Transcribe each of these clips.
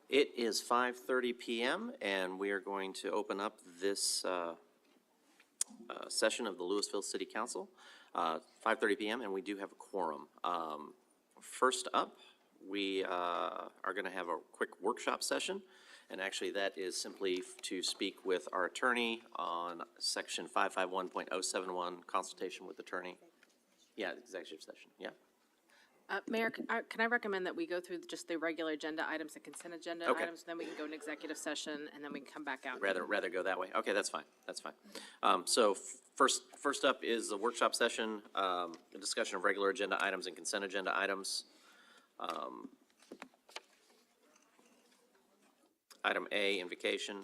It is 5:30 p.m. and we are going to open up this session of the Lewisville City Council. 5:30 p.m. and we do have a quorum. First up, we are going to have a quick workshop session, and actually that is simply to speak with our attorney on section 551.071, consultation with attorney. Yeah, executive session, yeah. Mayor, can I recommend that we go through just the regular agenda items and consent agenda items, then we can go in executive session, and then we can come back out. Rather go that way? Okay, that's fine, that's fine. So first up is the workshop session, a discussion of regular agenda items and consent agenda items. Item A, invocation.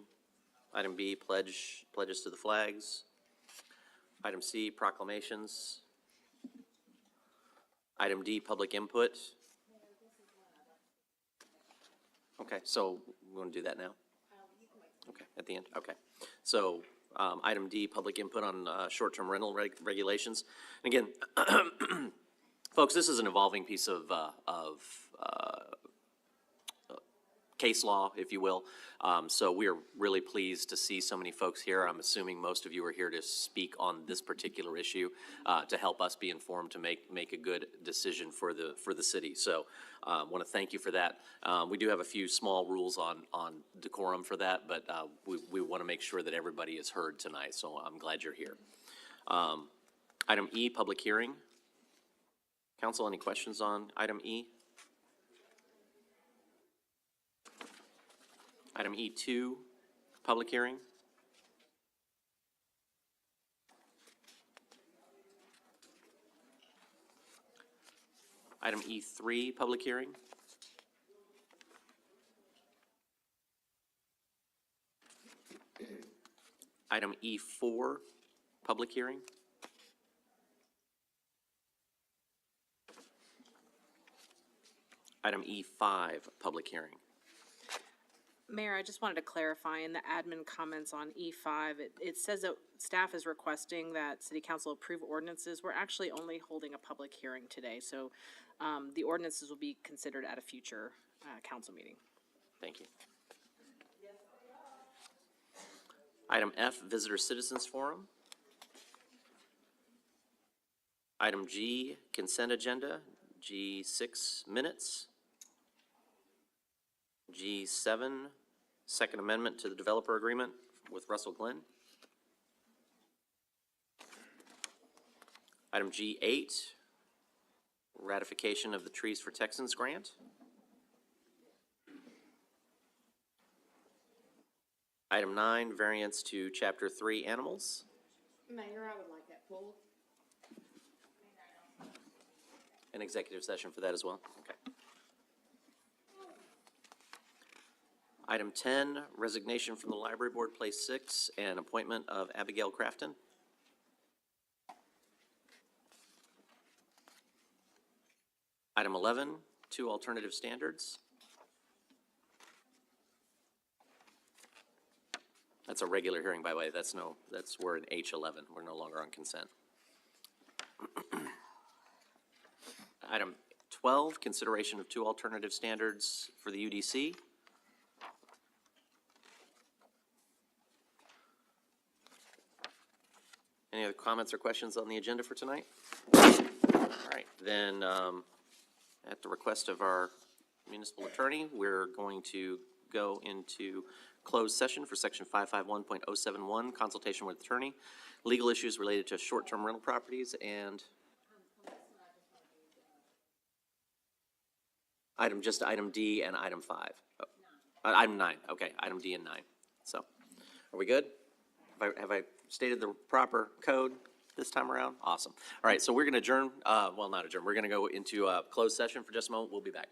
Item B, pledges to the flags. Item C, proclamations. Item D, public input. Okay, so we want to do that now? Okay, at the end, okay. So item D, public input on short-term rental regulations. And again, folks, this is an evolving piece of case law, if you will. So we are really pleased to see so many folks here. I'm assuming most of you are here to speak on this particular issue to help us be informed to make a good decision for the city. So I want to thank you for that. We do have a few small rules on decorum for that, but we want to make sure that everybody is heard tonight. So I'm glad you're here. Item E, public hearing. Council, any questions on item E? Item E2, public hearing. Item E3, public hearing. Item E4, public hearing. Item E5, public hearing. Mayor, I just wanted to clarify in the admin comments on E5, it says that staff is requesting that City Council approve ordinances. We're actually only holding a public hearing today, so the ordinances will be considered at a future council meeting. Thank you. Item F, Visitor Citizens Forum. Item G, Consent Agenda. G6, Minutes. G7, Second Amendment to the Developer Agreement with Russell Glenn. Item G8, ratification of the Trees for Texans grant. Item 9, variance to Chapter 3, Animals. Mayor, I would like that pulled. An executive session for that as well? Okay. Item 10, resignation from the Library Board, Place 6, and appointment of Abigail Crafton. Item 11, 2 alternative standards. That's a regular hearing, by the way. We're in H11. We're no longer on consent. Item 12, consideration of 2 alternative standards for the UDC. Any other comments or questions on the agenda for tonight? All right, then at the request of our municipal attorney, we're going to go into closed session for section 551.071, consultation with attorney, legal issues related to short-term rental properties, and item D and item 5. Oh, item 9, okay, item D and 9. So, are we good? Have I stated the proper code this time around? Awesome. All right, so we're going to adjourn, well, not adjourn, we're going to go into a closed session for just a moment. We'll be back.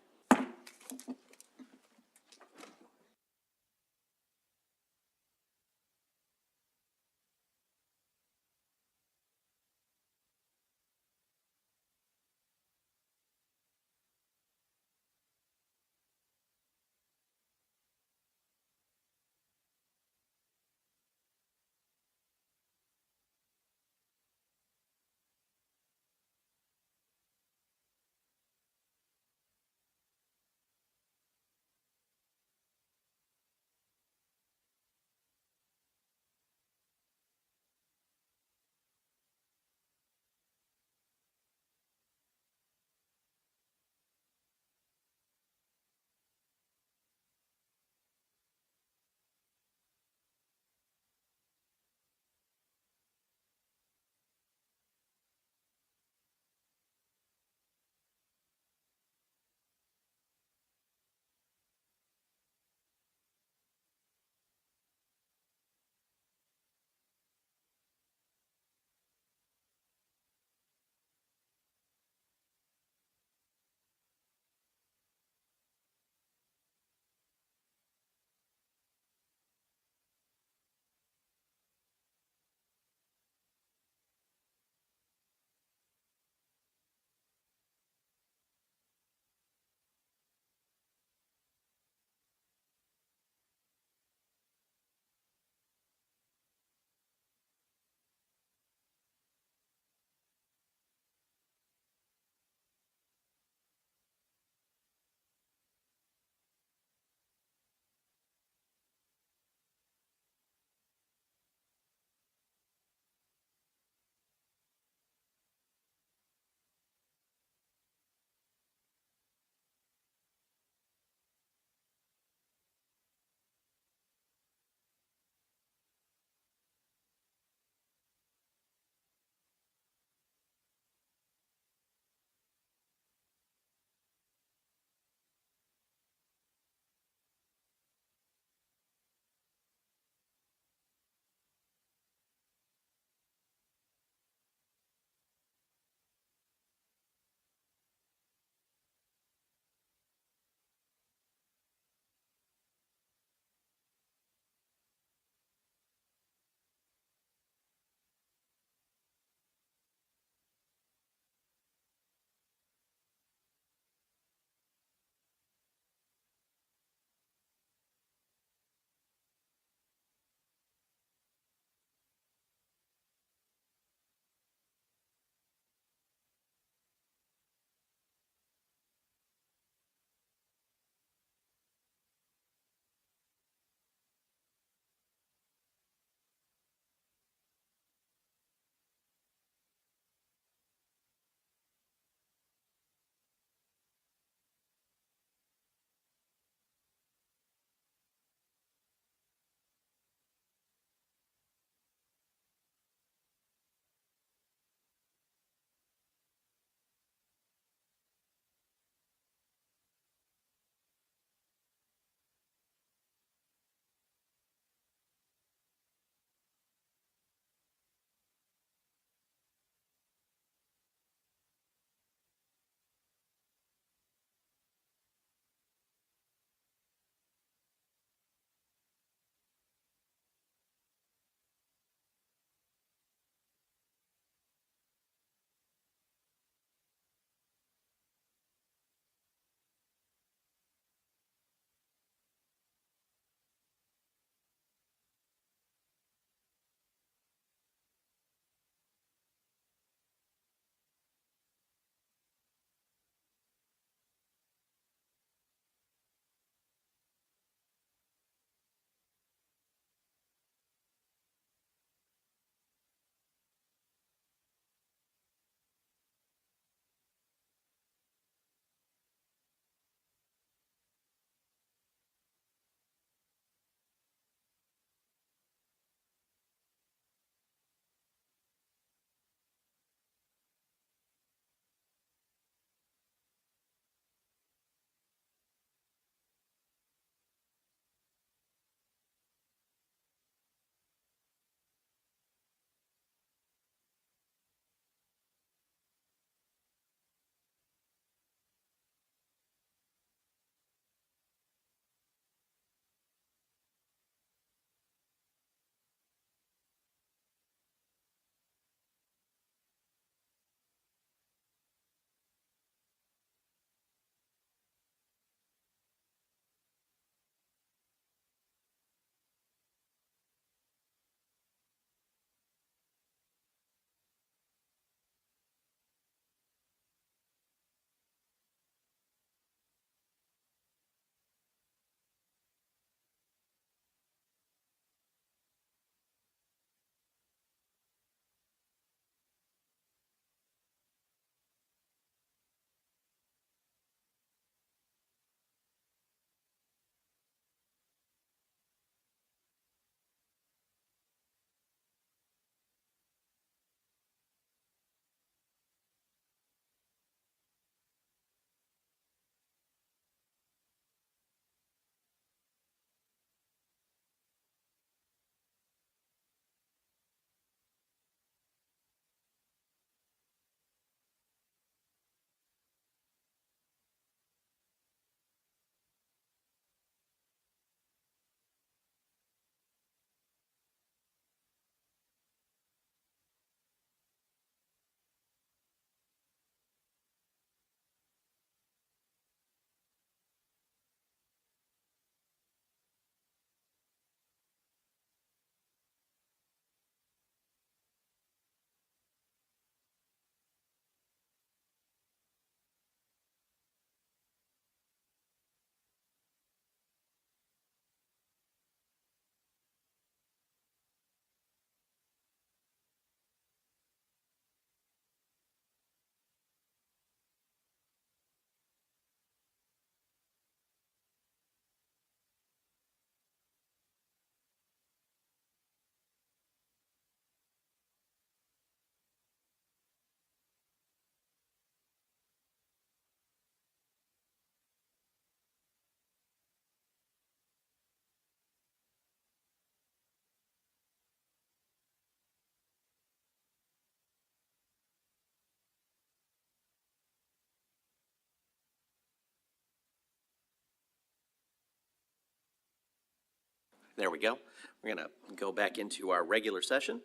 There we go. We're going to go back into our regular session.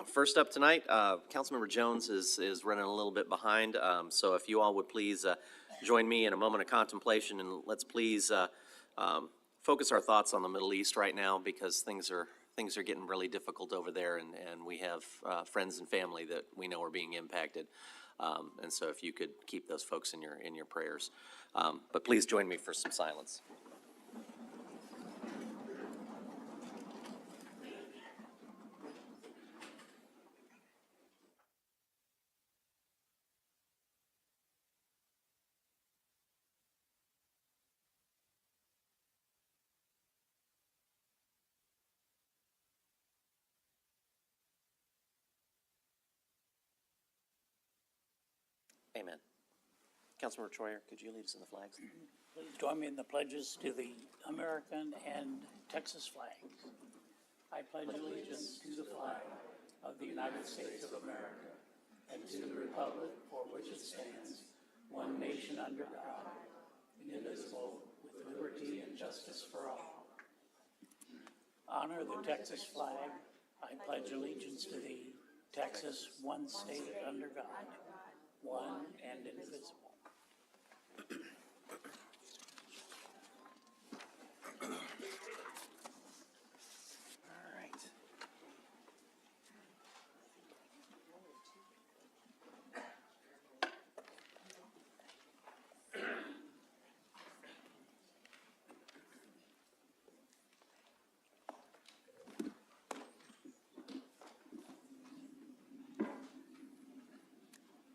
First up tonight, Councilmember Jones is running a little bit behind, so if you all would please join me in a moment of contemplation, and let's please focus our thoughts on the Middle East right now, because things are getting really difficult over there, and we have friends and family that we know are being impacted. And so if you could keep those folks in your prayers. But please join me for some silence. Amen. Councilmember Troyer, could you lead us in the flags? Please join me in the pledges to the American and Texas flags. I pledge allegiance to the flag of the United States of America and to the republic for which it stands, one nation under God, indivisible, with liberty and justice for all. Honor the Texas flag. I pledge allegiance to thee, Texas, one state under God, one and indivisible. All right.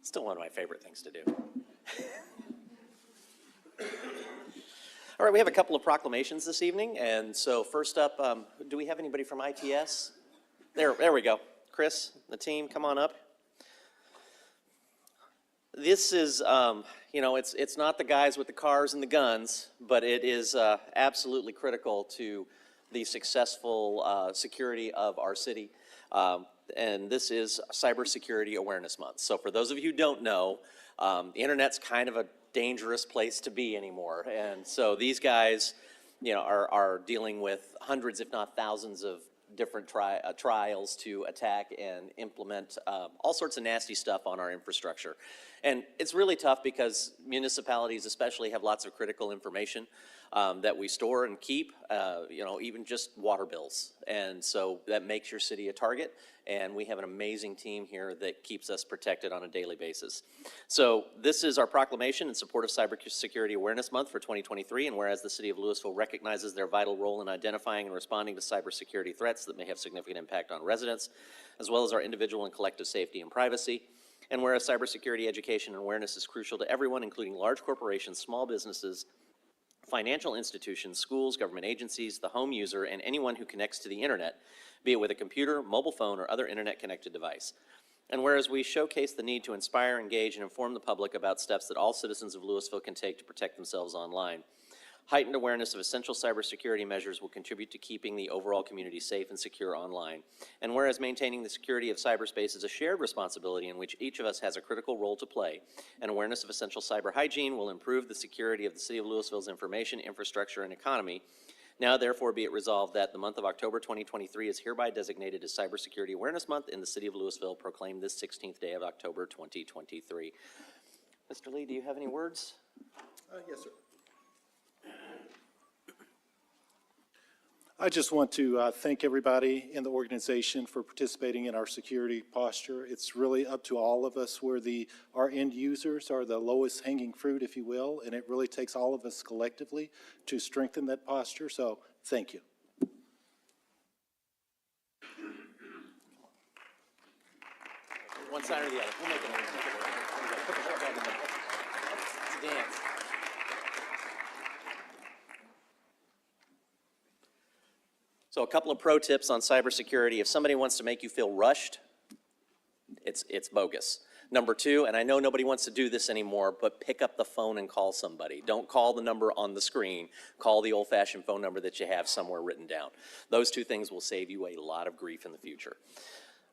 Still one of my favorite things to do. All right, we have a couple of proclamations this evening, and so first up, do we have anybody from ITS? There we go. Chris, the team, come on up. This is, it's not the guys with the cars and the guns, but it is absolutely critical to the successful security of our city. And this is Cybersecurity Awareness Month. So for those of you who don't know, the internet's kind of a dangerous place to be anymore. And so these guys, are dealing with hundreds, if not thousands, of different trials to attack and implement all sorts of nasty stuff on our infrastructure. And it's really tough because municipalities especially have lots of critical information that we store and keep, even just water bills. And so that makes your city a target. And we have an amazing team here that keeps us protected on a daily basis. So this is our proclamation in support of Cybersecurity Awareness Month for 2023. And whereas the city of Lewisville recognizes their vital role in identifying and responding to cybersecurity threats that may have significant impact on residents, as well as our individual and collective safety and privacy. And whereas cybersecurity education and awareness is crucial to everyone, including large corporations, small businesses, financial institutions, schools, government agencies, the home user, and anyone who connects to the internet, be it with a computer, mobile phone, or other internet-connected device. And whereas we showcase the need to inspire, engage, and inform the public about steps that all citizens of Lewisville can take to protect themselves online, heightened awareness of essential cybersecurity measures will contribute to keeping the overall community safe and secure online. And whereas maintaining the security of cyberspace is a shared responsibility in which each of us has a critical role to play, and awareness of essential cyber hygiene will improve the security of the city of Lewisville's information, infrastructure, and economy. Now, therefore, be it resolved that the month of October 2023 is hereby designated as Cybersecurity Awareness Month in the city of Lewisville, proclaimed this 16th day of October 2023. Mr. Lee, do you have any words? Yes, sir. I just want to thank everybody in the organization for participating in our security posture. It's really up to all of us. Our end users are the lowest hanging fruit, if you will, and it really takes all of us collectively to strengthen that posture. So thank you. One side or the other. We'll make it work. Put the foot back in the It's a dance. So a couple of pro tips on cybersecurity. If somebody wants to make you feel rushed, it's bogus. Number two, and I know nobody wants to do this anymore, but pick up the phone and call somebody. Don't call the number on the screen. Call the old-fashioned phone number that you have somewhere written down. Those two things will save you a lot of grief in the future.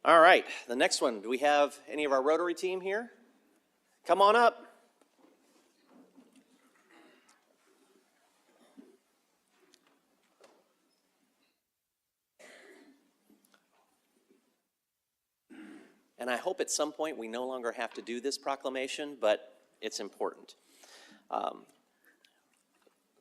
All right, the next one. Do we have any of our Rotary team here? Come on up. And I hope at some point we no longer have to do this proclamation, but it's important.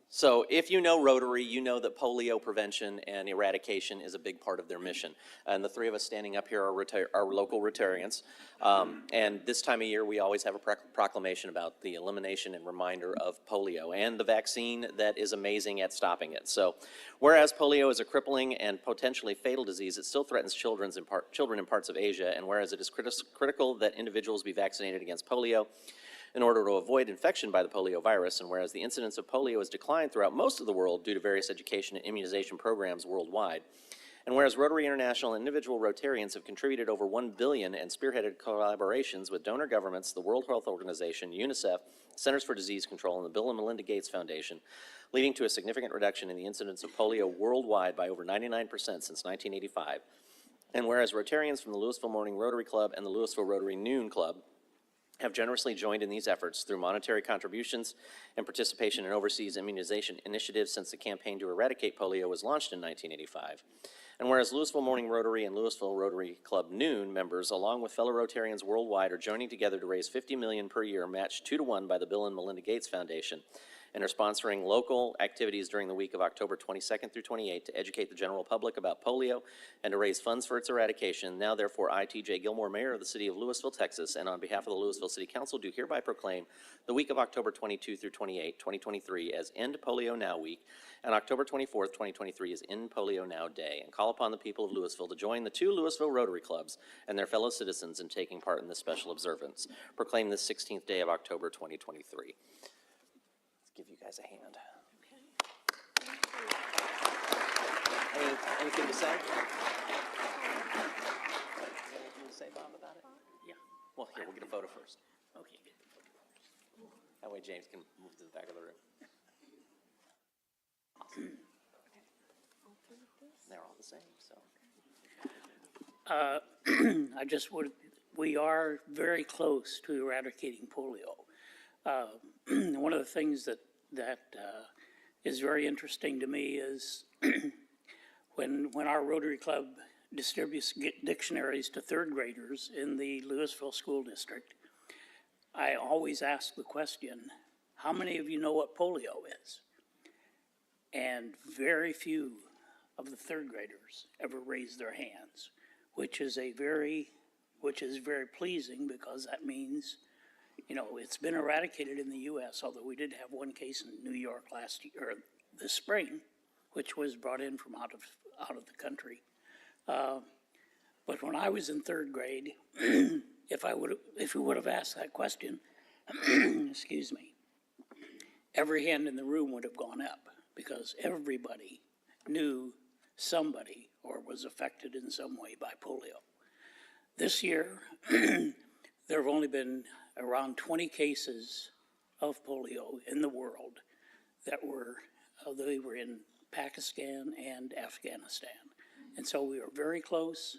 So if you know Rotary, you know that polio prevention and eradication is a big part of their mission. And the three of us standing up here are local Rotarians. And this time of year, we always have a proclamation about the elimination and reminder of polio and the vaccine that is amazing at stopping it. So whereas polio is a crippling and potentially fatal disease, it still threatens children in parts of Asia. And whereas it is critical that individuals be vaccinated against polio in order to avoid infection by the polio virus, and whereas the incidence of polio has declined throughout most of the world due to various education and immunization programs worldwide, and whereas Rotary International and individual Rotarians have contributed over $1 billion and spearheaded collaborations with donor governments, the World Health Organization, UNICEF, Centers for Disease Control, and the Bill and Melinda Gates Foundation, leading to a significant reduction in the incidence of polio worldwide by over 99% since 1985. And whereas Rotarians from the Lewisville Morning Rotary Club and the Lewisville Rotary Noon Club have generously joined in these efforts through monetary contributions and participation in overseas immunization initiatives since the campaign to eradicate polio was launched in 1985. And whereas Lewisville Morning Rotary and Lewisville Rotary Club Noon members, along with fellow Rotarians worldwide, are joining together to raise $50 million per year, matched 2-to-1 by the Bill and Melinda Gates Foundation, and are sponsoring local activities during the week of October 22nd through 28th to educate the general public about polio and to raise funds for its eradication. Now, therefore, I, T.J. Gilmore, Mayor of the City of Lewisville, Texas, and on behalf of the Lewisville City Council, do hereby proclaim the week of October 22 through 28, 2023 as End Polio Now Week, and October 24th, 2023 is End Polio Now Day, and call upon the people of Lewisville to join the 2 Lewisville Rotary Clubs and their fellow citizens in taking part in this special observance. Proclaim this 16th day of October 2023. Give you guys a hand. Anything to say? Anything to say, Bob, about it? Yeah. Well, here, we'll get a photo first. Okay, good. That way James can move to the back of the room. Awesome. They're all the same, so. We are very close to eradicating polio. One of the things that is very interesting to me is when our Rotary Club distributes dictionaries to third graders in the Lewisville School District, I always ask the question, how many of you know what polio is? And very few of the third graders ever raise their hands, which is very pleasing, because that means, you know, it's been eradicated in the U.S., although we did have one case in New York this spring, which was brought in from out of the country. But when I was in third grade, if we would have asked that question, excuse me, every hand in the room would have gone up, because everybody knew somebody or was affected in some way by polio. This year, there have only been around 20 cases of polio in the world that they were in Pakistan and Afghanistan. And so we are very close,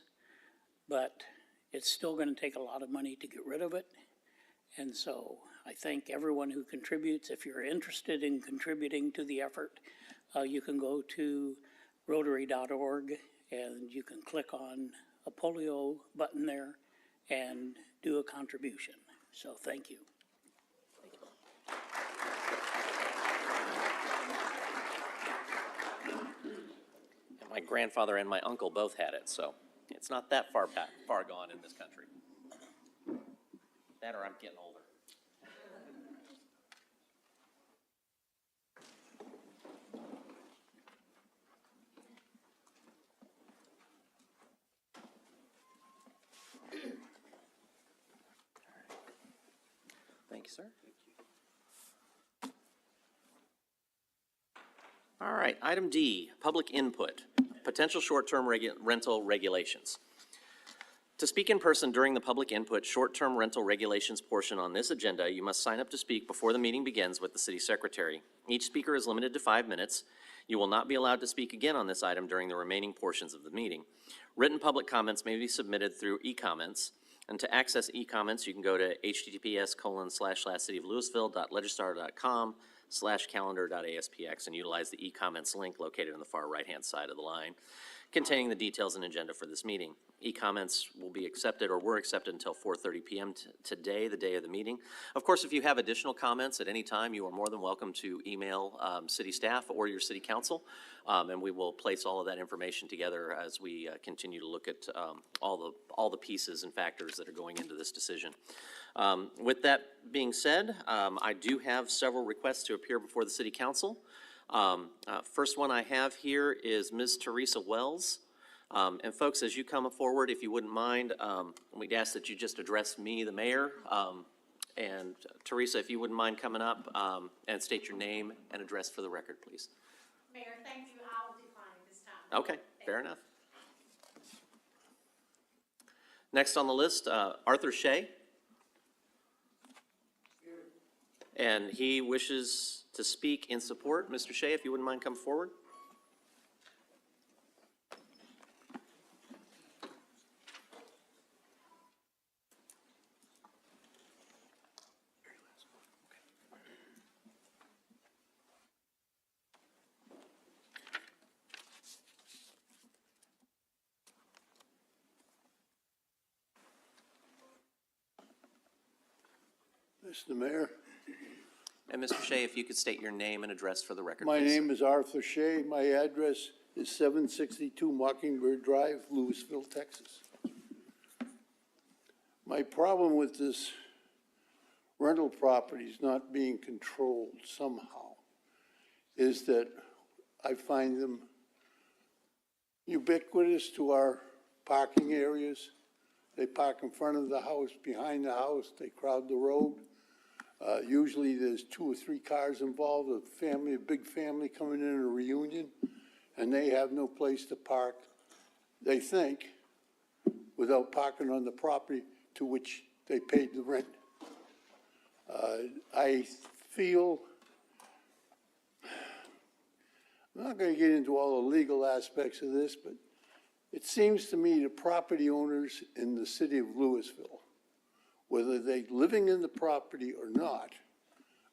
but it's still going to take a lot of money to get rid of it. And so I thank everyone who contributes. If you're interested in contributing to the effort, you can go to Rotary.org and you can click on a polio button there and do a contribution. So thank you. And my grandfather and my uncle both had it, so it's not that far gone in this country. That or I'm getting older. Thank you, sir. All right, item D, public input, potential short-term rental regulations. To speak in person during the public input short-term rental regulations portion on this agenda, you must sign up to speak before the meeting begins with the city secretary. Each speaker is limited to 5 minutes. You will not be allowed to speak again on this item during the remaining portions of the meeting. Written public comments may be submitted through e-comments. And to access e-comments, you can go to https://cityoflewisville.legistar.com/calendar.aspx and utilize the e-comments link located on the far right-hand side of the line. containing the details and agenda for this meeting. E-comments will be accepted or were accepted until 4:30 p.m. Today, the day of the meeting. Of course, if you have additional comments at any time, you are more than welcome to email city staff or your city council, and we will place all of that information together as we continue to look at all the pieces and factors that are going into this decision. With that being said, I do have several requests to appear before the city council. First one I have here is Ms. Teresa Wells. And folks, as you come forward, if you wouldn't mind, we'd ask that you just address me, the mayor. And Teresa, if you wouldn't mind coming up and state your name and address for the record, please. Mayor, thank you. I'll decline this time. Okay, fair enough. Next on the list, Arthur Shea. And he wishes to speak in support. Mr. Shea, if you wouldn't mind coming forward. Mr. Mayor, And Mr. Shea, if you could state your name and address for the record, my please. name is Arthur Shea. My address is 762 Mockingbird Drive, Lewisville, Texas. My problem with this rental properties not being controlled somehow is that I find them ubiquitous to our parking areas. They park in front of the house, behind the house, they crowd the road. Usually there's 2 or 3 cars involved, a big family coming in a reunion, and they have no place to park, they think, without parking on the property to which they paid the rent. I feel, I'm not going to get into all the legal aspects of this, but it seems to me the property owners in the city of Lewisville, whether they're living in the property or not,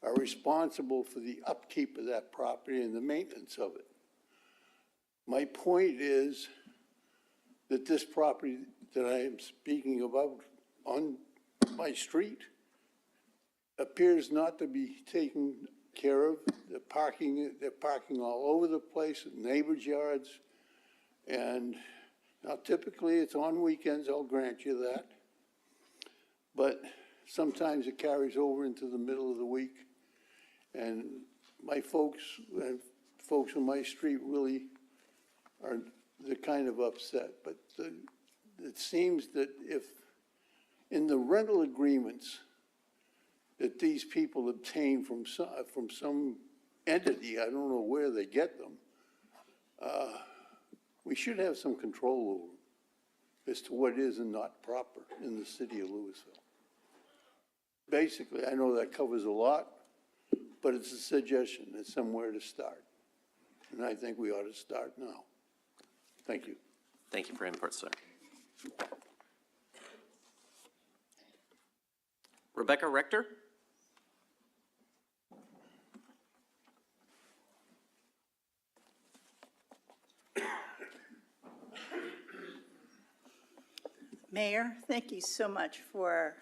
are responsible for the upkeep of that property and the maintenance of it. My point is that this property that I am speaking about on my street appears not to be taken care of. They're parking all over the place in neighbors' yards. And now typically it's on weekends, I'll grant you that. But sometimes it carries over into the middle of the week. And my folks on my street really they're kind of upset. But it seems that if in the rental agreements that these people obtain from some entity, I don't know where they get them, we should have some control over them as to what is and not proper in the city of Lewisville. Basically, I know that covers a lot, but it's a suggestion. It's somewhere to start. And I think we ought to start now. Thank you. Thank you for input, sir. Rebecca Rector? Mayor, thank you so much for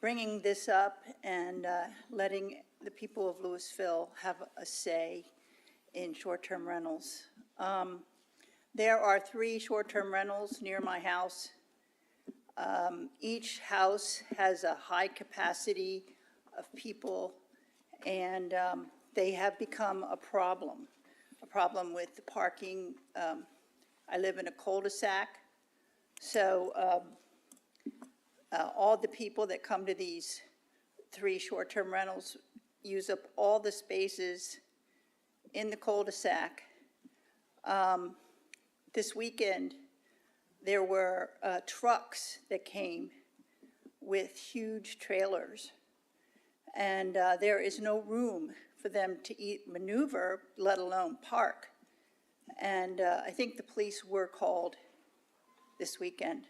bringing this up and letting the people of Lewisville have a say in short-term rentals. There are 3 short-term rentals near my house. Each house has a high capacity of people, and they have become a problem with the parking. I live in a cul-de-sac, so all the people that come to these 3 short-term rentals use up all the spaces in the cul-de-sac. This weekend, there were trucks that came with huge trailers, and there is no room for them to maneuver, let alone park. And I think the police were called this weekend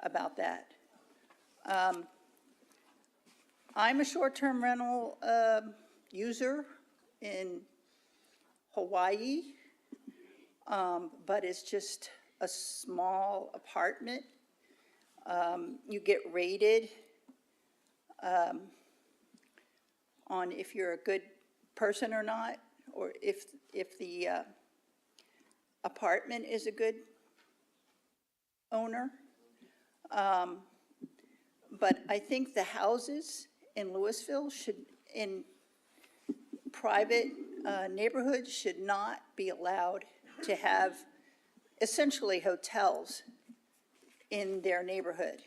about that. I'm a short-term rental user in Hawaii. but it's just a small apartment. You get rated on if you're a good person or not, or if the apartment is a good owner. But I think the houses in Lewisville in private neighborhoods should not be allowed to have essentially hotels in their neighborhood.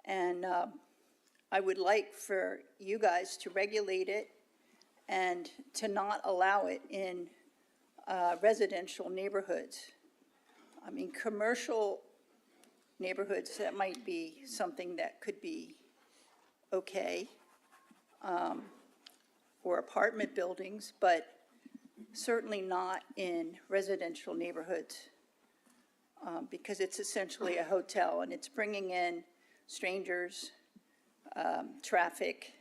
And I would like for you guys to regulate it and to not allow it in residential neighborhoods. I mean, commercial neighborhoods, that might be something that could be okay, or apartment buildings, but certainly not in residential neighborhoods, because it's essentially a hotel, and it's bringing in strangers, traffic,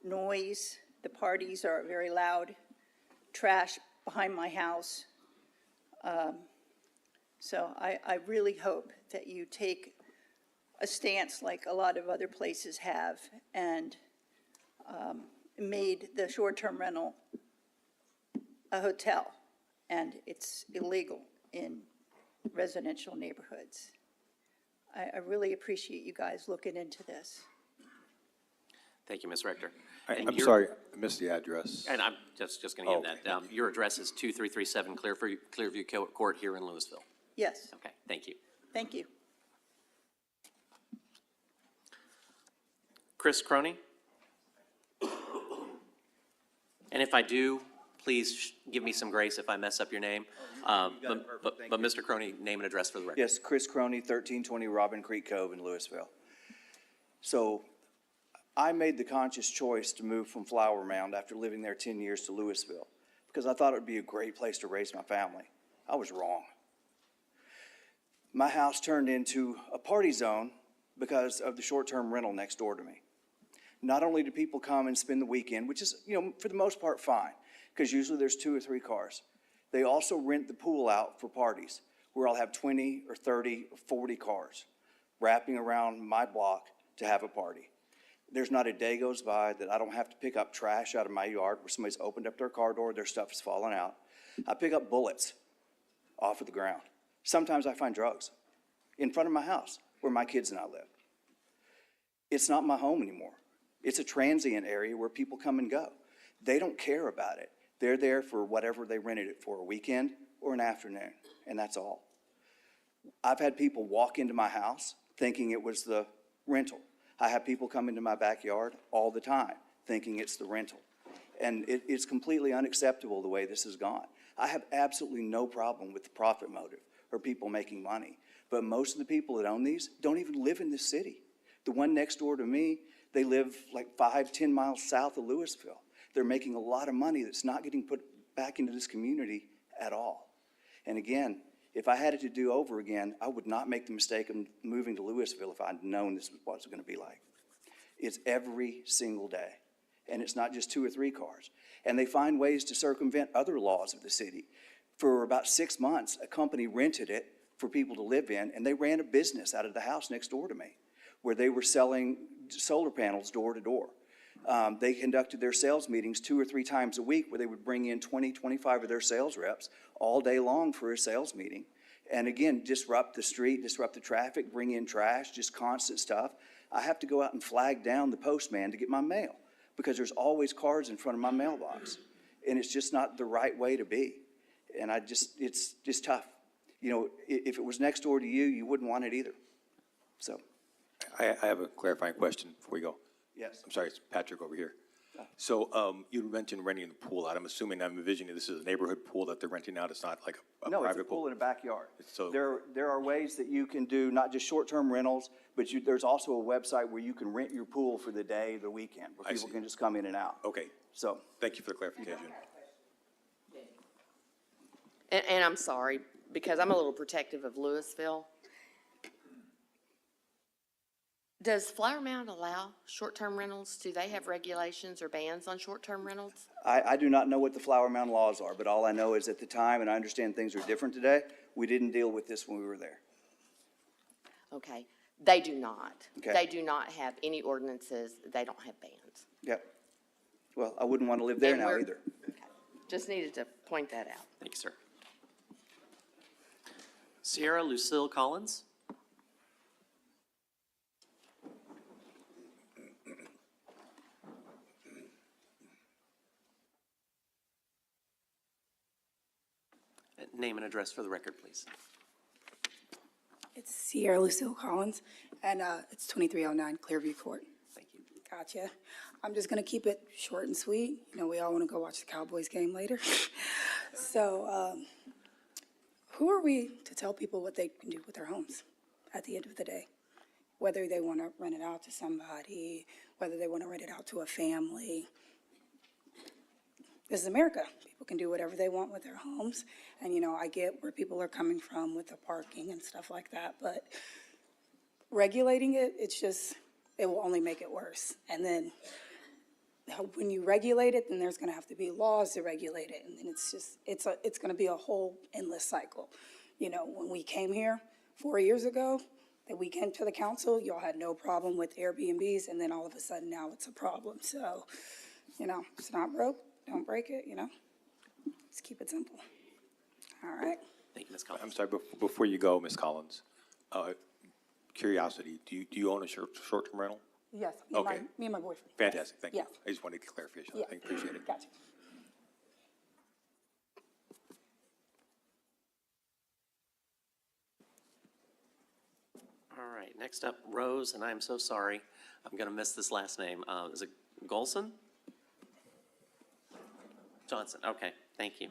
noise. The parties are very loud, trash behind my house. So I really hope that you take a stance like a lot of other places have and made the short-term rental a hotel, and it's illegal in residential neighborhoods. I really appreciate you guys looking into this. Thank you, Ms. Rector. I'm And your- sorry, I missed the address. And I'm just going to give that down. Your address is 2337 Clearview Court here in Lewisville. Yes, Okay, thank you. thank you. Chris Croney? And if I do, please give me some grace if I mess up your name. But Mr. Croney, name and address for the record. Yes, Chris Croney, 1320 Robin Creek Cove in Lewisville. So I made the conscious choice to move from Flower Mound after living there 10 years to Lewisville because I thought it would be a great place to raise my family. I was wrong. My house turned into a party zone because of the short-term rental next door to me. Not only do people come and spend the weekend, which is, for the most part, fine, because usually there's 2 or 3 cars. They also rent the pool out for parties where I'll have 20 or 30 or 40 cars wrapping around my block to have a party. There's not a day goes by that I don't have to pick up trash out of my yard where somebody's opened up their car door, their stuff is falling out. I pick up bullets off of the ground. Sometimes I find drugs in front of my house where my kids and I live. It's not my home anymore. It's a transient area where people come and go. They don't care about it. They're there for whatever they rented it for, a weekend or an afternoon, and that's all. I've had people walk into my house thinking it was the rental. I have people come into my backyard all the time thinking it's the rental. And it's completely unacceptable the way this has gone. I have absolutely no problem with the profit motive or people making money. But most of the people that own these don't even live in this city. The one next door to me, they live like 5-10 miles south of Lewisville. They're making a lot of money that's not getting put back into this community at all. And again, if I had it to do over again, I would not make the mistake of moving to Lewisville if I'd known this was what it was going to be like. It's every single day. And it's not just 2 or 3 cars. And they find ways to circumvent other laws of the city. For about 6 months, a company rented it for people to live in, and they ran a business out of the house next door to me, where they were selling solar panels door to door. They conducted their sales meetings 2 or 3 times a week, where they would bring in 20, 25 of their sales reps all day long for a sales meeting. And again, disrupt the street, disrupt the traffic, bring in trash, just constant stuff. I have to go out and flag down the postman to get my mail, because there's always cars in front of my mailbox. And it's just not the right way to be. And it's just tough. If it was next door to you, you wouldn't want it either. So, I have a clarifying question before we go. yes. I'm sorry, it's Patrick over here. So you mentioned renting the pool out. I'm envisioning this is a neighborhood pool that they're renting out. It's not like a No, it's a private pool in a backyard. So- There are ways that you can do not just short-term rentals, but there's also a website where you can rent your pool for the day, the weekend, where I people see. can just come in and out. Okay, So, thank you for the clarification. And I'm sorry, because I'm a little protective of Lewisville. Does Flower Mound allow short-term rentals? Do they have regulations or bans on short-term rentals? I do not know what the Flower Mound laws are, but all I know is at the time, and I understand things are different today, we didn't deal with this when we were there. Okay, they do not. Okay. They do not have any ordinances. They don't have bans. Yep. Well, I wouldn't want to live there And now we're- either. Okay. Just needed to point that out. Thank you, sir. Sierra Lucille Collins? Name and address for the record, please. It's Sierra Lucille Collins, and it's 2309 Clearview Court. Thank you. Gotcha. I'm just going to keep it short and sweet. You know, we all want to go watch the Cowboys game later. So who are we to tell people what they can do with their homes at the end of the day? Whether they want to rent it out to somebody, whether they want to rent it out to a family. This is America. People can do whatever they want with their homes. And, you know, I get where people are coming from with the parking and stuff like that, but regulating it, it's just, it will only make it worse. And then when you regulate it, then there's gonna have to be laws to regulate it. And then it's just, it's gonna be a whole endless cycle. You know, when we came here 4 years ago, that we came to the council, y'all had no problem with Airbnbs, and then all of a sudden now it's a problem. So, you know, it's not broke, don't break it, you know? Let's keep it simple. All right. Thank you, Ms. Collins. I'm sorry, before you go, Ms. Collins, curiosity, do you own a short-term rental? Yes, Okay. me and my boyfriend. Fantastic, thank you. Yes. I just wanted to get clarification. Yeah. I appreciate it. Gotcha. All right, next up, Rose, and I'm so sorry, I'm gonna miss this last name. Is it Golson? Johnson, okay, thank you.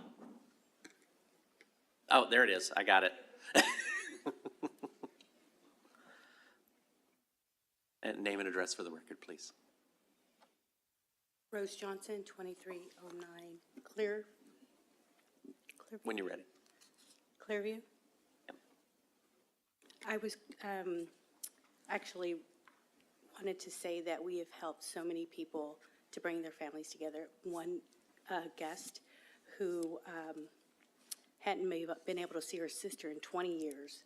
Oh, there it is, I got it. And name and address for the record, please. Rose Johnson, 2309 When you're ready. Clearview. I was actually wanted to say that we have helped so many people to bring their families together. One guest who hadn't been able to see her sister in 20 years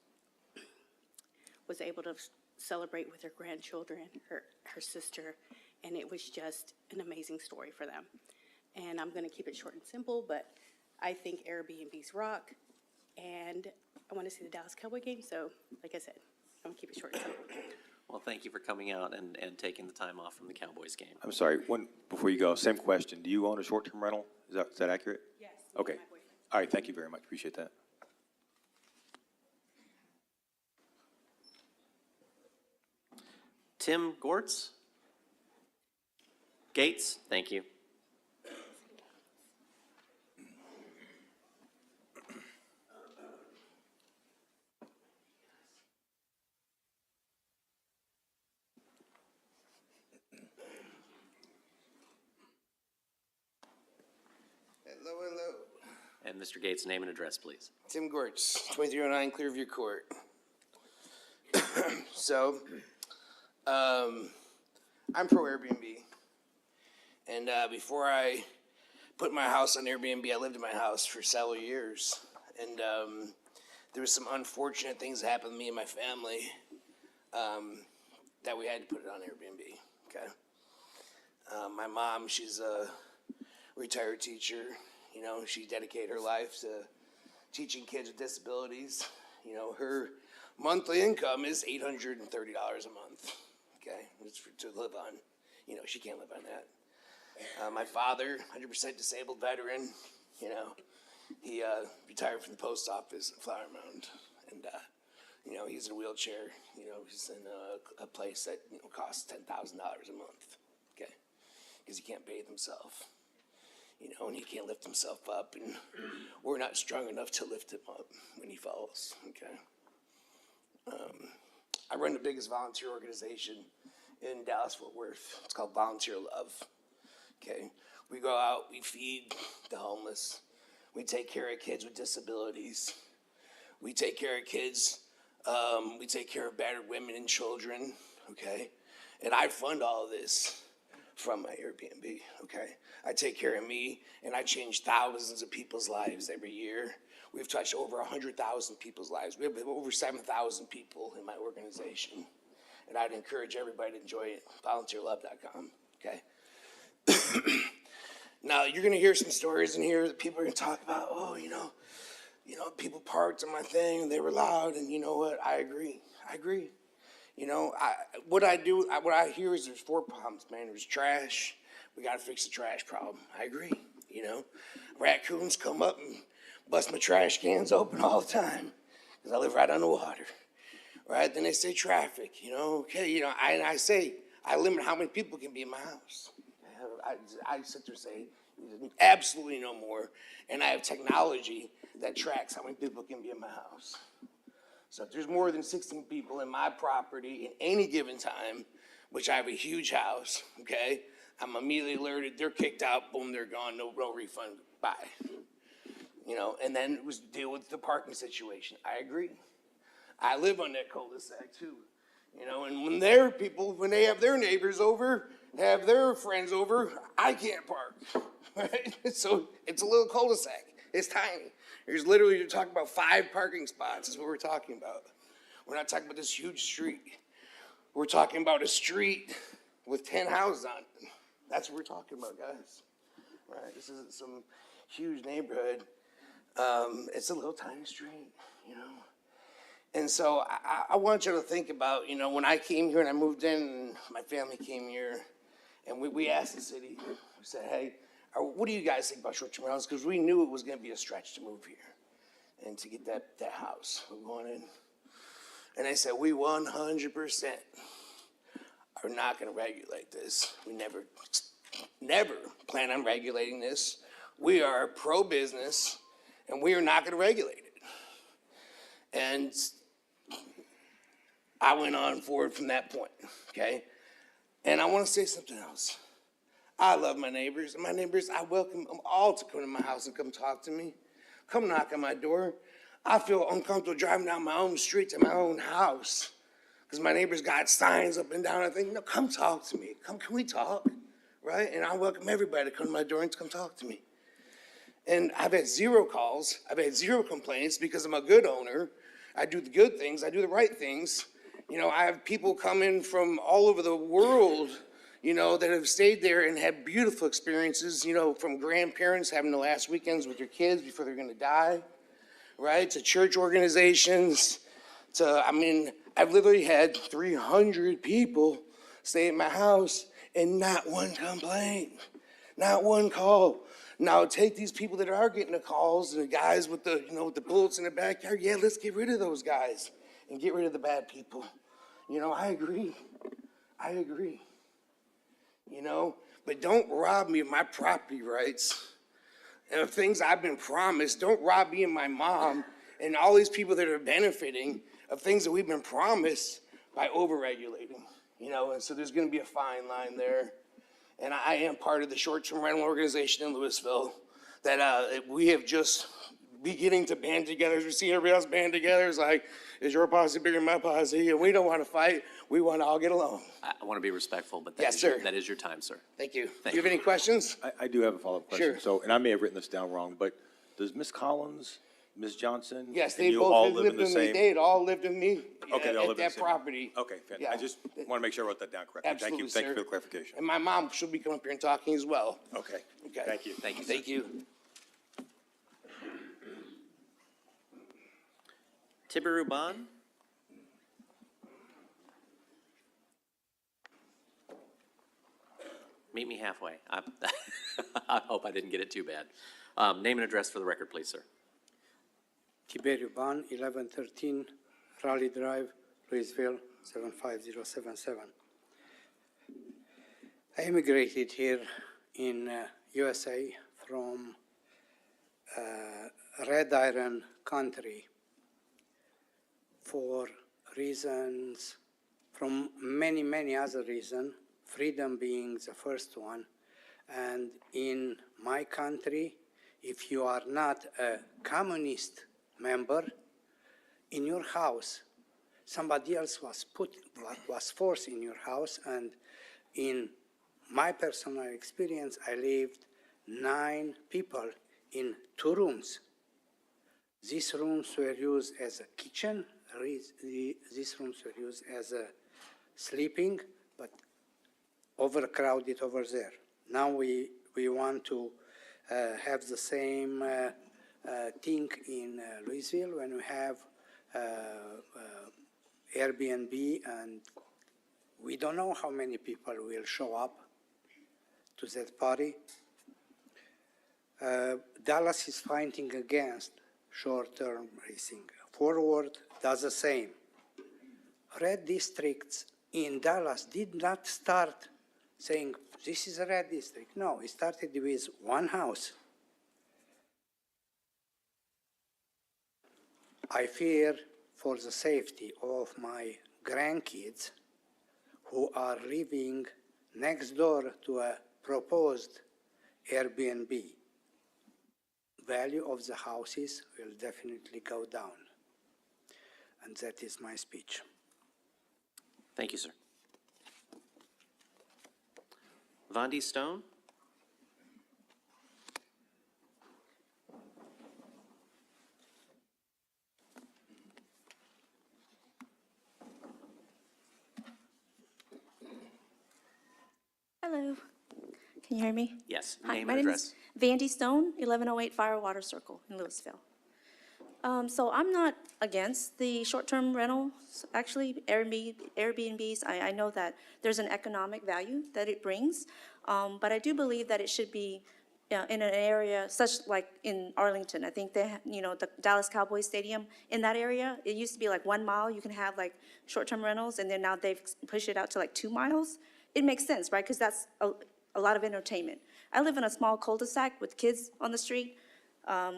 was able to celebrate with her grandchildren, her sister, and it was just an amazing story for them. And I'm going to keep it short and simple, but I think Airbnbs rock, and I want to see the Dallas Cowboy game, so like I said, I'm going to keep it short and simple. Well, thank you for coming out and taking the time off from the Cowboys game. I'm sorry, before you go, same question. Do you own a short-term rental? Is that accurate? Yes. Okay. All right, thank you very much. Appreciate that. Tim Gortz? Gates, thank you. Hello, hello. And Mr. Gates, name and address, please. Tim Gortz, 2309 Clearview Court. So, I'm pro Airbnb. And before I put my house on Airbnb, I lived in my house for several years. And there was some unfortunate things that happened to me and my family that we had to put it on Airbnb, okay? My mom, she's a retired teacher. You know, she dedicated her life to teaching kids with disabilities. You know, her monthly income is $830 a month, okay? It's to live on. You know, she can't live on that. My father, 100% disabled veteran, you know, he retired from the post office in Flower Mound. And, you know, he's in a wheelchair. You know, he's in a place that, you know, costs $10,000 a month, okay? Because he can't bathe himself. You know, and he can't lift himself up, and we're not strong enough to lift him up when he falls, okay? I run the biggest volunteer organization in Dallas-Fort Worth. It's called Volunteer Love, okay? We go out, we feed the homeless. We take care of kids with disabilities. We take care of kids, we take care of battered women and children. okay? And I fund all of this from my Airbnb, okay? I take care of me, and I change thousands of people's lives every year. We've touched over 100,000 people's lives. We have over 7,000 people in my organization. And I'd encourage everybody to enjoy it, volunteerlove.com, okay? Now, you're gonna hear some stories in here that people are gonna talk about, oh, you know, people parked on my thing, and they were loud, and you know what, I agree. You know, what I hear is there's 4 problems, man. There's trash, we gotta fix the trash problem. I agree, you know? Raccoons come up and bust my trash cans open all the time, because I live right on the water, right? Then they say traffic, you know, okay, you know, I say, I limit how many people can be in my house. I sit there and say, absolutely no more, and I have technology that tracks how many people can be in my house. So if there's more than 16 people in my property at any given time, which I have a huge house, okay, I'm immediately alerted, they're kicked out, boom, they're gone, no refund, bye. You know, and then it was deal with the parking situation. I agree. I live on that cul-de-sac too. You know, and when their people, when they have their neighbors over, have their friends over, I can't park, right? So it's a little cul-de-sac. It's tiny. There's literally, you're talking about 5 parking spots is what we're talking about. We're not talking about this huge street. We're talking about a street with 10 houses on it. That's what we're talking about, guys. Right? This isn't some huge neighborhood. It's a little tiny street, you know. And so I want you to think about, you know, when I came here and I moved in, and my family came here, and we asked the city, we said, hey, what do you guys think about short-term rentals? Because we knew it was going to be a stretch to move here and to get that house we wanted. And they said, we 100% are not going to regulate this. We never plan on regulating this. We are pro-business, and we are not going to regulate it. And I went on forward from that point, okay? And I want to say something else. I love my neighbors, and my neighbors, I welcome them all to come to my house and come talk to me. Come knock on my door. I feel uncomfortable driving down my own street to my own house because my neighbors got signs up and down. I think, no, come talk to me. Can we talk, right? And I welcome everybody to come to my door and to come talk to me. And I've had 0 calls. I've had 0 complaints because I'm a good owner. I do the good things. I do the right things. You know, I have people come in from all over the world, you know, that have stayed there and had beautiful experiences, you know, from grandparents having the last weekends with their kids before they're going to die, right? To church organizations, to, I mean, I've literally had 300 people stay at my house and not one complaint, not one call. Now take these people that are getting the calls and the guys with the, you know, with the bullets in the backyard. Yeah, let's get rid of those guys and get rid of the bad people. You know, I agree. You know, but don't rob me of my property rights and of things I've been promised. Don't rob me and my mom and all these people that are benefiting of things that we've been promised by over-regulating, you know, and so there's going to be a fine line there. And I am part of the short-term rental organization in Lewisville that we have just beginning to band together. As we see everybody else band together, it's like, is your posse bigger than my posse? And we don't want to fight. We want to all get along. I want to be respectful, but Yes, sir. that is your time, sir. Thank you. Thank Do you have any questions? I do have a follow-up question. Sure. So, and I may have written this down wrong, but does Ms. Collins, Ms. Johnson? Yes, and they you both all had live lived in the with me. same? They had all lived with me Okay, they all live at in the that same- property. Okay, fantastic. Yeah. I just want to make sure I wrote that down correctly. Absolutely, Thank you for sir. the clarification. And my mom, she'll be coming up here and talking as well. Okay, Okay. thank you. Thank you, sir. Thank you. Tibiru Bond? Meet me halfway. I hope I didn't get it too bad. Name and address for the record, please, sir. Tiberio Ban, 1113 Raleigh Drive, Lewisville, 75077. I immigrated here in USA from Red Iron country for reasons, from many, many other reasons, freedom being the first one. And in my country, if you are not a communist member, in your house, somebody else was forced in your house. And in my personal experience, I lived 9 people in 2 rooms. These rooms were used as a kitchen. These rooms were used as a sleeping, but overcrowded over there. Now we want to have the same thing in Lewisville when we have Airbnb, and we don't know how many people will show up to that party. Dallas is fighting against short-term leasing. Forward does the same. Red districts in Dallas did not start saying, this is a red district. No, it started with 1 house. I fear for the safety of my grandkids who are living next door to a proposed Airbnb. Value of the houses will definitely go down. And that is my speech. Thank you, sir. Vondi Stone? Hello. Can you hear me? Yes, Hi, name my and name address. is Vandy Stone, 1108 Fire Water Circle in Lewisville. So I'm not against the short-term rentals, actually, Airbnbs. I know that there's an economic value that it brings, but I do believe that it should be in an area such like in Arlington. I think they, the Dallas Cowboys Stadium, in that area, it used to be like 1 mile, you can have like short-term rentals, and then now they've pushed it out to like 2 miles. It makes sense, right? Because that's a lot of entertainment. I live in a small cul-de-sac with kids on the street.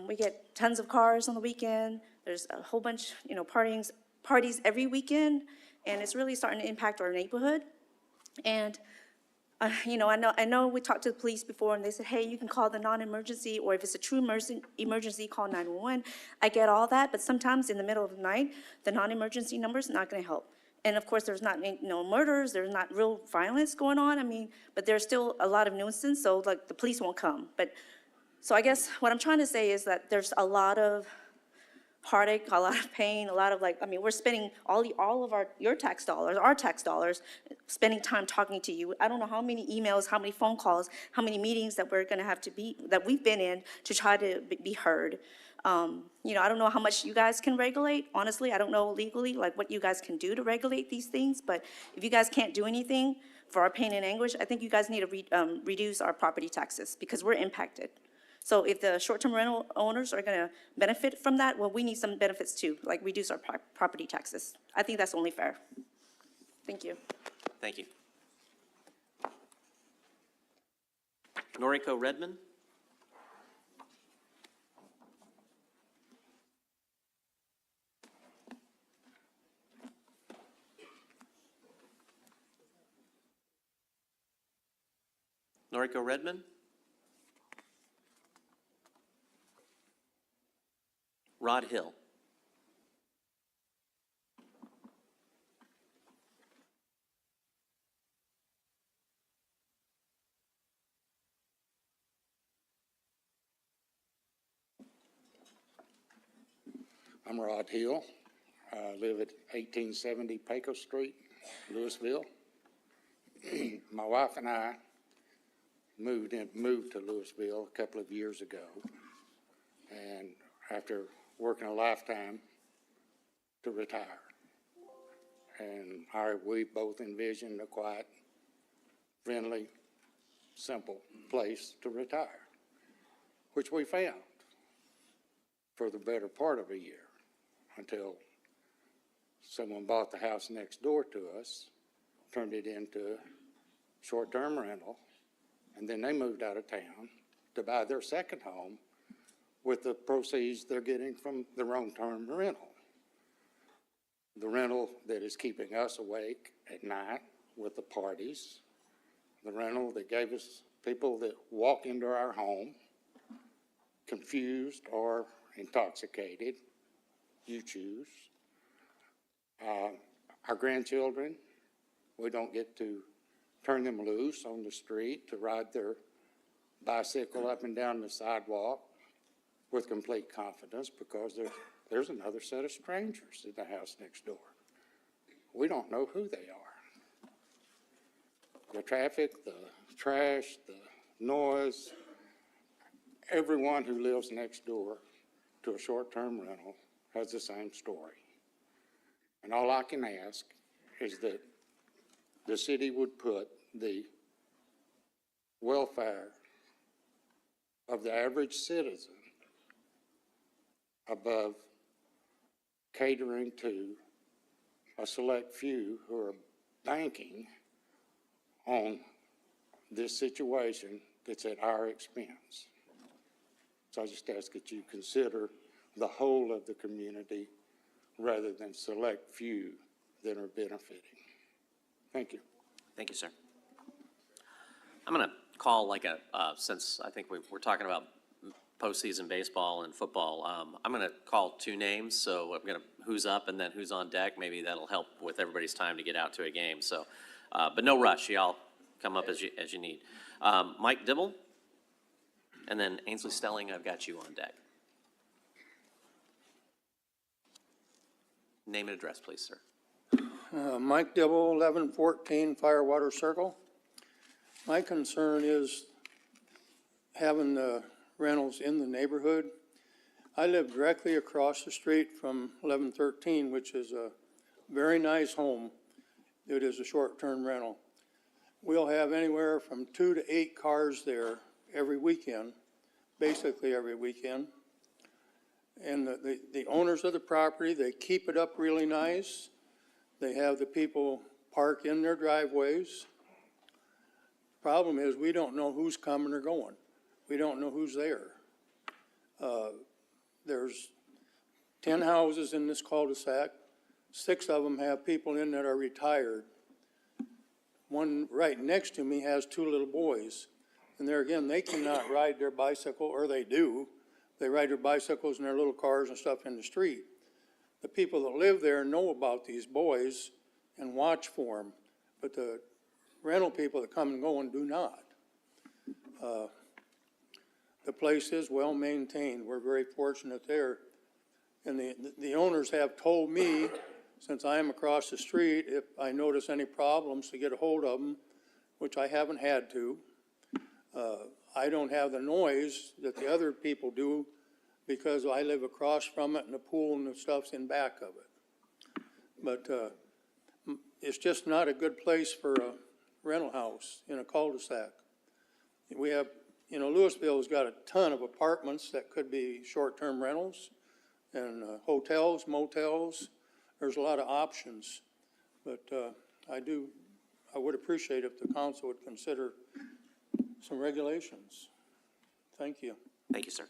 We get tons of cars on the weekend. There's a whole bunch, parties every weekend, and it's really starting to impact our neighborhood. And, I know we talked to the police before, and they said, hey, you can call the non-emergency, or if it's a true emergency, call 911. I get all that, but sometimes in the middle of the night, the non-emergency number is not going to help. And of course, there's not no murders, there's not real violence going on. But there's still a lot of nuisance, so like the police won't come. So I guess what I'm trying to say is that there's a lot of heartache, a lot of pain, a lot of we're spending all of your tax dollars, our tax dollars, spending time talking to you. I don't know how many emails, how many phone calls, how many meetings that we're gonna have to that we've been in to try to be heard. I don't know how much you guys can regulate. Honestly, I don't know legally, what you guys can do to regulate these things, but if you guys can't do anything for our pain and anguish, I think you guys need to reduce our property taxes because we're impacted. So if the short-term rental owners are gonna benefit from that, well, we need some benefits too, like reduce our property taxes. I think that's only fair. Thank you. Thank you. Noriko Redmond? Noriko Redmond? Rod Hill? I'm Rod Hill. I live at 1870 Paco Street, Lewisville. My wife and I moved to Lewisville a couple of years ago, and after working a lifetime to retire. And we both envisioned a quiet, friendly, simple place to retire, which we found for the better part of a year until someone bought the house next door to us, turned it into short-term rental, and then they moved out of town to buy their second home with the proceeds they're getting from the long-term rental. The rental that is keeping us awake at night with the parties, the rental that gave us people that walk into our home confused or intoxicated, you choose, Our grandchildren, we don't get to turn them loose on the street to ride their bicycle up and down the sidewalk with complete confidence because there's another set of strangers in the house next door. We don't know who they are. The traffic, the trash, the noise, everyone who lives next door to a short-term rental has the same story. And all I can ask is that the city would put the welfare of the average citizen above catering to a select few who are banking on this situation that's at our expense. So I just ask that you consider the whole of the community rather than select few that are benefiting. Thank you. Thank you, sir. I'm going to call since I think we're talking about postseason baseball and football, I'm going to call two names. So I'm going to who's up and then who's on deck. Maybe that'll help with everybody's time to get out to a game. So, but no rush. Y'all come up as you need. Mike Dibble, and then Ainsley Stelling, I've got you on deck. Name and address, please, sir. Mike Dibble, 1114 Firewater Circle. My concern is having the rentals in the neighborhood. I live directly across the street from 1113, which is a very nice home. It is a short-term rental. We'll have anywhere from 2 to 8 cars there every weekend, basically every weekend. And the owners of the property, they keep it up really nice. They have the people park in their driveways. Problem is, we don't know who's coming or going. We don't know who's there. There's 10 houses in this cul-de-sac. 6 of them have people in that are retired. One right next to me has 2 little boys. And there again, they cannot ride their bicycle, or they do. They ride their bicycles and their little cars and stuff in the street. The people that live there know about these boys and watch for them, but the rental people that come and go and do not. The place is well maintained. We're very fortunate there. And the owners have told me, since I am across the street, if I notice any problems, to get a hold of them, which I haven't had to. I don't have the noise that the other people do because I live across from it and the pool and the stuff's in back of it. But it's just not a good place for a rental house in a cul-de-sac. We have, Lewisville's got a ton of apartments that could be short-term rentals and hotels, motels. There's a lot of options. But I would appreciate if the council would consider some regulations. Thank you. Thank you, sir.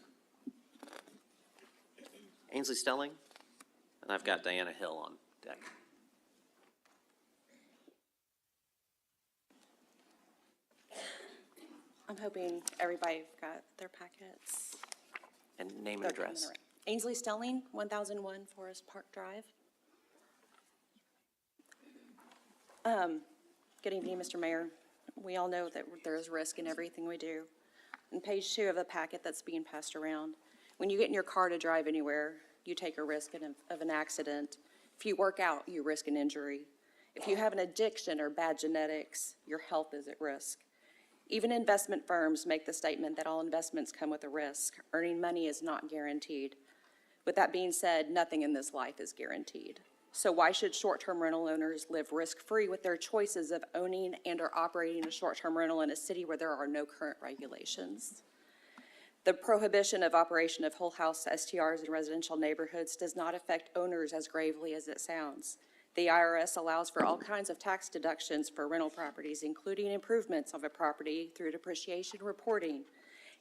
Ainsley Stelling, and I've got Diana Hill on deck. I'm hoping everybody got their packets. And name and address. Ainsley Stelling, 1001 Forest Park Drive. Good evening, Mr. Mayor. We all know that there's risk in everything we do. On page 2 of the packet that's being passed around, when you get in your car to drive anywhere, you take a risk of an accident. If you work out, you risk an injury. If you have an addiction or bad genetics, your health is at risk. Even investment firms make the statement that all investments come with a risk. Earning money is not guaranteed. With that being said, nothing in this life is guaranteed. So why should short-term rental owners live risk-free with their choices of owning and or operating a short-term rental in a city where there are no current regulations? The prohibition of operation of whole house STRs in residential neighborhoods does not affect owners as gravely as it sounds. The IRS allows for all kinds of tax deductions for rental properties, including improvements of a property through depreciation reporting,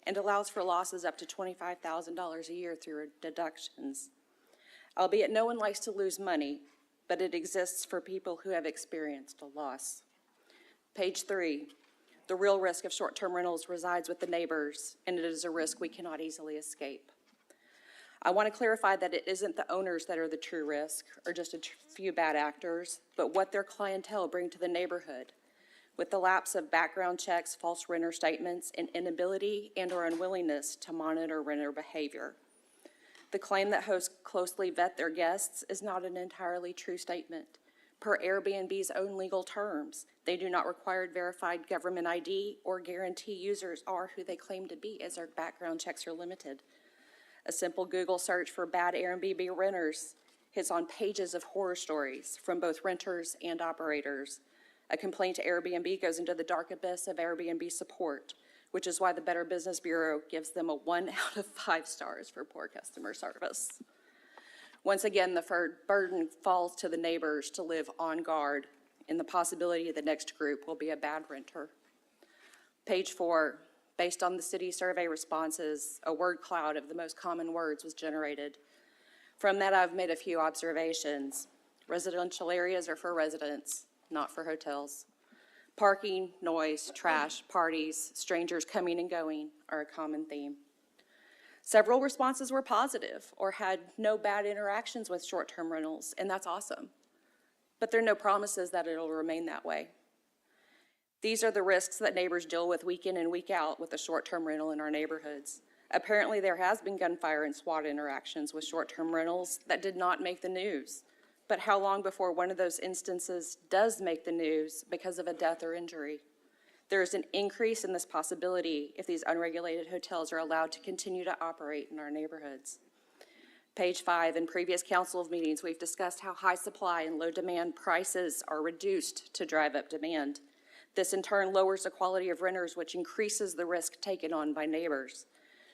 and allows for losses up to $25,000 a year through deductions. Albeit no one likes to lose money, but it exists for people who have experienced a loss. Page 3, the real risk of short-term rentals resides with the neighbors, and it is a risk we cannot easily escape. I want to clarify that it isn't the owners that are the true risk or just a few bad actors, but what their clientele bring to the neighborhood. With the lapse of background checks, false renter statements, and inability and/or unwillingness to monitor renter behavior. The claim that hosts closely vet their guests is not an entirely true statement. Per Airbnb's own legal terms, they do not require verified government ID or guarantee users are who they claim to be, as their background checks are limited. A simple Google search for bad Airbnb renters hits on pages of horror stories from both renters and operators. A complaint to Airbnb goes into the dark abyss of Airbnb support, which is why the Better Business Bureau gives them a 1 out of 5 stars for poor customer service. Once again, the burden falls to the neighbors to live on guard in the possibility the next group will be a bad renter. Page 4, based on the city survey responses, a word cloud of the most common words was generated. From that, I've made a few observations. Residential areas are for residents, not for hotels. Parking, noise, trash, parties, strangers coming and going are a common theme. Several responses were positive or had no bad interactions with short-term rentals, and that's awesome. But there are no promises that it'll remain that way. These are the risks that neighbors deal with week in and week out with a short-term rental in our neighborhoods. Apparently, there has been gunfire and SWAT interactions with short-term rentals that did not make the news. But how long before one of those instances does make the news because of a death or injury? There is an increase in this possibility if these unregulated hotels are allowed to continue to operate in our neighborhoods. Page 5, in previous council meetings, we've discussed how high supply and low demand prices are reduced to drive up demand. This in turn lowers the quality of renters, which increases the risk taken on by neighbors.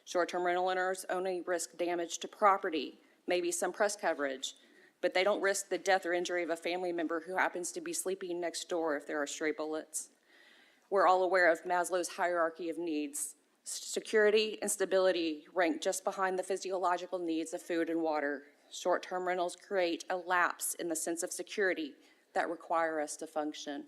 Short-term rental owners only risk damage to property, maybe some press coverage, but they don't risk the death or injury of a family member who happens to be sleeping next door if there are stray bullets. We're all aware of Maslow's hierarchy of needs. Security and stability rank just behind the physiological needs of food and water. Short-term rentals create a lapse in the sense of security that require us to function.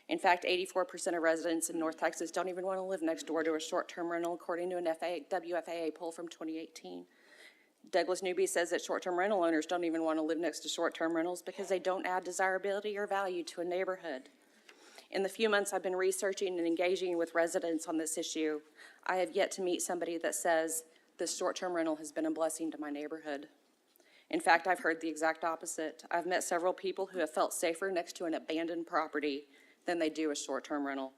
In fact, 84% of residents in North Texas don't even want to live next door to a short-term rental, according to an WFAA poll from 2018. Douglas Newby says that short-term rental owners don't even want to live next to short-term rentals because they don't add desirability or value to a neighborhood. In the few months I've been researching and engaging with residents on this issue, I have yet to meet somebody that says this short-term rental has been a blessing to my neighborhood. In fact, I've heard the exact opposite. I've met several people who have felt safer next to an abandoned property than they do a short-term rental.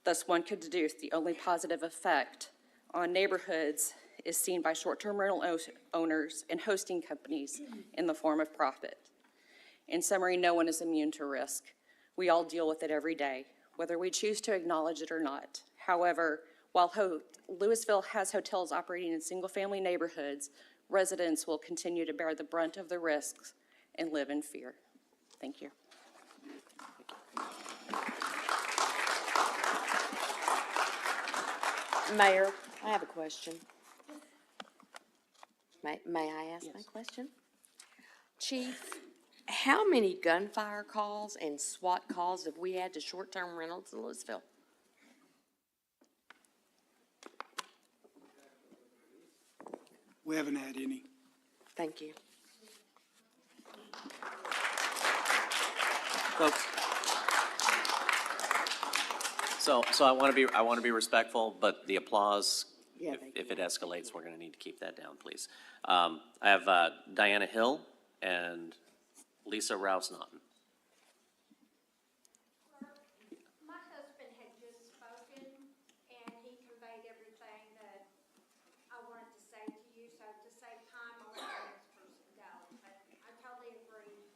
Thus, one could deduce the only positive effect on neighborhoods is seen by short-term rental owners and hosting companies in the form of profit. In summary, no one is immune to risk. We all deal with it every day, whether we choose to acknowledge it or not. However, while Lewisville has hotels operating in single-family neighborhoods, residents will continue to bear the brunt of the risks and live in fear. Thank you. Mayor, I have a question. May I ask my question? Chief, how many gunfire calls and SWAT calls have we had to short-term rentals in Lewisville? We haven't had any. Thank you. Folks. So I want to be respectful, but the applause, Yeah, if it escalates, we're going to need to keep that down, please. I have Diana Hill and Lisa Rouse-Naughton. My husband had just spoken, and he conveyed everything that I wanted to say to you, so to save time, I'll let the next person go. But I totally agree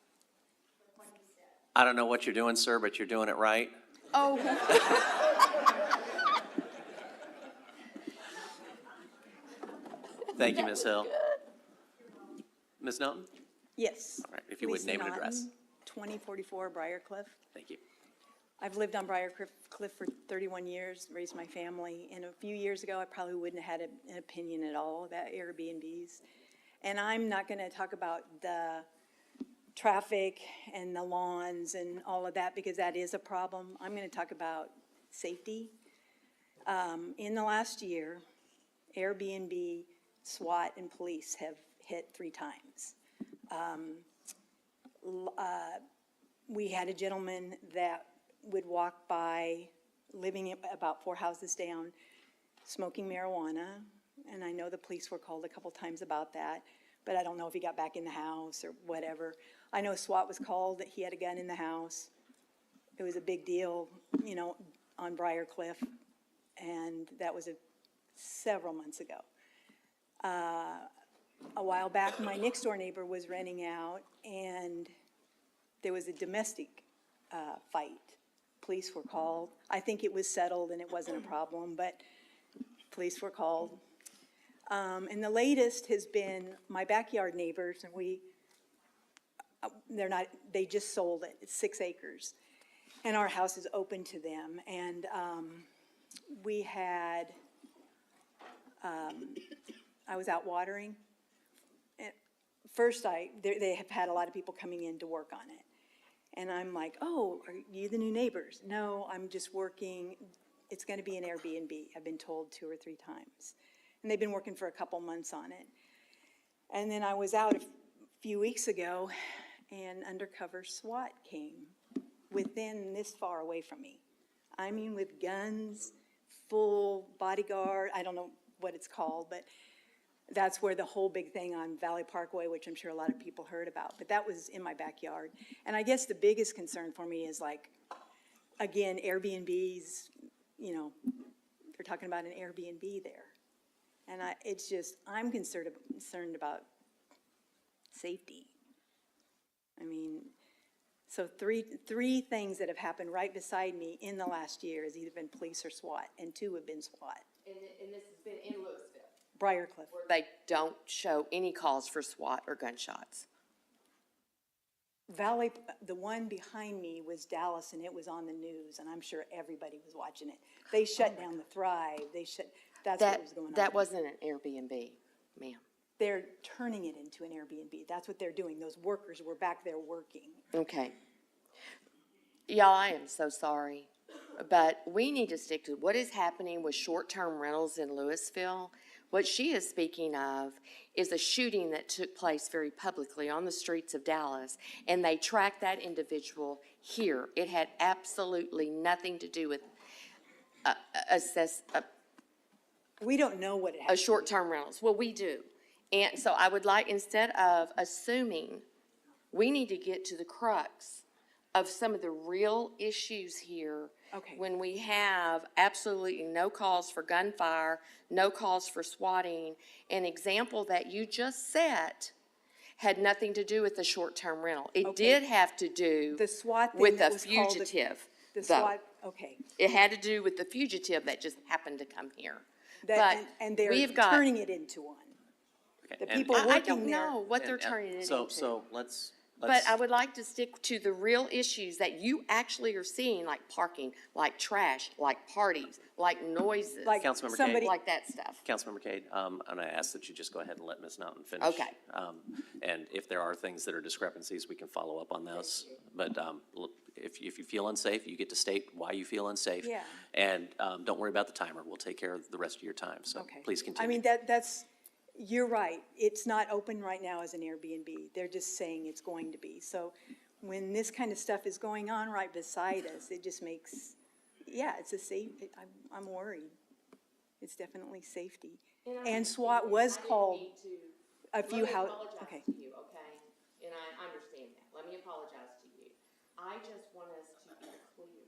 with what he said. I don't know what you're doing, sir, but you're doing it right. Oh. Thank you, Ms. Hill. Ms. Naughton? Yes. All right, if you would Lisa name and address. Naughton, 2044 Briarcliff. Thank you. I've lived on Briarcliff for 31 years, raised my family, and a few years ago, I probably wouldn't have had an opinion at all about Airbnbs. And I'm not going to talk about the traffic and the lawns and all of that, because that is a problem. I'm going to talk about safety. In the last year, Airbnb SWAT and police have hit 3 times. We had a gentleman that would walk by, living about 4 houses down, smoking marijuana, and I know the police were called a couple times about that, but I don't know if he got back in the house or whatever. I know SWAT was called, that he had a gun in the house. It was a big deal, you know, on Briarcliff, and that was several months ago. A while back, my next-door neighbor was renting out, and there was a domestic fight. Police were called. I think it was settled and it wasn't a problem, but police were called. And the latest has been my backyard neighbors, and they just sold it. It's 6 acres. And our house is open to them. And we had, I was out watering. And first, they have had a lot of people coming in to work on it. And I'm like, oh, are you the new neighbors? No, I'm just working. It's going to be an Airbnb. I've been told 2 or 3 times. And they've been working for a couple months on it. And then I was out a few weeks ago, and undercover SWAT came within this far away from me. I mean, with guns, full bodyguard, I don't know what it's called, but that's where the whole big thing on Valley Parkway, which I'm sure a lot of people heard about, but that was in my backyard. And I guess the biggest concern for me is, like, again, Airbnbs, you know, they're talking about an Airbnb there. And I'm concerned about safety. I mean, so three things that have happened right beside me in the last year has either been police or SWAT, and 2 have been SWAT. And this has been in Lewisville. Briarcliff. Where they don't show any calls for SWAT or gunshots. Valley, the one behind me was Dallas, and it was on the news, and I'm sure everybody was watching it. They shut down the Thrive. That's what was going on. That wasn't an Airbnb, ma'am. They're turning it into an Airbnb. That's what they're doing. Those workers were back there working. Okay. Y'all, I am so sorry, but we need to stick to what is happening with short-term rentals in Lewisville. What she is speaking of is a shooting that took place very publicly on the streets of Dallas, and they tracked that individual here. It had absolutely nothing to do with we don't know what it a short-term rentals. Well, we do. And so I would like, instead of assuming, we need to get to the crux of some of the real issues here. Okay. When we have absolutely no calls for gunfire, no calls for swatting. An example that you just set had nothing to do with the short-term rental. It did have to do the SWAT thing with that a was called fugitive. the though. SWAT, okay. It had to do with the fugitive that just happened to come here. And they're turning it into one. The people I working don't there. know what they're turning it into. So let's. But I would like to stick to the real issues that you actually are seeing, like parking, like trash, like parties, like noises. Like Councilmember somebody- Cade. Like that stuff. Councilmember Cade, I'm going to ask that you just go ahead and let Ms. Naughton finish. Okay. And if there are things that are discrepancies, we can follow up on those. But look, if you feel unsafe, you get to state why you feel unsafe. Yeah. And don't worry about the timer. We'll take care of the rest of your time. So Okay. please continue. I mean, you're right. It's not open right now as an Airbnb. They're just saying it's going to be. So when this kind of stuff is going on right beside us, it just makes, it's a safe, I'm worried. It's definitely safety. And SWAT was called a few houses. Okay. To you, okay? And I understand that. Let me apologize to you. I just want us to be clear.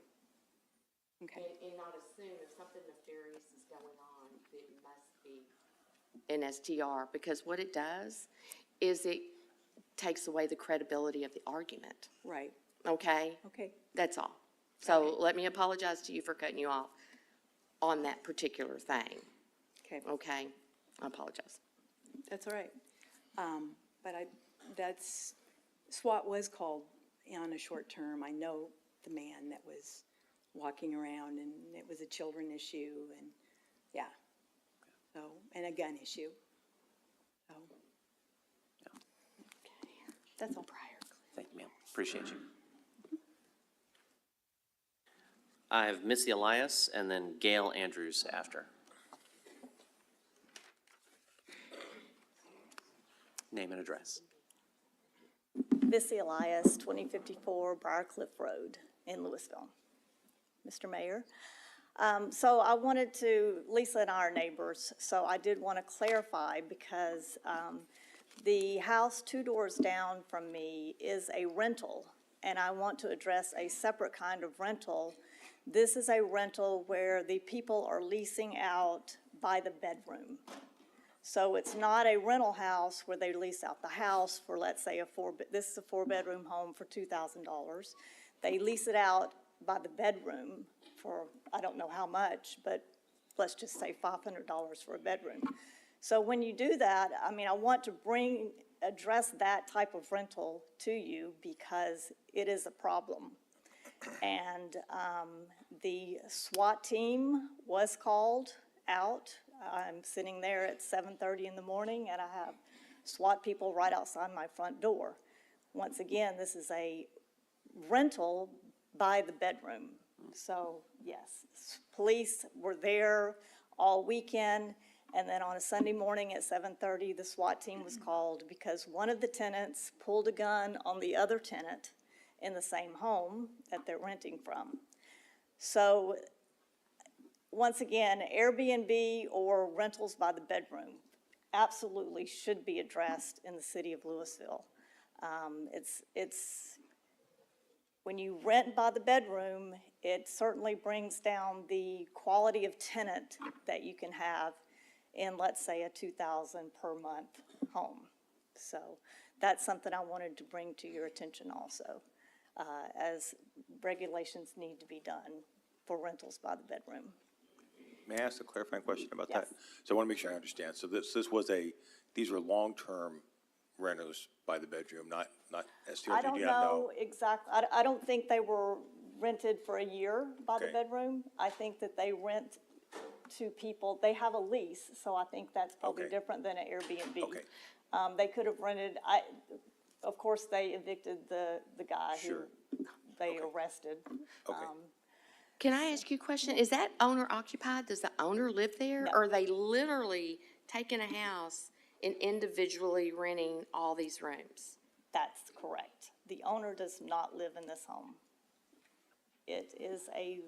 Okay. And not assume if something nefarious is going on, that it must be an STR, because what it does is it takes away the credibility of the argument, Right. okay? Okay. That's all. So let me apologize to you for cutting you off on that particular thing, Okay. okay? I apologize. That's all right. But SWAT was called on a short term. I know the man that was walking around, and it was a children issue, and and a gun issue. So, that's all. Thank you, ma'am. Appreciate you. I have Missy Elias and then Gail Andrews after. Name and address. Missy Elias, 2054 Briarcliff Road in Lewisville. Mr. Mayor, so I wanted to, Lisa and I are neighbors, so I did want to clarify because the house 2 doors down from me is a rental, and I want to address a separate kind of rental. This is a rental where the people are leasing out by the bedroom. So it's not a rental house where they lease out the house for, let's say, this is a 4-bedroom home for $2,000. They lease it out by the bedroom for, I don't know how much, but let's just say $500 for a bedroom. So when you do that, I mean, I want to address that type of rental to you because it is a problem. And the SWAT team was called out. I'm sitting there at 7:30 in the morning and I have SWAT people right outside my front door. Once again, this is a rental by the bedroom. So yes, police were there all weekend, and then on a Sunday morning at 7:30, the SWAT team was called because one of the tenants pulled a gun on the other tenant in the same home that they're renting from. So once again, Airbnb or rentals by the bedroom absolutely should be addressed in the city of Lewisville. When you rent by the bedroom, it certainly brings down the quality of tenant that you can have in, let's say, a $2,000 per month home. So that's something I wanted to bring to your attention also, as regulations need to be done for rentals by the bedroom. May I ask a clarifying question about that? Yes. So I want to make sure I understand. So these were long-term renters by the bedroom, not STR? I don't know exactly. I don't think they were rented for a year by the Okay. bedroom. I think that they rent to people, they have a lease, so I think that's probably Okay. different than an Airbnb. Okay. They could have rented, of course, they evicted the guy Sure. who they arrested. Okay. Can I ask you a question? Is that owner occupied? Does the owner live there? No. Or are they literally taking a house and individually renting all these rooms? That's correct. The owner does not live in this home. It is a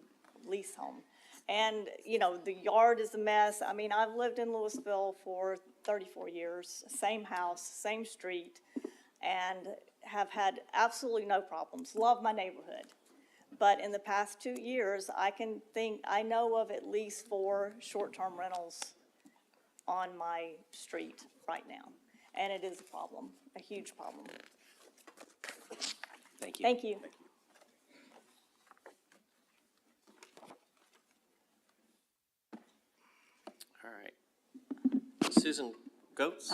lease home. And, you know, the yard is a mess. I mean, I've lived in Lewisville for 34 years, same house, same street, and have had absolutely no problems. Love my neighborhood. But in the past 2 years, I know of at least 4 short-term rentals on my street right now. And it is a problem, a huge problem. Thank you. Thank you. All right. Susan Goetz?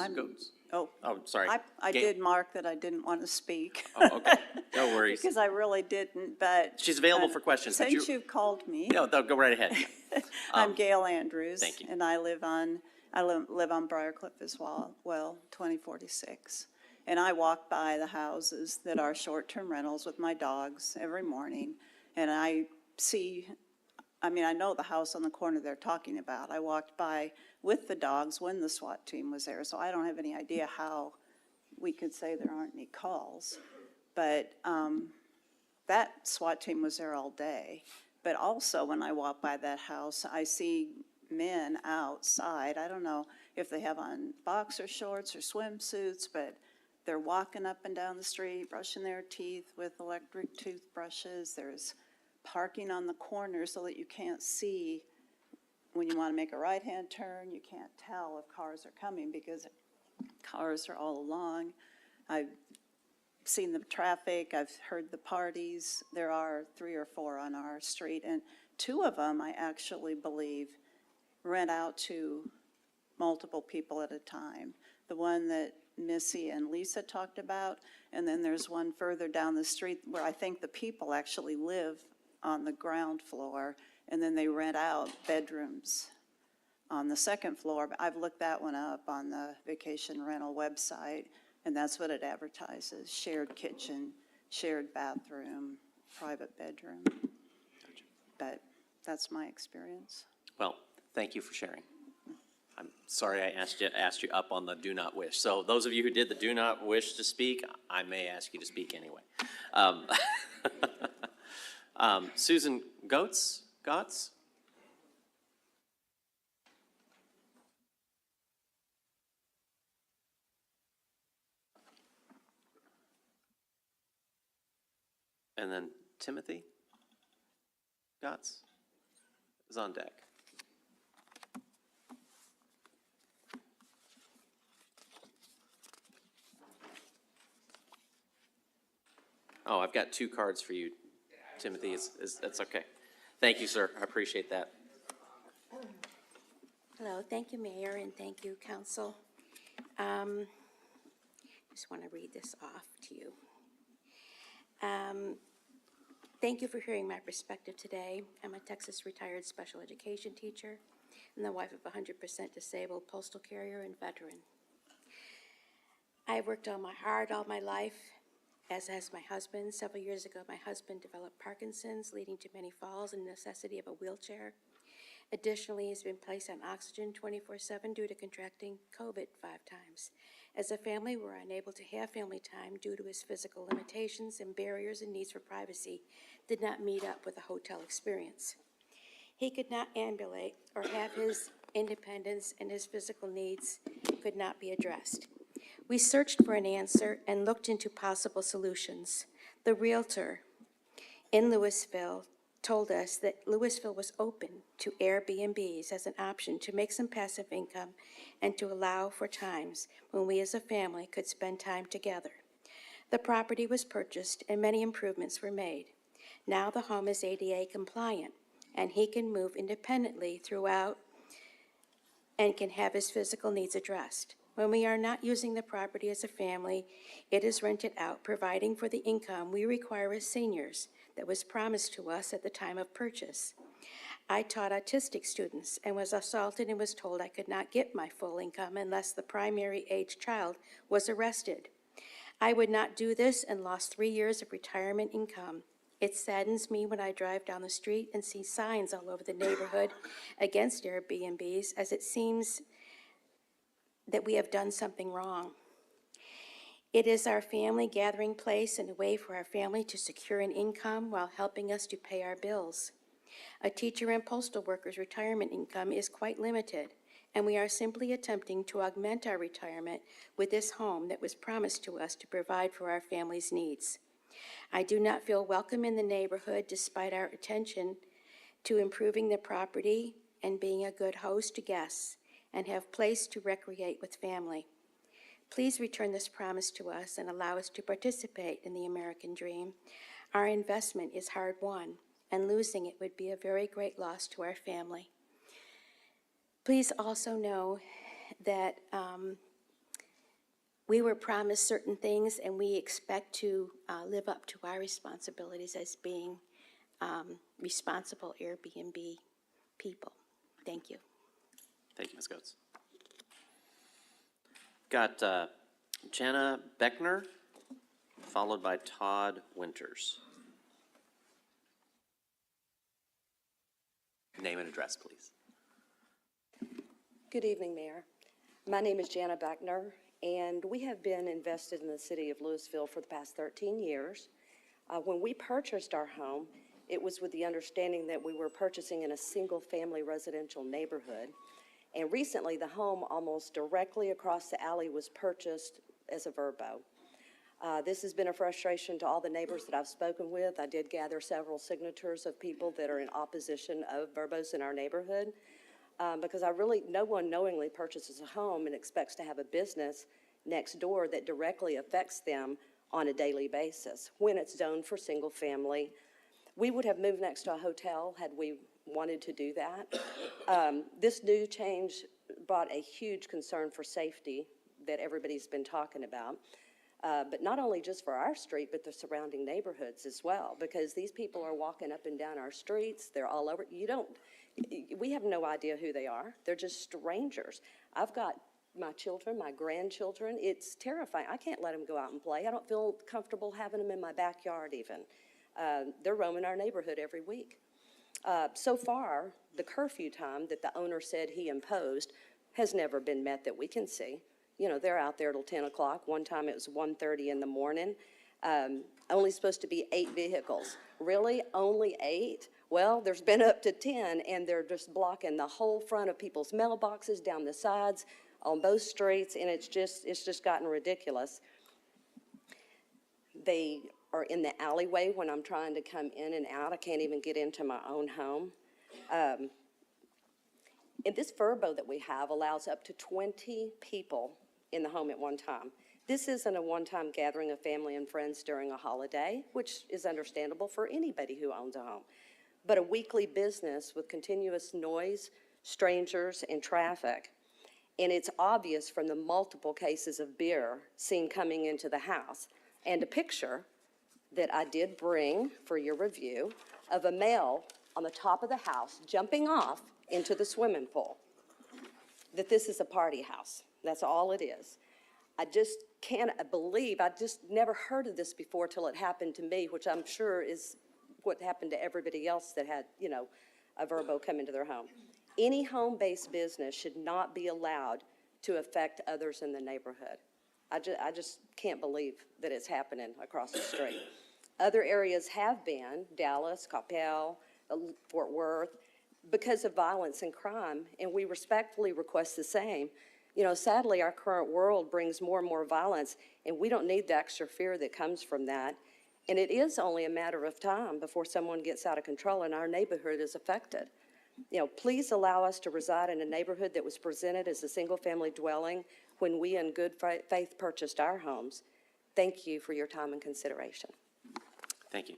Oh, Sorry. I Ga- did mark that I didn't want to speak. Oh, okay. No worries. Because I really didn't, but. She's available for questions, but Since you've called me. No, go right ahead. I'm Gail Andrews. thank you. And I live on Briarcliff as well, 2046. And I walk by the houses that are short-term rentals with my dogs every morning. And I know the house on the corner they're talking about. I walked by with the dogs when the SWAT team was there, so I don't have any idea how we could say there aren't any calls. But that SWAT team was there all day. But also, when I walk by that house, I see men outside. I don't know if they have on boxer shorts or swimsuits, but they're walking up and down the street, brushing their teeth with electric toothbrushes. There's parking on the corner so that you can't see when you want to make a right-hand turn. You can't tell if cars are coming because cars are all along. I've seen the traffic, I've heard the parties. There are 3 or 4 on our street, and 2 of them, I actually believe, rent out to multiple people at a time. The one that Missy and Lisa talked about, and then there's one further down the street where I think the people actually live on the ground floor, and then they rent out bedrooms on the second floor. But I've looked that one up on the vacation rental website, and that's what it advertises: shared kitchen, shared bathroom, private bedroom. But that's my experience. Well, thank you for sharing. Sorry, I asked you up on the do not wish. So those of you who did the do not wish to speak, I may ask you to speak anyway. Susan Gotts? And then Timothy Gotts is on deck. Oh, I've got 2 cards for you, Timothy. That's okay. Thank you, sir. I appreciate that. Hello, thank you, Mayor, and thank you, Council. Just want to read this off to you. Thank you for hearing my perspective today. I'm a Texas retired special education teacher and the wife of a 100% disabled postal carrier and veteran. I've worked hard all my life, as has my husband. Several years ago, my husband developed Parkinson's, leading to many falls and the necessity of a wheelchair. Additionally, he's been placed on oxygen 24/7 due to contracting COVID 5 times. As a family, we're unable to have family time due to his physical limitations and barriers and needs for privacy did not meet up with a hotel experience. He could not ambulate or have his independence, and his physical needs could not be addressed. We searched for an answer and looked into possible solutions. The realtor in Lewisville told us that Lewisville was open to Airbnbs as an option to make some passive income and to allow for times when we as a family could spend time together. The property was purchased and many improvements were made. Now the home is ADA compliant and he can move independently throughout and can have his physical needs addressed. When we are not using the property as a family, it is rented out, providing for the income we require as seniors that was promised to us at the time of purchase. I taught autistic students and was assaulted and was told I could not get my full income unless the primary age child was arrested. I would not do this and lost 3 years of retirement income. It saddens me when I drive down the street and see signs all over the neighborhood against Airbnbs, as it seems that we have done something wrong. It is our family gathering place and a way for our family to secure an income while helping us to pay our bills. A teacher and postal worker's retirement income is quite limited, and we are simply attempting to augment our retirement with this home that was promised to us to provide for our family's needs. I do not feel welcome in the neighborhood despite our attention to improving the property and being a good host to guests and have place to recreate with family. Please return this promise to us and allow us to participate in the American dream. Our investment is hard-won, and losing it would be a very great loss to our family. Please also know that we were promised certain things, and we expect to live up to our responsibilities as being responsible Airbnb people. Thank you. Thank you, Ms. Coates. Got Jana Beckner, followed by Todd Winters. Name and address, please. Good evening, Mayor. My name is Jana Beckner, and we have been invested in the city of Lewisville for the past 13 years. When we purchased our home, it was with the understanding that we were purchasing in a single-family residential neighborhood. And recently, the home almost directly across the alley was purchased as a VRBO. This has been a frustration to all the neighbors that I've spoken with. I did gather several signatures of people that are in opposition of VRBOs in our neighborhood, because no one knowingly purchases a home and expects to have a business next door that directly affects them on a daily basis when it's zoned for single family. We would have moved next to a hotel had we wanted to do that. This new change brought a huge concern for safety that everybody's been talking about, but not only just for our street, but the surrounding neighborhoods as well, because these people are walking up and down our streets. They're all over. We have no idea who they are. They're just strangers. I've got my children, my grandchildren. It's terrifying. I can't let them go out and play. I don't feel comfortable having them in my backyard even. They're roaming our neighborhood every week. So far, the curfew time that the owner said he imposed has never been met that we can see. You know, they're out there till 10 o'clock. One time it was 1:30 in the morning. Only supposed to be 8 vehicles. Really, only 8? Well, there's been up to 10, and they're just blocking the whole front of people's mailboxes, down the sides, on both streets, and it's just gotten ridiculous. They are in the alleyway when I'm trying to come in and out. I can't even get into my own home. And this verbo that we have allows up to 20 people in the home at one time. This isn't a one-time gathering of family and friends during a holiday, which is understandable for anybody who owns a home, but a weekly business with continuous noise, strangers, and traffic. And it's obvious from the multiple cases of beer seen coming into the house, and a picture that I did bring for your review of a male on the top of the house jumping off into the swimming pool, that this is a party house. That's all it is. I just can't believe, I just never heard of this before till it happened to me, which I'm sure is what happened to everybody else that had, you know, a verbo come into their home. Any home-based business should not be allowed to affect others in the neighborhood. I just can't believe that it's happening across the street. Other areas have been, Dallas, Coppell, Fort Worth, because of violence and crime, and we respectfully request the same. You know, sadly, our current world brings more and more violence, and we don't need the extra fear that comes from that. And it is only a matter of time before someone gets out of control and our neighborhood is affected. You know, please allow us to reside in a neighborhood that was presented as a single-family dwelling when we in good faith purchased our homes. Thank you for your time and consideration. Thank you.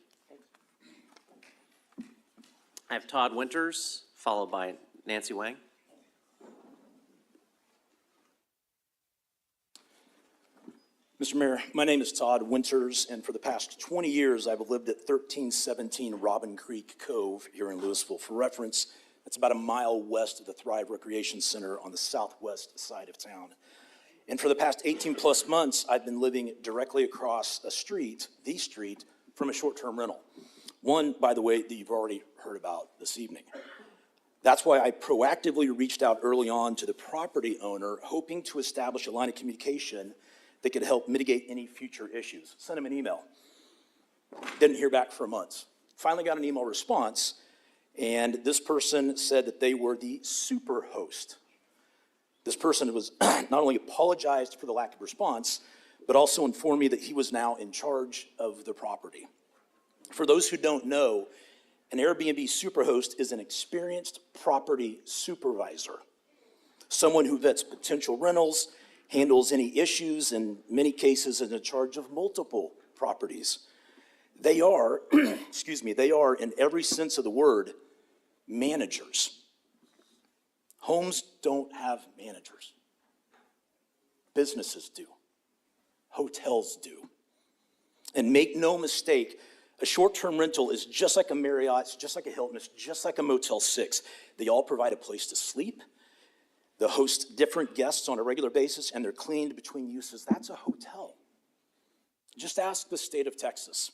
I have Todd Winters, followed by Nancy Wang. Mr. Mayor, my name is Todd Winters, and for the past 20 years, I've lived at 1317 Robin Creek Cove here in Lewisville. For reference, that's about a mile west of the Thrive Recreation Center on the southwest side of town. And for the past 18 plus months, I've been living directly across a street, the street, from a short-term rental. One, by the way, that you've already heard about this evening. That's why I proactively reached out early on to the property owner, hoping to establish a line of communication that could help mitigate any future issues. Sent him an email. Didn't hear back for months. Finally got an email response, and this person said that they were the super host. This person was not only apologized for the lack of response, but also informed me that he was now in charge of the property. For those who don't know, an Airbnb superhost is an experienced property supervisor, someone who vets potential rentals, handles any issues, in many cases is in charge of multiple properties. They are, excuse me, they are in every sense of the word, managers. Homes don't have managers. Businesses do. Hotels do. And make no mistake, a short-term rental is just like a Marriott, it's just like a Hilton, it's just like a Motel 6. They all provide a place to sleep. They host different guests on a regular basis, and they're cleaned between uses. That's a hotel. Just ask the state of Texas.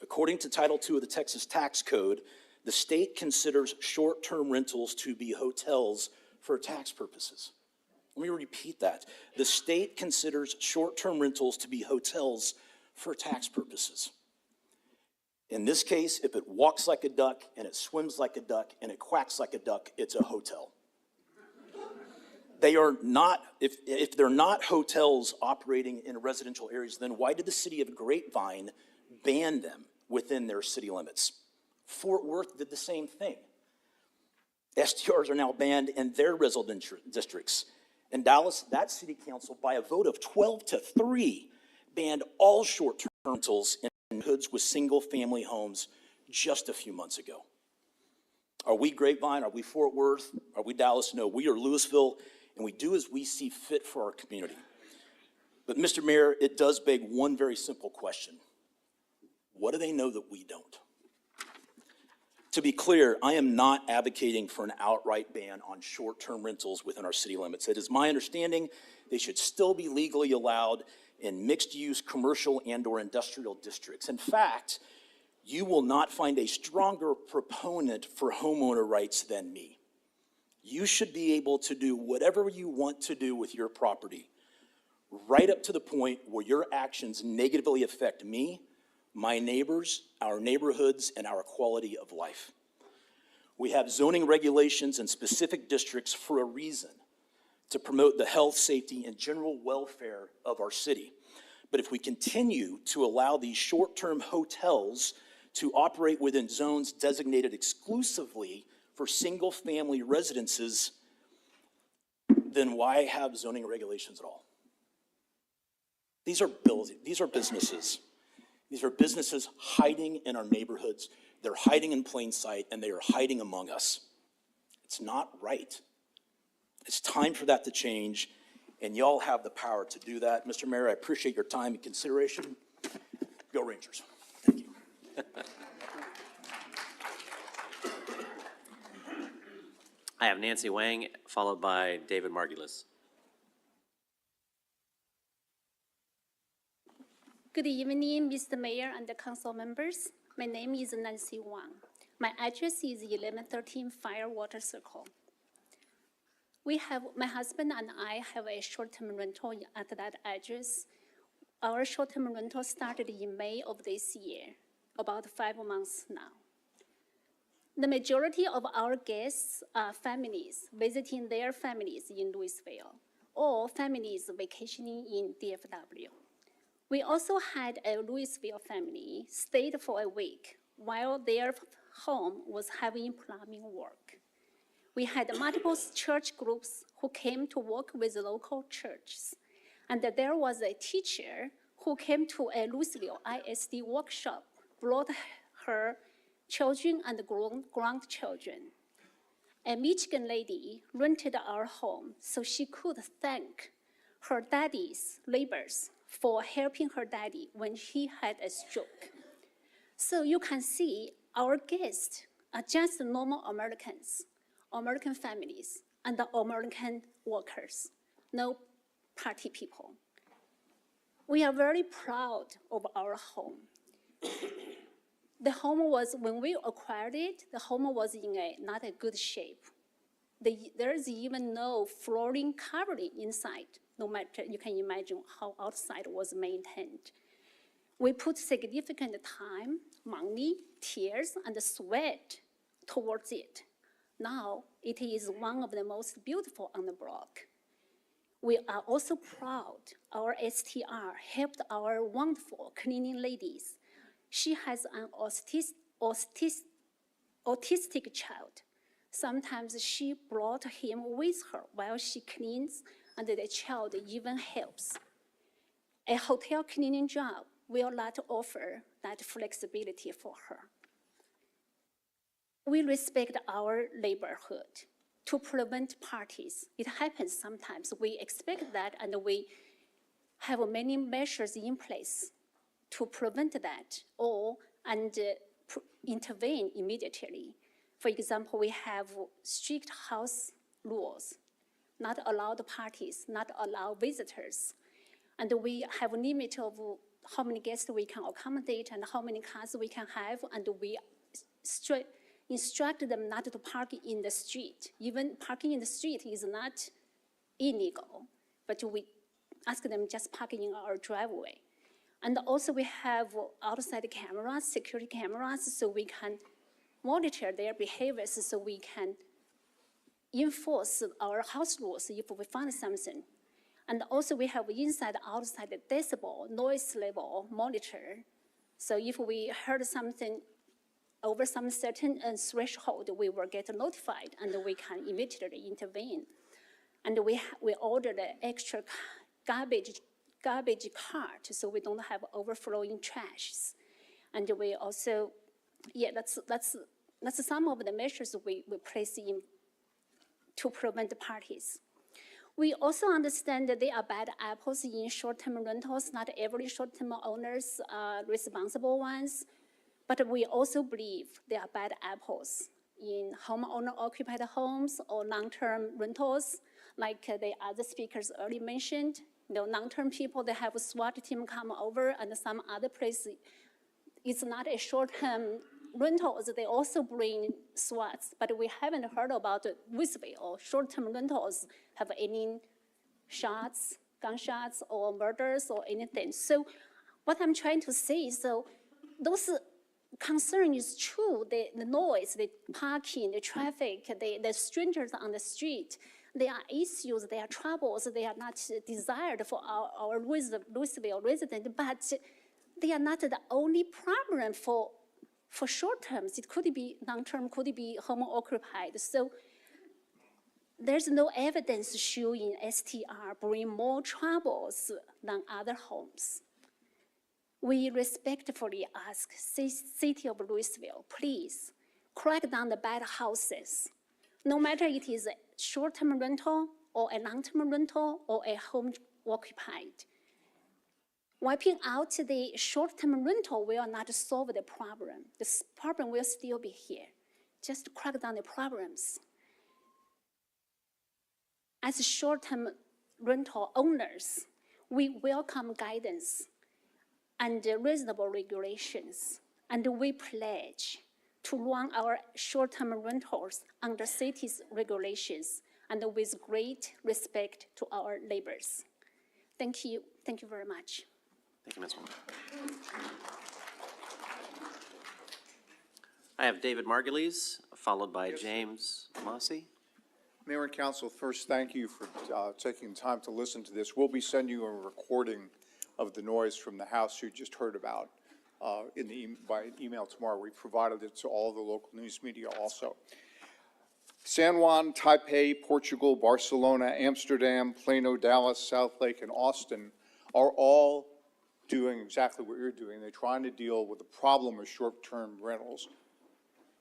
According to Title II of the Texas Tax Code, the state considers short-term rentals to be hotels for tax purposes. Let me repeat that. The state considers short-term rentals to be hotels for tax purposes. In this case, if it walks like a duck, and it swims like a duck, and it quacks like a duck, it's a hotel. They are not, if they're not hotels operating in residential areas, then why did the city of Grapevine ban them within their city limits? Fort Worth did the same thing. STRs are now banned in their residential districts. In Dallas, that city council, by a vote of 12-3, banned all short-term rentals in hoods with single-family homes just a few months ago. Are we Grapevine? Are we Fort Worth? Are we Dallas? No, we are Lewisville, and we do as we see fit for our community. But Mr. Mayor, it does beg one very simple question. What do they know that we don't? To be clear, I am not advocating for an outright ban on short-term rentals within our city limits. It is my understanding they should still be legally allowed in mixed-use commercial and/or industrial districts. In fact, you will not find a stronger proponent for homeowner rights than me. You should be able to do whatever you want to do with your property, right up to the point where your actions negatively affect me, my neighbors, our neighborhoods, and our quality of life. We have zoning regulations in specific districts for a reason, to promote the health, safety, and general welfare of our city. But if we continue to allow these short-term hotels to operate within zones designated exclusively for single-family residences, then why have zoning regulations at all? These are businesses. These are businesses hiding in our neighborhoods. They're hiding in plain sight, and they are hiding among us. It's not right. It's time for that to change, and y'all have the power to do that. Mr. Mayor, I appreciate your time and consideration. Go Rangers. Thank you. I have Nancy Wang, followed by David Margulis. Good evening, Mr. Mayor and the council members. My name is Nancy Wang. My address is 1113 Firewater Circle. My husband and I have a short-term rental at that address. Our short-term rental started in May of this year, about 5 months now. The majority of our guests are families visiting their families in Lewisville or families vacationing in DFW. We also had a Lewisville family stayed for a week while their home was having plumbing work. We had multiple church groups who came to work with local churches, and there was a teacher who came to a Lewisville ISD workshop, brought her children and grandchildren. A Michigan lady rented our home so she could thank her daddy's neighbors for helping her daddy when he had a stroke. So you can see our guests are just normal Americans, American families, and the American workers, no party people. We are very proud of our home. The home was, when we acquired it, the home was in not a good shape. There is even no flooring covering inside, no matter, you can imagine how outside was maintained. We put significant time, money, tears, and sweat towards it. Now, it is one of the most beautiful on the block. We are also proud our STR helped our wonderful cleaning ladies. She has an autistic child. Sometimes she brought him with her while she cleans, and the child even helps. A hotel cleaning job will not offer that flexibility for her. We respect our neighborhood to prevent parties. It happens sometimes. We expect that, and we have many measures in place to prevent that and intervene immediately. For example, we have strict house rules, not allowed parties, not allow visitors. And we have a limit of how many guests we can accommodate and how many cars we can have, and we instruct them not to park in the street. Even parking in the street is not illegal, but we ask them just park in our driveway. And also we have outside cameras, security cameras, so we can monitor their behaviors, so we can enforce our house rules if we find something. And also we have inside, outside decibel, noise level monitor. So if we heard something over some certain threshold, we will get notified and we can immediately intervene. And we ordered an extra garbage cart so we don't have overflowing trash. And we also, that's some of the measures we place in to prevent the parties. We also understand that there are bad apples in short-term rentals. Not every short-term owners are responsible ones, but we also believe there are bad apples in homeowner-occupied homes or long-term rentals, like the other speakers already mentioned. Long-term people, they have a SWAT team come over, and some other place, it's not a short-term rentals, they also bring SWATs, but we haven't heard about Lewisville or short-term rentals have any shots, gunshots, or murders or anything. So what I'm trying to say is, so those concern is true, the noise, the parking, the traffic, the strangers on the street, they are issues, they are troubles, they are not desired for our Lewisville residents, but they are not the only problem for short terms. It could be long-term, could be home occupied. So there's no evidence showing STR bring more troubles than other homes. We respectfully ask City of Lewisville, please crack down the bad houses, no matter it is a short-term rental or a long-term rental or a home occupied. Wiping out the short-term rental will not solve the problem. The problem will still be here. Just crack down the problems. As short-term rental owners, we welcome guidance and reasonable regulations, and we pledge to run our short-term rentals under city's regulations and with great respect to our neighbors. Thank you. Thank you very much. Thank you, Ms. Wong. I have David Margulies, followed by James Mossy. Mayor and Council, first, thank you for taking time to listen to this. We'll be sending you a recording of the noise from the house you just heard about by email tomorrow. We provided it to all the local news media also. San Juan, Taipei, Portugal, Barcelona, Amsterdam, Plano, Dallas, South Lake, and Austin are all doing exactly what you're doing. They're trying to deal with the problem of short-term rentals.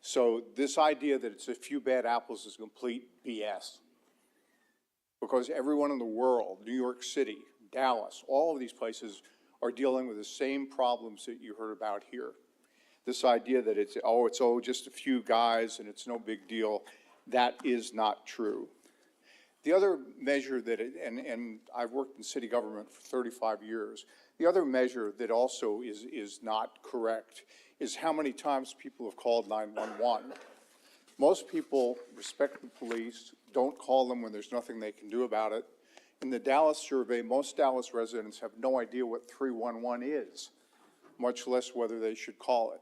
So this idea that it's a few bad apples is complete BS. Because everyone in the world, New York City, Dallas, all of these places are dealing with the same problems that you heard about here. This idea that it's just a few guys and it's no big deal, that is not true. The other measure that, and I've worked in city government for 35 years, the other measure that also is not correct is how many times people have called 911. Most people respect the police, don't call them when there's nothing they can do about it. In the Dallas survey, most Dallas residents have no idea what 311 is, much less whether they should call it.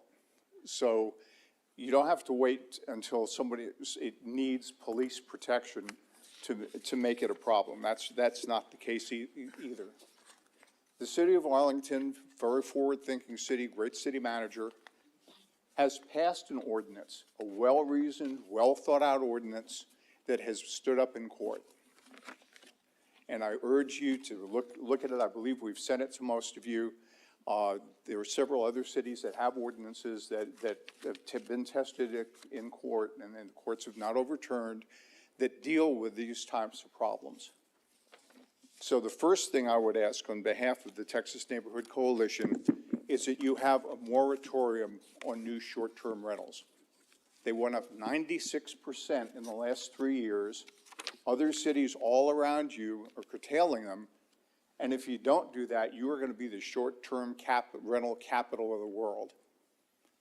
So you don't have to wait until it needs police protection to make it a problem. That's not the case either. The City of Arlington, very forward-thinking city, great city manager, has passed an ordinance, a well-reasoned, well-thought-out ordinance that has stood up in court. And I urge you to look at it. I believe we've sent it to most of you. There are several other cities that have ordinances that have been tested in court and the courts have not overturned that deal with these types of problems. So the first thing I would ask on behalf of the Texas Neighborhood Coalition is that you have a moratorium on new short-term rentals. They went up 96% in the last 3 years. Other cities all around you are curtailing them. And if you don't do that, you are going to be the short-term rental capital of the world.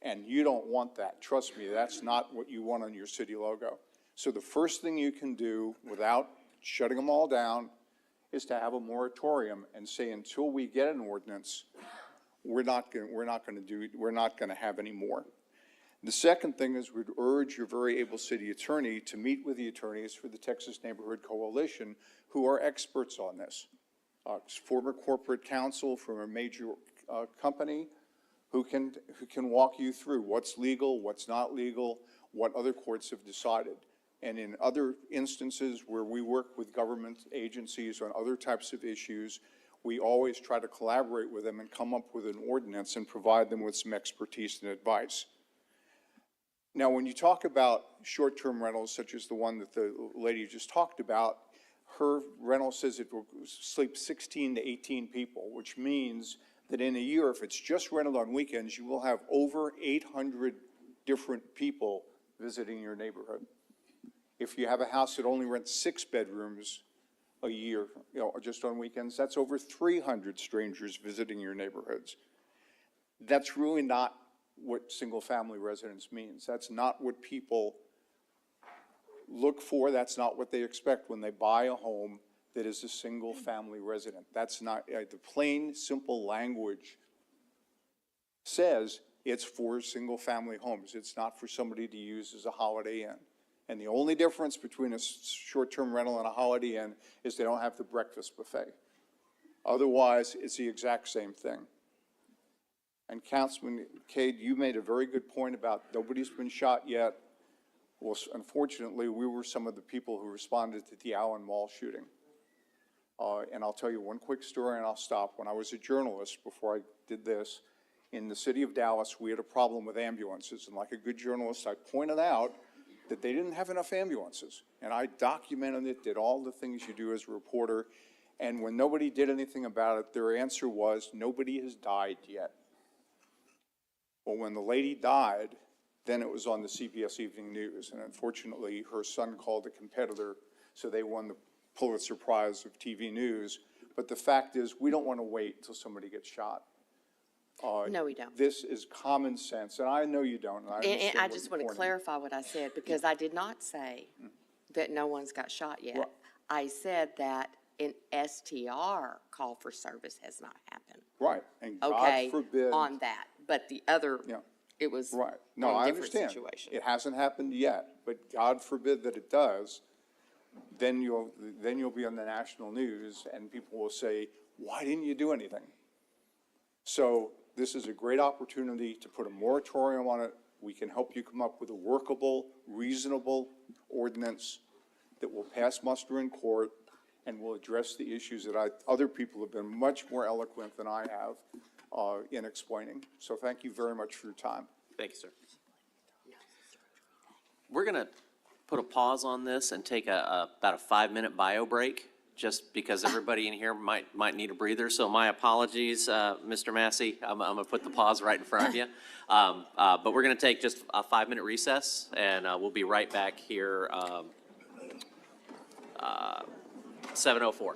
And you don't want that. Trust me, that's not what you want on your city logo. So the first thing you can do without shutting them all down is to have a moratorium and say until we get an ordinance, we're not going to have any more. The second thing is we'd urge your very able city attorney to meet with the attorneys for the Texas Neighborhood Coalition who are experts on this. Former corporate counsel from a major company who can walk you through what's legal, what's not legal, what other courts have decided. And in other instances where we work with government agencies on other types of issues, we always try to collaborate with them and come up with an ordinance and provide them with some expertise and advice. Now, when you talk about short-term rentals, such as the one that the lady just talked about, her rental says it will sleep 16 to 18 people, which means that in a year, if it's just rented on weekends, you will have over 800 different people visiting your neighborhood. If you have a house that only rents 6 bedrooms a year, just on weekends, that's over 300 strangers visiting your neighborhoods. That's really not what single-family residence means. That's not what people look for. That's not what they expect when they buy a home that is a single-family resident. That's not, the plain, simple language says it's for single-family homes. It's not for somebody to use as a Holiday Inn. And the only difference between a short-term rental and a Holiday Inn is they don't have the breakfast buffet. Otherwise, it's the exact same thing. And Councilman Cade, you made a very good point about nobody's been shot yet. Well, unfortunately, we were some of the people who responded to the Allen Mall shooting. And I'll tell you one quick story and I'll stop. When I was a journalist, before I did this, in the city of Dallas, we had a problem with ambulances. And like a good journalist, I pointed out that they didn't have enough ambulances. And I documented it, did all the things you do as a reporter. And when nobody did anything about it, their answer was, nobody has died yet. Well, when the lady died, then it was on the CBS Evening News. And unfortunately, her son called a competitor, so they won the Pulitzer Prize of TV news. But the fact is, we don't want to wait until somebody gets shot. No, we don't. This is common sense, and I know you don't. And I just want to clarify what I said, because I did not say that no one's got shot yet. Right. I said that an STR call for service has not happened. Right, and God Okay, forbid. on that, but the other, Yeah. it was Right. No, a I different understand. situation. It hasn't happened yet, but God forbid that it does. Then you'll be on the national news, and people will say, "Why didn't you do anything?" So this is a great opportunity to put a moratorium on it. We can help you come up with a workable, reasonable ordinance that will pass muster in court and will address the issues that other people have been much more eloquent than I have in explaining. So thank you very much for your time. Thank you, sir. We're going to put a pause on this and take about a 5-minute bio break, just because everybody in here might need a breather. So my apologies, Mr. Massey. I'm going to put the pause right in front of you. But we're going to take just a 5-minute recess, and we'll be right back here, 7:04.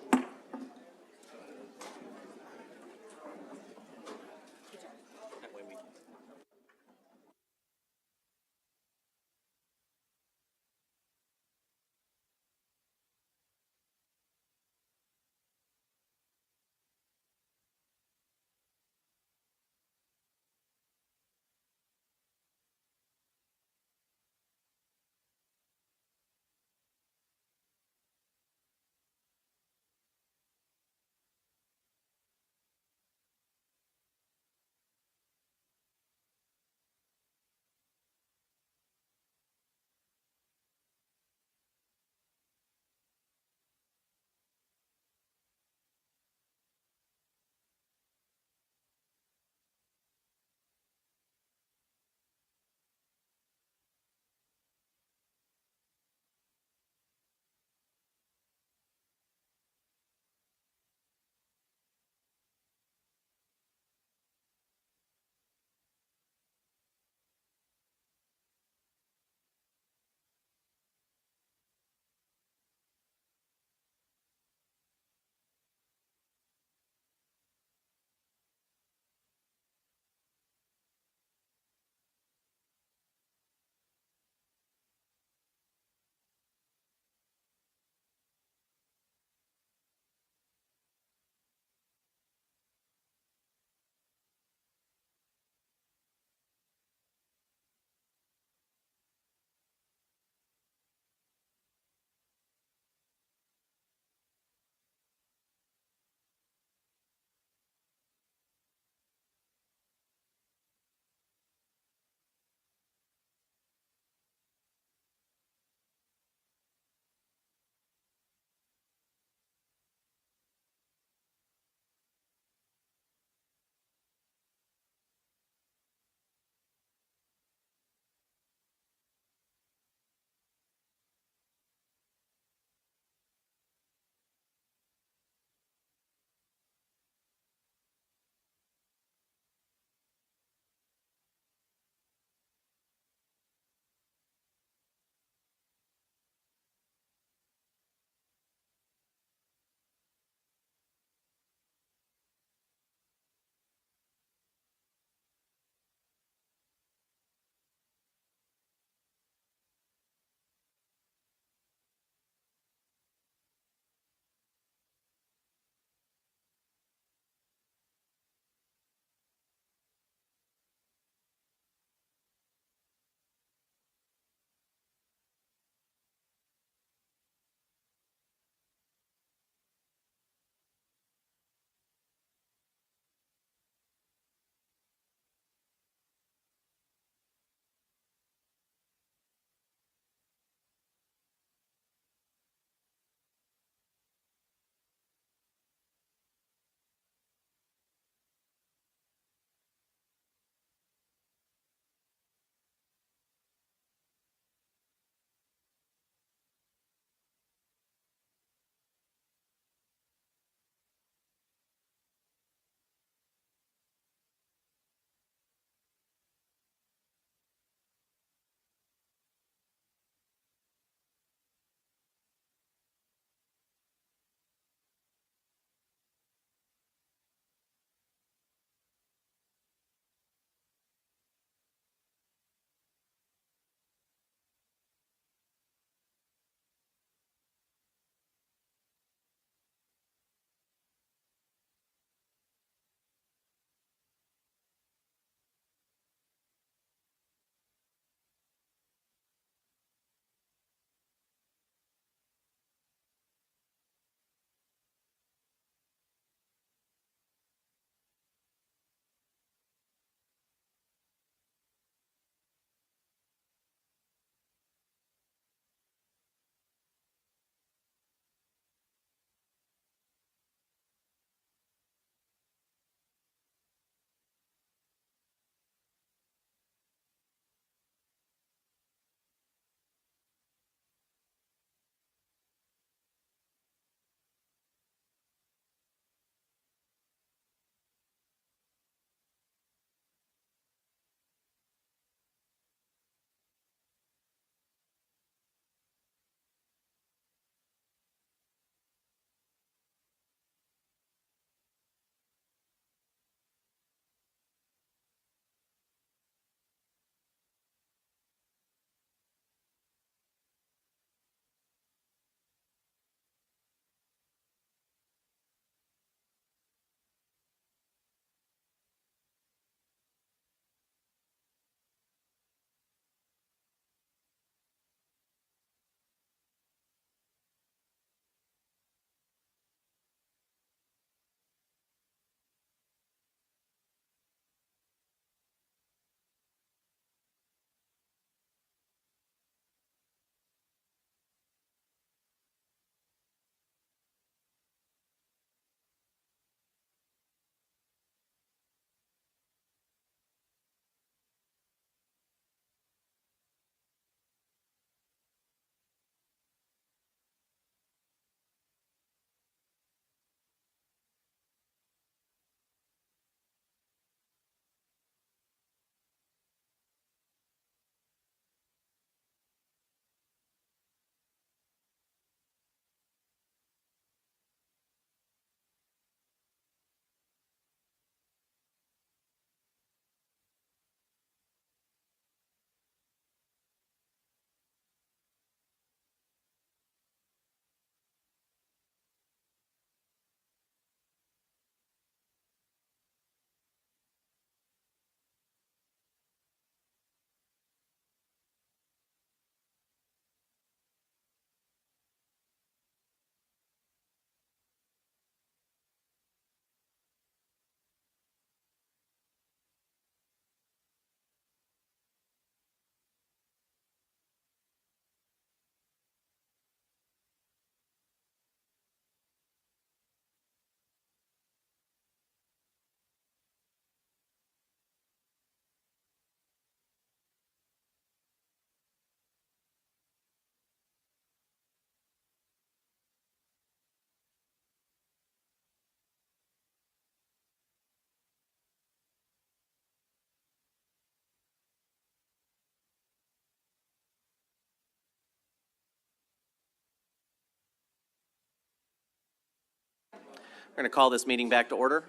We're going to call this meeting back to order.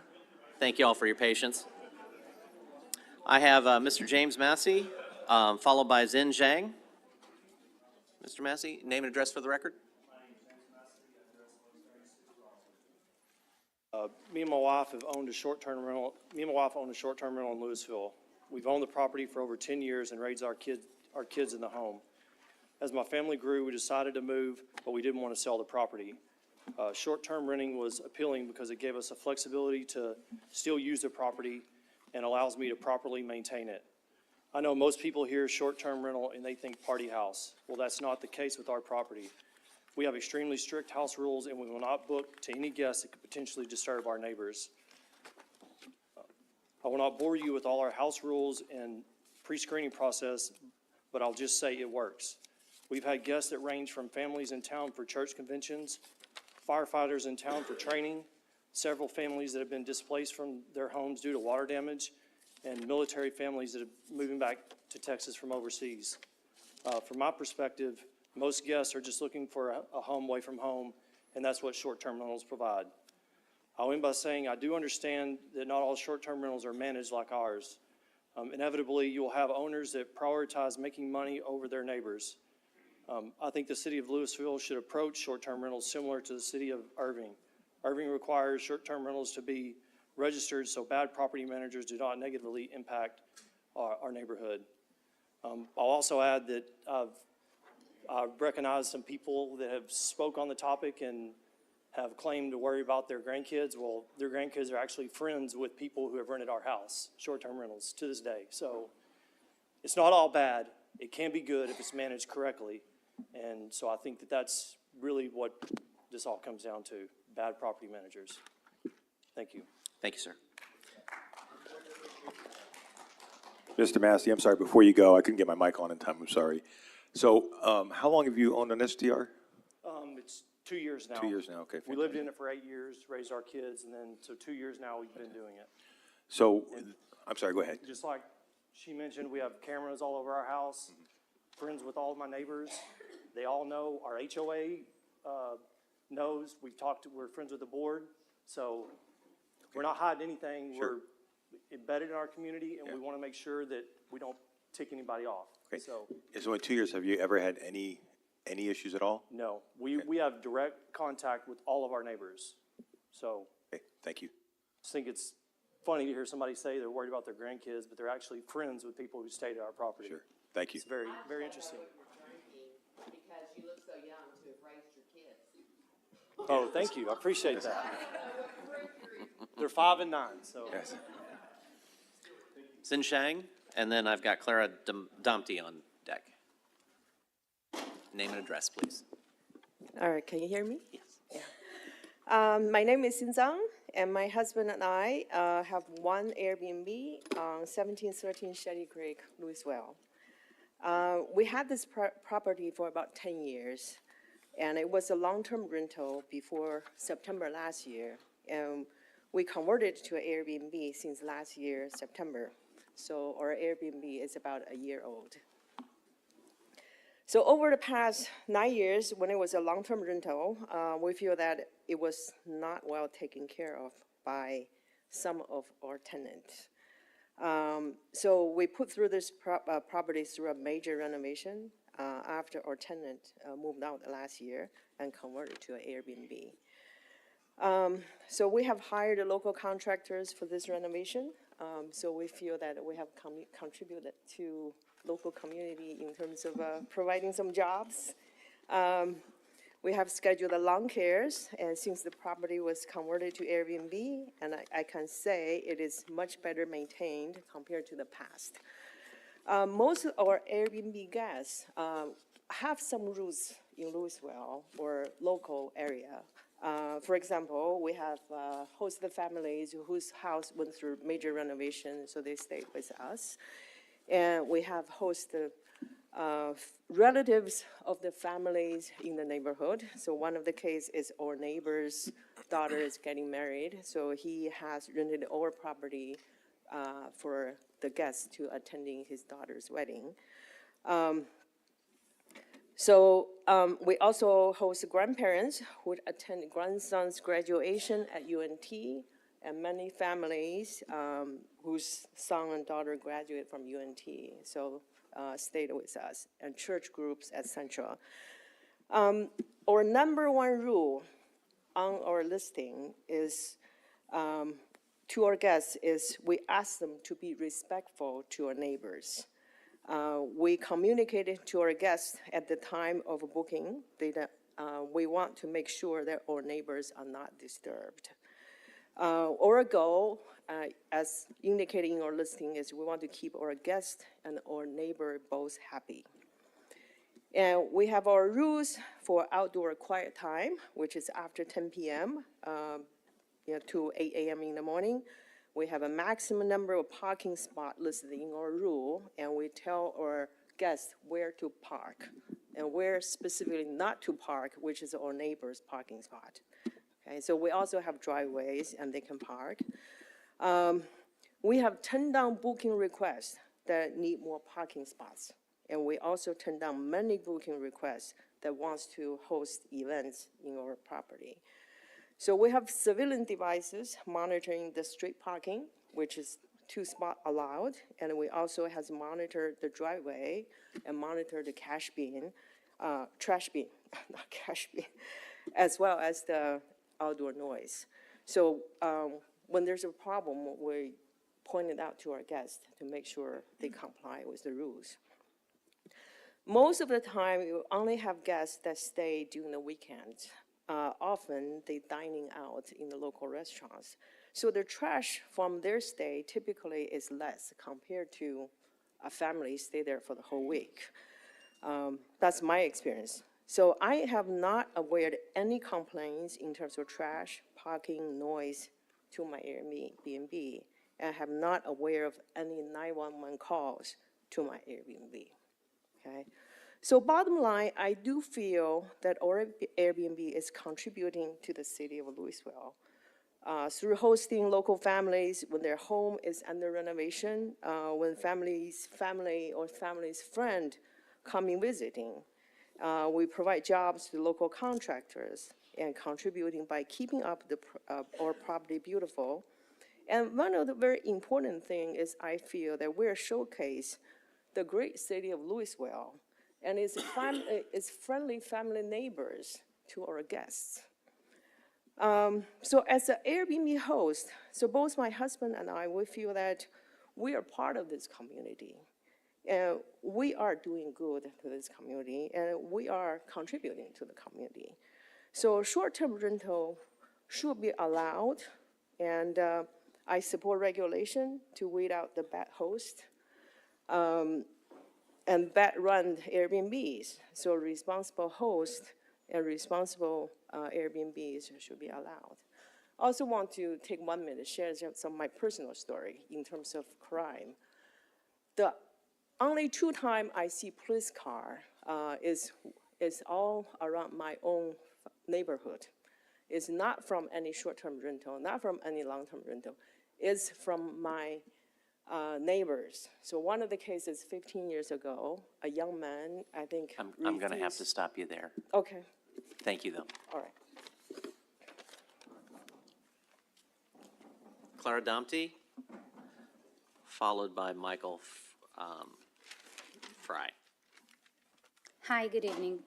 Thank you all for your patience. I have Mr. James Massey, followed by Zin Zhang. Mr. Massey, name and address for the record. Me and my wife have owned a short-term rental. Me and my wife owned a short-term rental in Lewisville. We've owned the property for over 10 years and raised our kids in the home. As my family grew, we decided to move, but we didn't want to sell the property. Short-term renting was appealing because it gave us the flexibility to still use the property and allows me to properly maintain it. I know most people hear short-term rental and they think party house. Well, that's not the case with our property. We have extremely strict house rules, and we will not book to any guests that could potentially disturb our neighbors. I will not bore you with all our house rules and pre-screening process, but I'll just say it works. We've had guests that range from families in town for church conventions, firefighters in town for training, several families that have been displaced from their homes due to water damage, and military families that are moving back to Texas from overseas. From my perspective, most guests are just looking for a home away from home, and that's what short-term rentals provide. I'll end by saying I do understand that not all short-term rentals are managed like ours. Inevitably, you'll have owners that prioritize making money over their neighbors. I think the city of Lewisville should approach short-term rentals similar to the city of Irving. Irving requires short-term rentals to be registered so bad property managers do not negatively impact our neighborhood. I'll also add that I've recognized some people that have spoke on the topic and have claimed to worry about their grandkids. Well, their grandkids are actually friends with people who have rented our house, short-term rentals, to this day. So it's not all bad. It can be good if it's managed correctly. And so I think that that's really what this all comes down to, bad property managers. Thank you. Thank you, sir. Mr. Massey, I'm sorry, before you go, I couldn't get my mic on in time, I'm sorry. So how long have you owned an STR? It's 2 years now. 2 years now, okay. We lived in it for 8 years, raised our kids, and then, so 2 years now we've been doing it. So, I'm sorry, go ahead. Just like she mentioned, we have cameras all over our house, friends with all of my neighbors. They all know, our HOA knows, we're friends with the board. So we're not hiding anything. Sure. We're embedded in our community, and we want to make sure that we don't tick anybody off. Okay. So, So in 2 years, have you ever had any issues at all? no, we have direct contact with all of our neighbors. So Okay, thank you. I just think it's funny to hear somebody say they're worried about their grandkids, but they're actually friends with people who stayed at our property. Sure, thank you. It's very, very interesting. Because you look so young to have raised your kids. Oh, thank you. I appreciate that. They're 5 and 9, so. Yes. Zin Shang, and then I've got Clara Dumpty on deck. Name and address, please. All right, can you hear me? Yes. Yeah. My name is Xin Zhang, and my husband and I have one Airbnb on 1713 Shady Creek, Lewisville. We had this property for about 10 years, and it was a long-term rental before September last year. And we converted to an Airbnb since last year, September. So our Airbnb is about a year old. So over the past 9 years, when it was a long-term rental, we feel that it was not well taken care of by some of our tenants. So we put through this property through a major renovation after our tenant moved out last year and converted to an Airbnb. So we have hired local contractors for this renovation. So we feel that we have contributed to local community in terms of providing some jobs. We have scheduled the lawn cares, and since the property was converted to Airbnb, and I can say it is much better maintained compared to the past. Most of our Airbnb guests have some roots in Lewisville or local area. For example, we have hosted families whose house went through major renovation, so they stayed with us. And we have hosted relatives of the families in the neighborhood. So one of the cases is our neighbor's daughter is getting married, so he has rented our property for the guests to attending his daughter's wedding. So we also host grandparents who attend grandson's graduation at UNT, and many families whose son and daughter graduate from UNT, so stayed with us, and church groups at Central. Our number one rule on our listing is to our guests is we ask them to be respectful to our neighbors. We communicated to our guests at the time of booking that we want to make sure that our neighbors are not disturbed. Our goal, as indicated in our listing, is we want to keep our guest and our neighbor both happy. And we have our rules for outdoor quiet time, which is after 10 p.m. To 8 a.m. in the morning. We have a maximum number of parking spots listed in our rule, and we tell our guests where to park and where specifically not to park, which is our neighbor's parking spot. Okay, so we also have driveways, and they can park. We have turned down booking requests that need more parking spots, and we also turn down many booking requests that wants to host events in our property. So we have surveillance devices monitoring the street parking, which is 2 spots allowed, and we also has monitored the driveway and monitored the trash bin, not cash bin, as well as the outdoor noise. So when there's a problem, we point it out to our guests to make sure they comply with the rules. Most of the time, we only have guests that stay during the weekends. Often they dining out in the local restaurants. So the trash from their stay typically is less compared to a family stay there for the whole week. That's my experience. So I have not aware of any complaints in terms of trash, parking, noise to my Airbnb, and have not aware of any 911 calls to my Airbnb, okay? So bottom line, I do feel that our Airbnb is contributing to the city of Lewisville through hosting local families when their home is under renovation, when family's friend coming visiting. We provide jobs to local contractors and contributing by keeping up our property beautiful. And one of the very important things is I feel that we're showcase the great city of Lewisville and its friendly family neighbors to our guests. So as an Airbnb host, so both my husband and I, we feel that we are part of this community. And we are doing good to this community, and we are contributing to the community. So short-term rental should be allowed, and I support regulation to weed out the bad host. And bad-run Airbnbs. So responsible hosts and responsible Airbnbs should be allowed. I also want to take 1 minute to share some of my personal story in terms of crime. The only 2 times I see police car is all around my own neighborhood. It's not from any short-term rental, not from any long-term rental. It's from my neighbors. So one of the cases 15 years ago, a young man, I think, I'm going to have to stop you there. Okay, Thank you, though. all right. Clara Domty, followed by Michael Fry. Hi, good evening.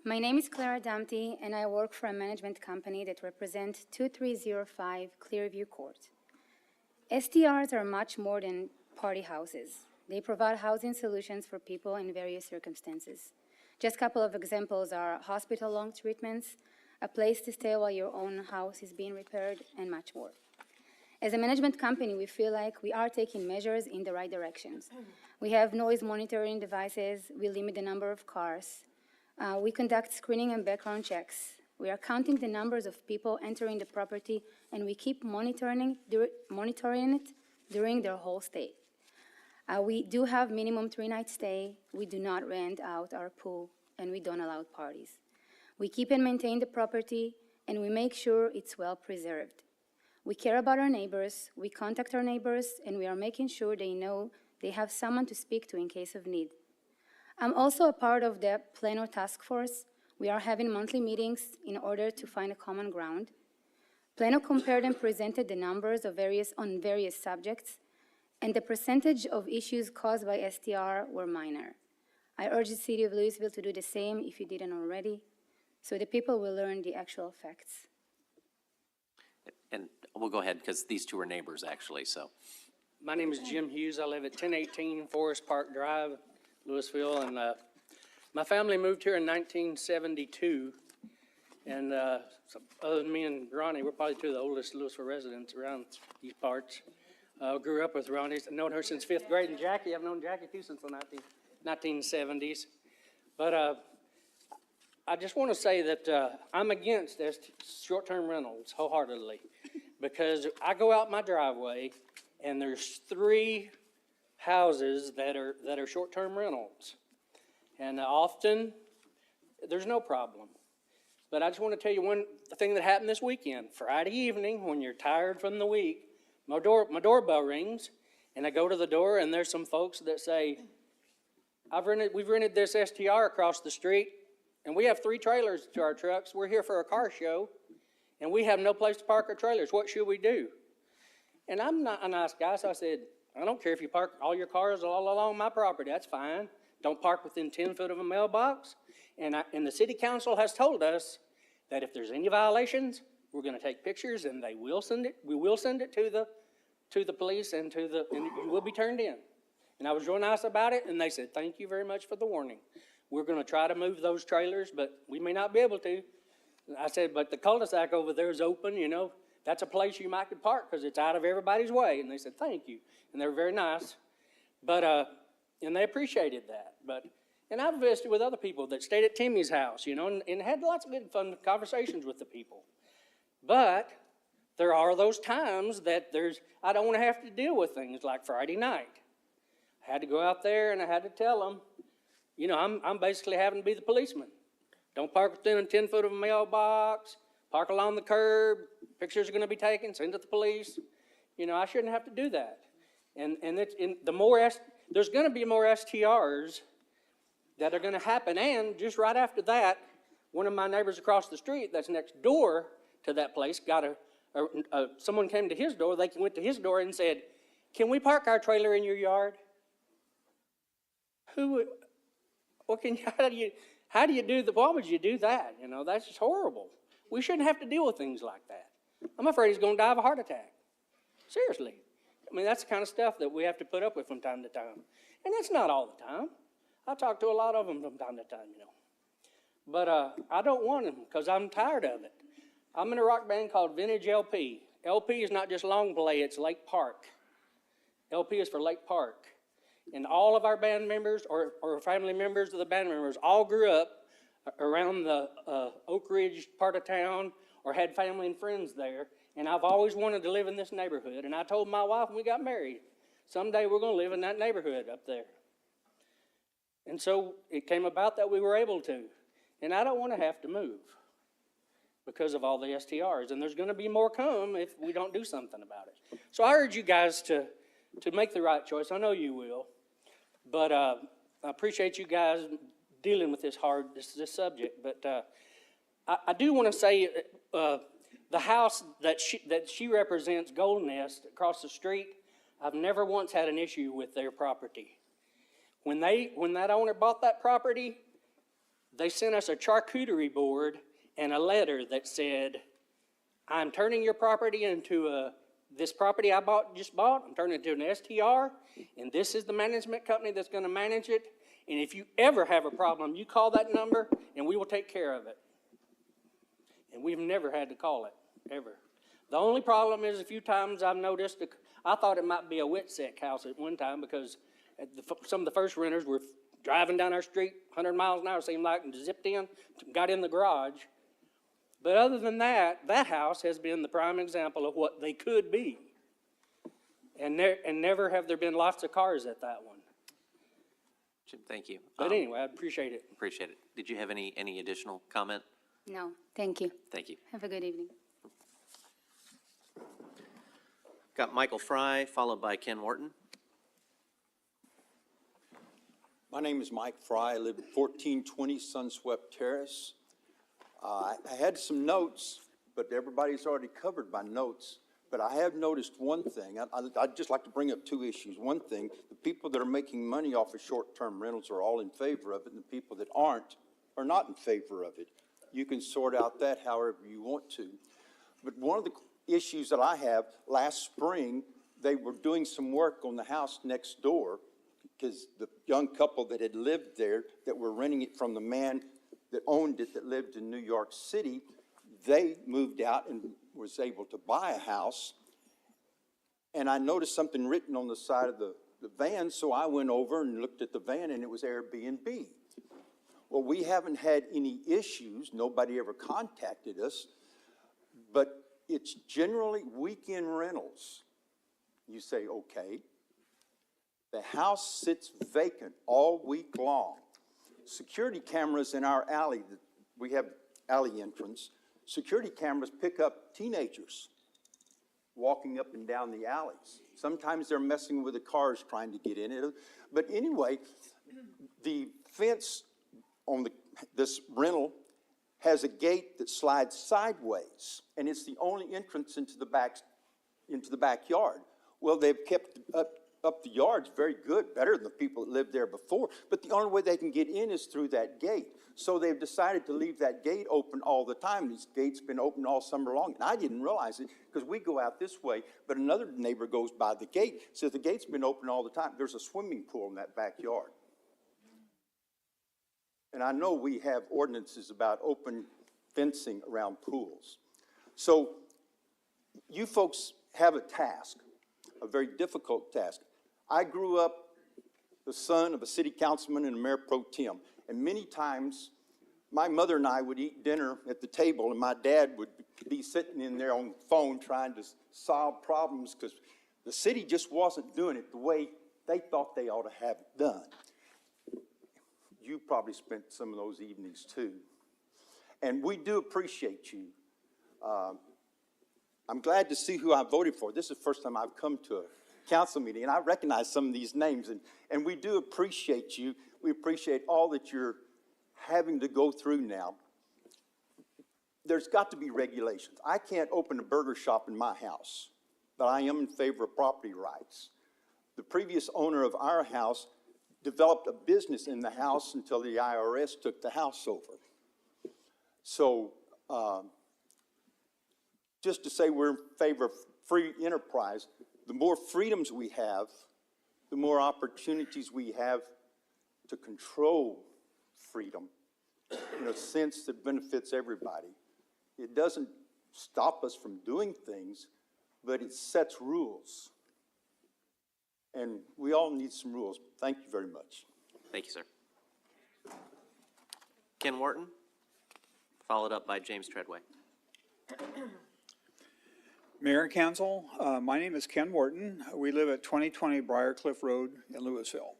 My name is Clara Domty, and I work for a management company that represents 2305 Clearview Court. STRs are much more than party houses. They provide housing solutions for people in various circumstances. Just a couple of examples are hospital long treatments, a place to stay while your own house is being repaired, and much more. As a management company, we feel like we are taking measures in the right directions. We have noise monitoring devices, we limit the number of cars, we conduct screening and background checks. We are counting the numbers of people entering the property, and we keep monitoring it during their whole stay. We do have minimum 3-night stay. We do not rent out our pool, and we don't allow parties. We keep and maintain the property, and we make sure it's well preserved. We care about our neighbors. We contact our neighbors, and we are making sure they know they have someone to speak to in case of need. I'm also a part of the Plano Task Force. We are having monthly meetings in order to find a common ground. Plano compared and presented the numbers of on various subjects, and the percentage of issues caused by STR were minor. I urge the city of Lewisville to do the same if you didn't already, so the people will learn the actual facts. And we'll go ahead, because these two are neighbors, actually, so. My name is Jim Hughes. I live at 1018 Forest Park Drive, Lewisville, and my family moved here in 1972. And other than me and Ronnie, we're probably two of the oldest Lewisville residents around these parts. Grew up with Ronnie. I've known her since 5th grade, and Jackie, I've known Jackie too since the 1970s. But I just want to say that I'm against short-term rentals wholeheartedly, because I go out my driveway and there's 3 houses that are short-term rentals, and often there's no problem. But I just want to tell you one thing that happened this weekend. Friday evening, when you're tired from the week, my doorbell rings, and I go to the door, and there's some folks that say, we've rented this STR across the street, and we have 3 trailers to our trucks. We're here for a car show, and we have no place to park our trailers. What should we do? And I'm not a nice guy, so I said, I don't care if you park all your cars all along my property. That's fine. Don't park within 10 foot of a mailbox. And the city council has told us that if there's any violations, we're going to take pictures, and we will send it to the police, and you will be turned in. And I was real nice about it, and they said, thank you very much for the warning. We're going to try to move those trailers, but we may not be able to. I said, but the cul-de-sac over there is open, you know. That's a place you might could park because it's out of everybody's way. And they said, thank you. And they were very nice. But, and they appreciated that. And I've visited with other people that stayed at Timmy's house, you know, and had lots of good fun conversations with the people. But there are those times that I don't want to have to deal with things like Friday night. I had to go out there and I had to tell them, you know, I'm basically having to be the policeman. Don't park within 10 foot of a mailbox, park along the curb, pictures are going to be taken, send it to the police. You know, I shouldn't have to do that. And there's going to be more STRs that are going to happen. And just right after that, one of my neighbors across the street that's next door to that place got someone came to his door. They went to his door and said, can we park our trailer in your yard? How do you do that? Why would you do that? You know, that's just horrible. We shouldn't have to deal with things like that. I'm afraid he's going to die of a heart attack. Seriously. I mean, that's the kind of stuff that we have to put up with from time to time. And it's not all the time. I talk to a lot of them from time to time, you know. But I don't want them because I'm tired of it. I'm in a rock band called Vintage LP. LP is not just long play, it's Lake Park. LP is for Lake Park. And all of our band members or family members of the band members all grew up around the Oak Ridge part of town or had family and friends there. And I've always wanted to live in this neighborhood. And I told my wife when we got married, someday we're going to live in that neighborhood up there. And so it came about that we were able to. And I don't want to have to move because of all the STRs. And there's going to be more come if we don't do something about it. So I urge you guys to make the right choice. I know you will. But I appreciate you guys dealing with this subject. But I do want to say the house that she represents, Golden Nest, across the street, I've never once had an issue with their property. When that owner bought that property, they sent us a charcuterie board and a letter that said, I'm turning your property into this property I just bought, I'm turning it into an STR, and this is the management company that's going to manage it. And if you ever have a problem, you call that number, and we will take care of it. And we've never had to call it, ever. The only problem is a few times I've noticed, I thought it might be a Witsec house at one time because some of the first renters were driving down our street 100 miles an hour, seemed like, and zipped in, got in the garage. But other than that, that house has been the prime example of what they could be. And never have there been lots of cars at that one. Jim, thank you. But anyway, I appreciate it. Appreciate it. Did you have any additional comment? No, thank you. Thank you. Have a good evening. Got Michael Fry, followed by Ken Wharton. My name is Mike Fry. I live at 1420 Sunswept Terrace. I had some notes, but everybody's already covered my notes. But I have noticed one thing. I'd just like to bring up two issues. One thing, the people that are making money off of short-term rentals are all in favor of it, and the people that aren't are not in favor of it. You can sort out that however you want to. But one of the issues that I have, last spring, they were doing some work on the house next door because the young couple that had lived there, that were renting it from the man that owned it, that lived in New York City, they moved out and was able to buy a house. And I noticed something written on the side of the van, so I went over and looked at the van, and it was Airbnb. Well, we haven't had any issues. Nobody ever contacted us, but it's generally weekend rentals. You say, okay. The house sits vacant all week long. Security cameras in our alley, we have alley entrance, security cameras pick up teenagers walking up and down the alleys. Sometimes they're messing with the cars trying to get in it. But anyway, the fence on this rental has a gate that slides sideways, and it's the only entrance into the backyard. Well, they've kept up the yards very good, better than the people that lived there before, but the only way they can get in is through that gate. So they've decided to leave that gate open all the time. This gate's been open all summer long, and I didn't realize it because we go out this way, but another neighbor goes by the gate, says the gate's been open all the time. There's a swimming pool in that backyard. And I know we have ordinances about open fencing around pools. So you folks have a task, a very difficult task. I grew up the son of a city councilman and a mayor pro tem, and many times my mother and I would eat dinner at the table, and my dad would be sitting in there on the phone trying to solve problems because the city just wasn't doing it the way they thought they ought to have it done. You probably spent some of those evenings too. And we do appreciate you. I'm glad to see who I voted for. This is the first time I've come to a council meeting, and I recognize some of these names, and we do appreciate you. We appreciate all that you're having to go through now. There's got to be regulations. I can't open a burger shop in my house, but I am in favor of property rights. The previous owner of our house developed a business in the house until the IRS took the house over. So just to say we're in favor of free enterprise, the more freedoms we have, the more opportunities we have to control freedom in a sense that benefits everybody. It doesn't stop us from doing things, but it sets rules. And we all need some rules. Thank you very much. Thank you, sir. Ken Wharton, followed up by James Treadway. Mayor and Council, my name is Ken Wharton. We live at 2020 Briarcliff Road in Lewisville.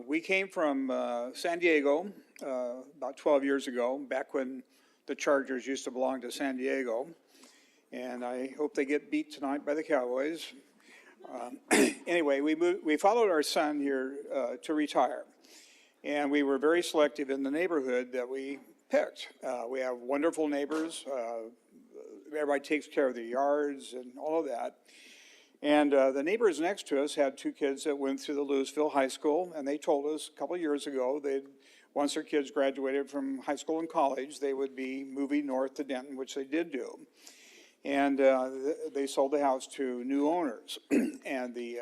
We came from San Diego about 12 years ago, back when the Chargers used to belong to San Diego. And I hope they get beat tonight by the Cowboys. Anyway, we followed our son here to retire. And we were very selective in the neighborhood that we picked. We have wonderful neighbors. Everybody takes care of their yards and all of that. And the neighbors next to us had two kids that went through the Lewisville High School, and they told us a couple of years ago once their kids graduated from high school and college, they would be moving north to Denton, which they did do. And they sold the house to new owners. And the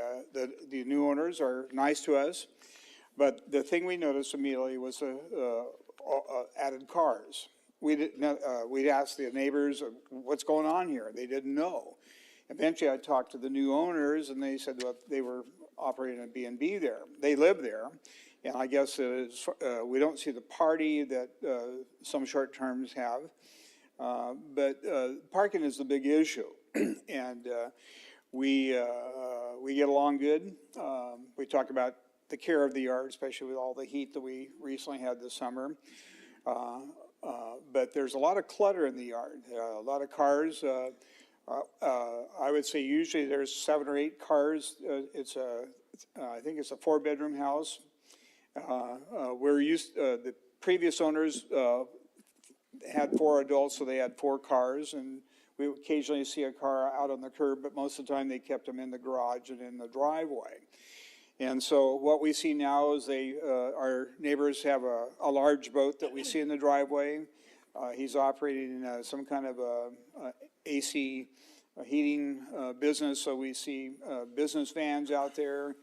new owners are nice to us, but the thing we noticed immediately was added cars. We'd ask the neighbors, what's going on here? They didn't know. Eventually I talked to the new owners, and they said well, they were operating a B&B there. They live there, and I guess we don't see the party that some short terms have. But parking is the big issue, and we get along good. We talk about the care of the yard, especially with all the heat that we recently had this summer. But there's a lot of clutter in the yard, a lot of cars. I would say usually there's 7 or 8 cars. I think it's a 4-bedroom house, The previous owners had 4 adults, so they had 4 cars, and we occasionally see a car out on the curb, but most of the time they kept them in the garage and in the driveway. And so what we see now is our neighbors have a large boat that we see in the driveway. He's operating some kind of AC heating business, so we see business vans out there.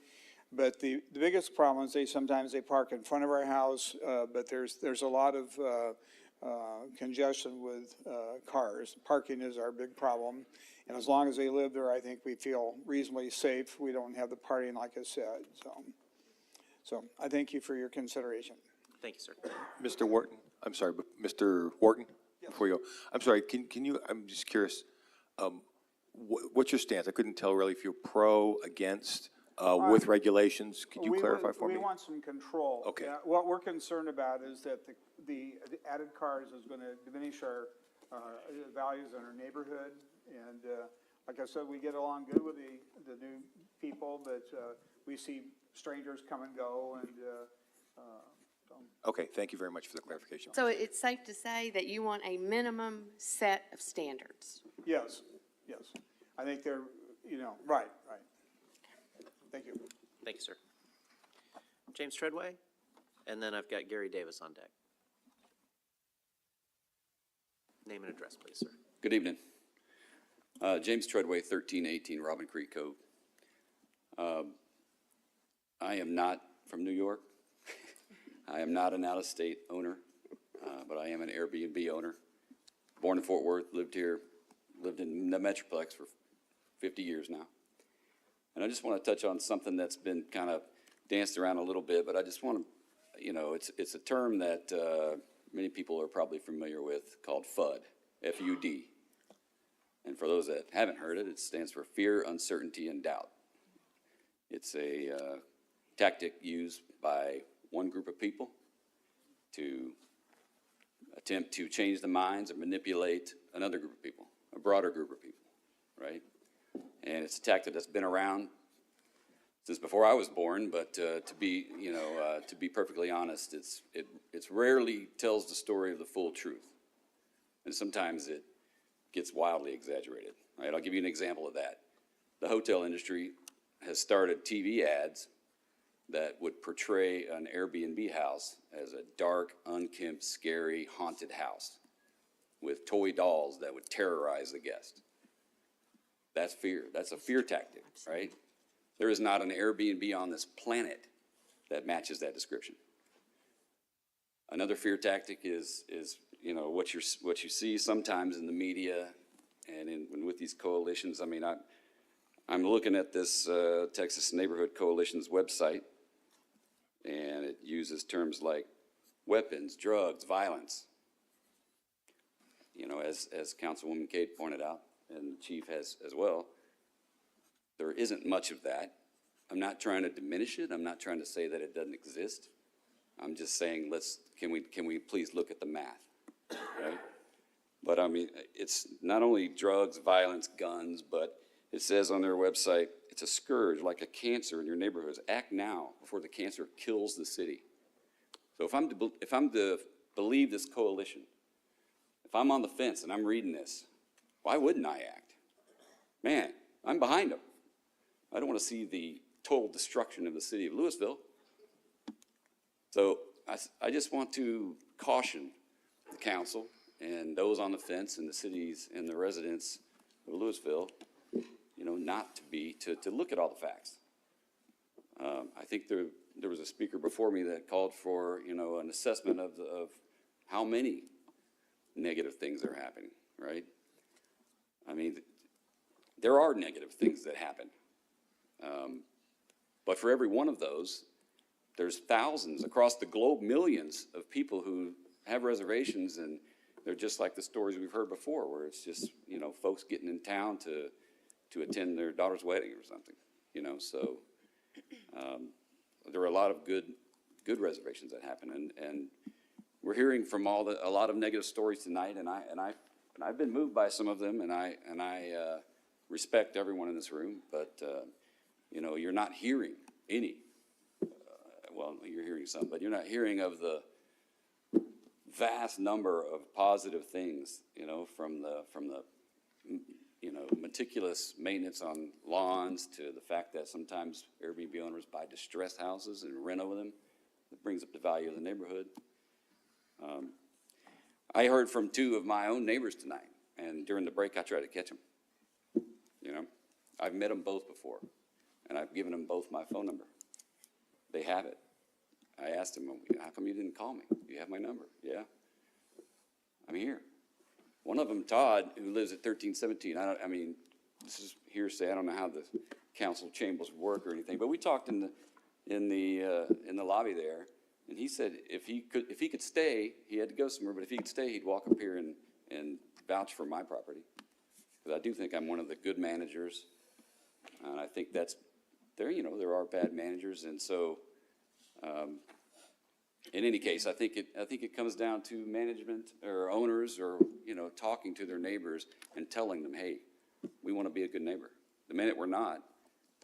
But the biggest problem is sometimes they park in front of our house, but there's a lot of congestion with cars. Parking is our big problem. And as long as they live there, I think we feel reasonably safe. We don't have the partying, like I said. So I thank you for your consideration. Thank you, sir. Mr. Wharton, I'm sorry, but Mr. Wharton, before you go, I'm sorry, can you, I'm just curious, what's your stance? I couldn't tell really if you're pro, against, with regulations. Could you clarify for me? We want some control. Okay. What we're concerned about is that the added cars is going to diminish our values in our neighborhood. And like I said, we get along good with the new people, but we see strangers come and go. And Okay, thank you very much for the clarification. So it's safe to say that you want a minimum set of standards? Yes, yes. I think they're, right. Thank you. Thank you, sir. James Treadway, and then I've got Gary Davis on deck. Name and address, please, sir. Good evening. James Treadway, 1318 Robin Creek Cove. I am not from New York. I am not an out-of-state owner, but I am an Airbnb owner. Born in Fort Worth, lived in the Metroplex for 50 years now. And I just want to touch on something that's been kind of danced around a little bit, but I just want to, it's a term that many people are probably familiar with called FUD, F-U-D. And for those that haven't heard it, it stands for fear, uncertainty, and doubt. It's a tactic used by one group of people to attempt to change the minds or manipulate another group of people, a broader group of people, right? And it's a tactic that's been around since before I was born, but to be perfectly honest, it's rarely tells the story of the full truth. And sometimes it gets wildly exaggerated, right? I'll give you an example of that. The hotel industry has started TV ads that would portray an Airbnb house as a dark, unkempt, scary, haunted house with toy dolls that would terrorize the guest. That's fear. That's a fear tactic, right? There is not an Airbnb on this planet that matches that description. Another fear tactic is what you see sometimes in the media and with these coalitions. I mean, I'm looking at this Texas Neighborhood Coalition's website, and it uses terms like weapons, drugs, violence. As Councilwoman Cade pointed out, and the chief has as well, there isn't much of that. I'm not trying to diminish it. I'm not trying to say that it doesn't exist. I'm just saying, can we please look at the math, right? But I mean, it's not only drugs, violence, guns, but it says on their website, it's a scourge like a cancer in your neighborhoods. Act now before the cancer kills the city. So if I'm to believe this coalition, if I'm on the fence and I'm reading this, why wouldn't I act? Man, I'm behind them. I don't want to see the total destruction of the city of Lewisville. So I just want to caution the council and those on the fence and the cities and the residents of Lewisville, not to look at all the facts. I think there was a speaker before me that called for, an assessment of how many negative things are happening, right? I mean, there are negative things that happen. But for every one of those, there's thousands across the globe, millions of people who have reservations, and they're just like the stories we've heard before, where it's just, folks getting in town to attend their daughter's wedding or something, so there are a lot of good reservations that happen, and we're hearing from a lot of negative stories tonight, and I've been moved by some of them, and I respect everyone in this room, but you're not hearing any. well, you're hearing some, but you're not hearing of the vast number of positive things, you know, from the, you know, meticulous maintenance on lawns to the fact that sometimes Airbnb owners buy distressed houses and rent over them. It brings up the value of the neighborhood. I heard from two of my own neighbors tonight, and during the break, I tried to catch them. You know, I've met them both before, and I've given them both my phone number. They have it. I asked them, how come you didn't call me? You have my number. Yeah, I'm here. One of them, Todd, who lives at 1317, I mean, this is hearsay. I don't know how the council chambers work or anything, but we talked in the lobby there, and he said if he could stay, he had to go somewhere, but if he could stay, he'd walk up here and vouch for my property. Because I do think I'm one of the good managers, and I think that's, there are bad managers, and so, in any case, I think it comes down to management or owners or, you know, talking to their neighbors and telling them, hey, we want to be a good neighbor. The minute we're not,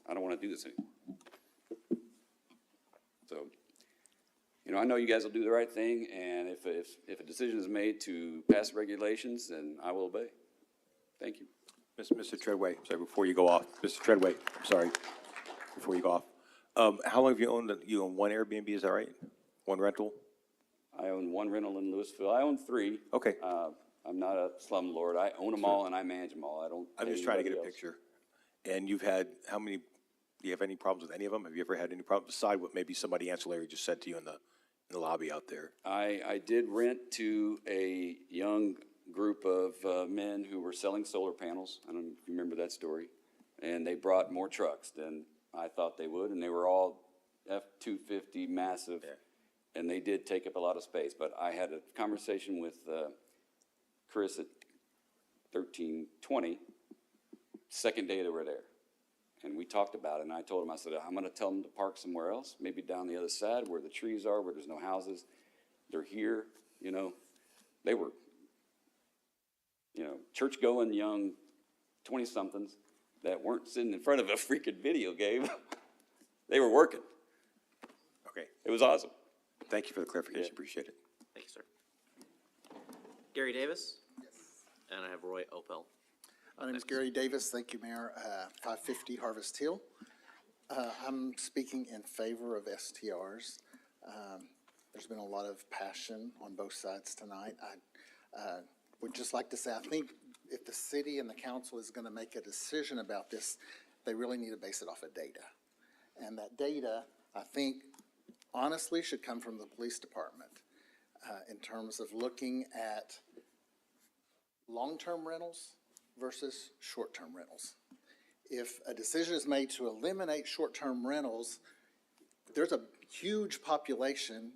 I don't want to do this anymore. So, you know, I know you guys will do the right thing, and if a decision is made to pass regulations, then I will obey. Thank you. Mr. Treadway, sorry, before you go off, Mr. Treadway, sorry, before you go off. How long have you owned one Airbnb, is that right? One rental? I own one rental in Lewisville. I own 3. Okay. I'm not a slumlord. I own them all and I manage them all. I don't. I'm just trying to get a picture. And you've had, how many, do you have any problems with any of them? Have you ever had any problems beside what maybe somebody ancillary just said to you in the lobby out there? I did rent to a young group of men who were selling solar panels. I don't know if you remember that story. And they brought more trucks than I thought they would, and they were all F-250 massive. Yeah. And they did take up a lot of space. But I had a conversation with Chris at 1320, second day they were there. And we talked about it, and I told him, I said, I'm going to tell them to park somewhere else, maybe down the other side where the trees are, where there's no houses. They're here, you know. They were, you know, church-going young 20-somethings that weren't sitting in front of a freaking video game. They were working. Okay. It was awesome. Thank you for the clarification. Yeah. Appreciate it. Thank you, sir. Gary Davis? Yes. And I have Roy Opel. My name is Gary Davis. Thank you, Mayor. 550 Harvest Hill. I'm speaking in favor of STRs. There's been a lot of passion on both sides tonight. I would just like to say, I think if the city and the council is going to make a decision about this, they really need to base it off of data. And that data, I think, honestly, should come from the police department in terms of looking at long-term rentals versus short-term rentals. If a decision is made to eliminate short-term rentals, there's a huge population.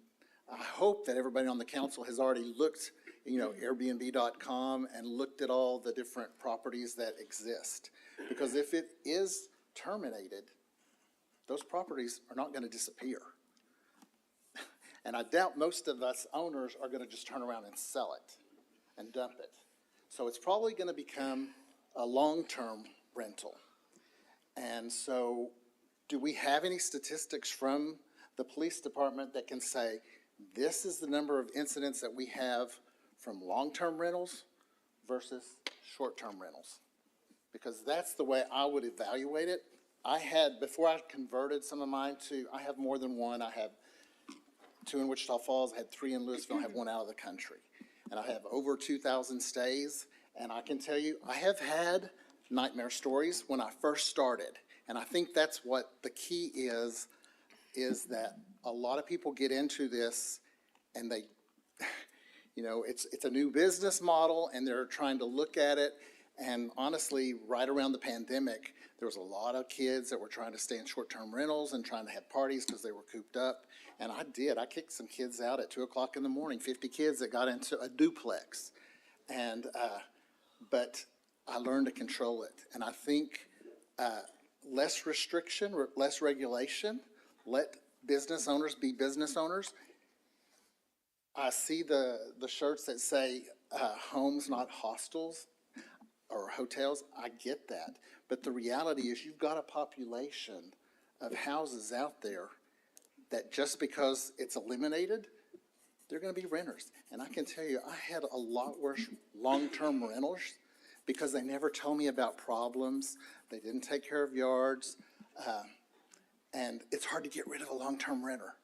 I hope that everybody on the council has already looked, you know, Airbnb.com and looked at all the different properties that exist. Because if it is terminated, those properties are not going to disappear. And I doubt most of us owners are going to just turn around and sell it and dump it. So it's probably going to become a long-term rental. And so do we have any statistics from the police department that can say, this is the number of incidents that we have from long-term rentals versus short-term rentals? Because that's the way I would evaluate it. I had, before I converted some of mine to, I have more than one. I have 2 in Wichita Falls, I had 3 in Lewisville, I have 1 out of the country. And I have over 2,000 stays, and I can tell you, I have had nightmare stories when I first started. And I think that's what the key is that a lot of people get into this and they, you know, it's a new business model and they're trying to look at it. And honestly, right around the pandemic, there was a lot of kids that were trying to stay in short-term rentals and trying to have parties because they were cooped up. And I kicked some kids out at 2 o'clock in the morning, 50 kids that got into a duplex. And, but I learned to control it. And I think less restriction, less regulation, let business owners be business owners. I see the shirts that say homes, not hostels or hotels. I get that. But the reality is you've got a population of houses out there that just because it's eliminated, they're gonna be renters. And I can tell you, I had a lot worse long-term rentals because they never told me about problems. They didn't take care of yards. And it's hard to get rid of a long-term renter.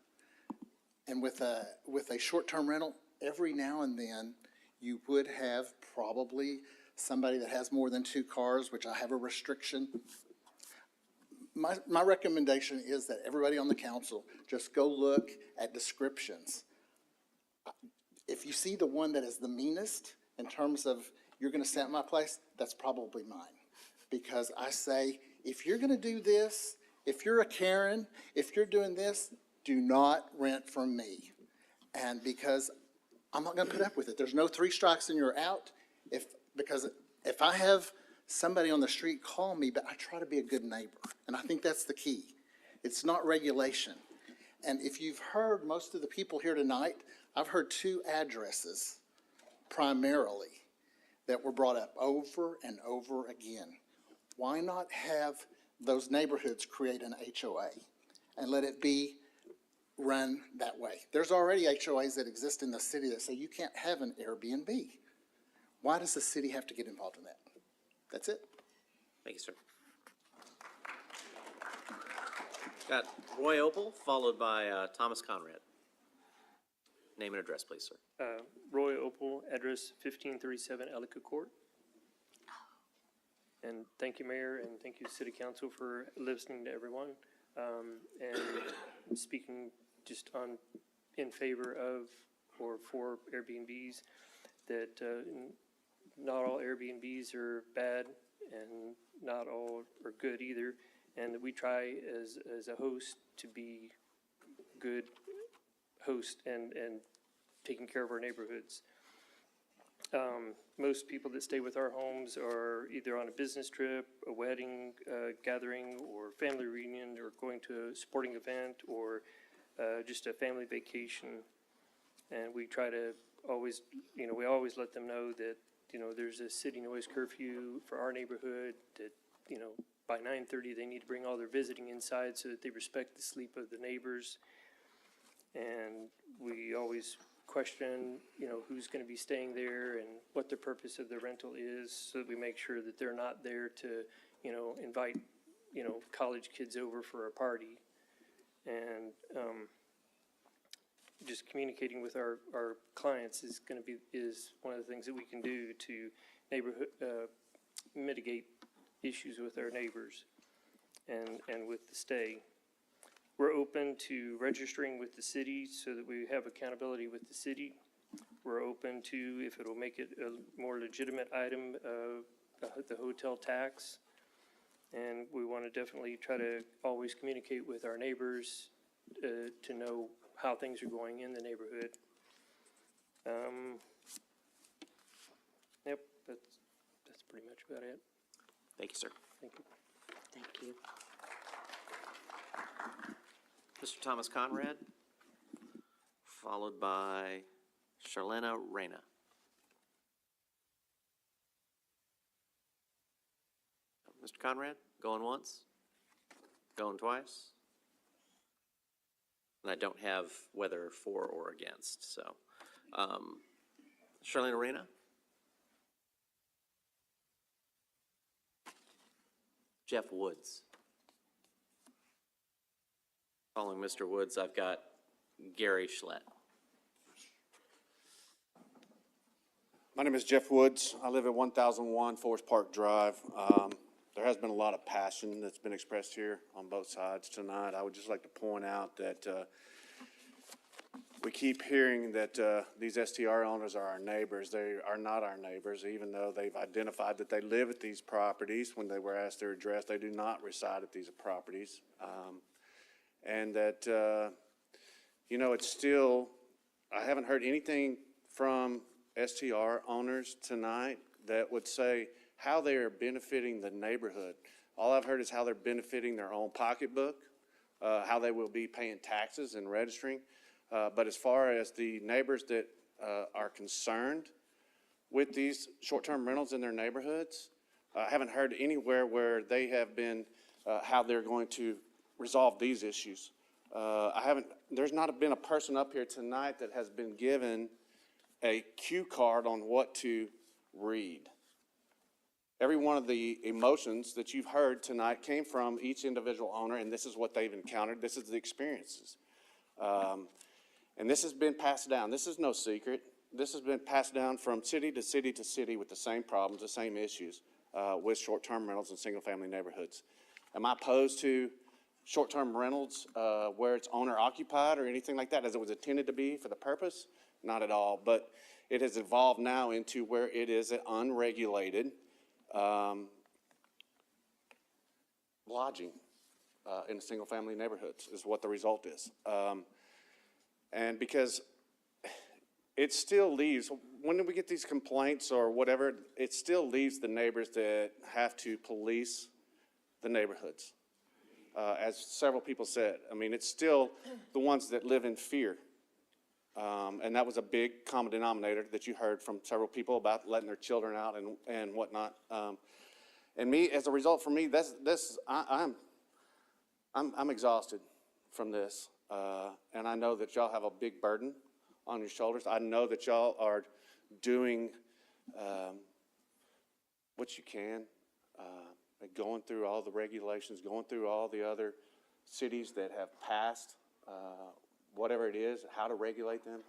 And with a short-term rental, every now and then, you would have probably somebody that has more than 2 cars, which I have a restriction. My recommendation is that everybody on the council just go look at descriptions. If you see the one that is the meanest in terms of you're gonna stay at my place, that's probably mine. Because I say, if you're gonna do this, if you're a Karen, if you're doing this, do not rent from me. And because I'm not gonna put up with it. There's no 3 strikes and you're out. Because if I have somebody on the street call me, but I try to be a good neighbor. And I think that's the key. It's not regulation. And if you've heard most of the people here tonight, I've heard 2 addresses primarily that were brought up over and over again. Why not have those neighborhoods create an HOA and let it be run that way? There's already HOAs that exist in the city that say you can't have an Airbnb. Why does the city have to get involved in that? That's it. Thank you, sir. Got Roy Opal, followed by Thomas Conrad. Name and address, please, sir. Roy Opal, address 1537 Ellicott Court. And thank you, Mayor, and thank you, City Council, for listening to everyone. And speaking just in favor of or for Airbnbs, that not all Airbnbs are bad and not all are good either. And that we try as a host to be good host and taking care of our neighborhoods. Most people that stay with our homes are either on a business trip, a wedding gathering, or family reunion, or going to a sporting event, or just a family vacation. And we try to always, we always let them know that, there's a city noise curfew for our neighborhood, that, by 9:30 they need to bring all their visiting inside so that they respect the sleep of the neighbors. And we always question, who's going to be staying there and what the purpose of the rental is, so that we make sure that they're not there to, invite, college kids over for a party. And just communicating with our clients is one of the things that we can do to mitigate issues with our neighbors and with the stay. We're open to registering with the city so that we have accountability with the city. We're open to, if it'll make it a more legitimate item, the hotel tax. And we want to definitely try to always communicate with our neighbors to know how things are going in the neighborhood. Yep, that's pretty much about it. Thank you, sir. Thank you. Thank you. Mr. Thomas Conrad, followed by Charlena Reyna. Mr. Conrad, going once, going twice. And I don't have whether for or against, so. Charlena Reyna? Jeff Woods. Following Mr. Woods, I've got Gary Schlett. My name is Jeff Woods. I live at 1001 Forest Park Drive. There has been a lot of passion that's been expressed here on both sides tonight. I would just like to point out that we keep hearing that these STR owners are our neighbors. They are not our neighbors, even though they've identified that they live at these properties. When they were asked their address, they do not reside at these properties. And that, it's still, I haven't heard anything from STR owners tonight that would say how they are benefiting the neighborhood. All I've heard is how they're benefiting their own pocketbook, how they will be paying taxes and registering. But as far as the neighbors that are concerned with these short-term rentals in their neighborhoods, I haven't heard anywhere where they have been, how they're going to resolve these issues. There's not been a person up here tonight that has been given a cue card on what to read. Every one of the emotions that you've heard tonight came from each individual owner, and this is what they've encountered. This is the experiences. And this has been passed down. This is no secret. This has been passed down from city to city to city with the same problems, the same issues with short-term rentals in single-family neighborhoods. Am I opposed to short-term rentals where it's owner-occupied or anything like that, as it was intended to be for the purpose? Not at all. But it has evolved now into where it is an unregulated lodging in single-family neighborhoods is what the result is. And because it still leaves, when we get these complaints or whatever, it still leaves the neighbors that have to police the neighborhoods. As several people said, I mean, it's still the ones that live in fear. And that was a big common denominator that you heard from several people about letting their children out and whatnot. And me, as a result, for me, I'm exhausted from this. And I know that y'all have a big burden on your shoulders. I know that y'all are doing what you can, going through all the regulations, going through all the other cities that have passed whatever it is, how to regulate them.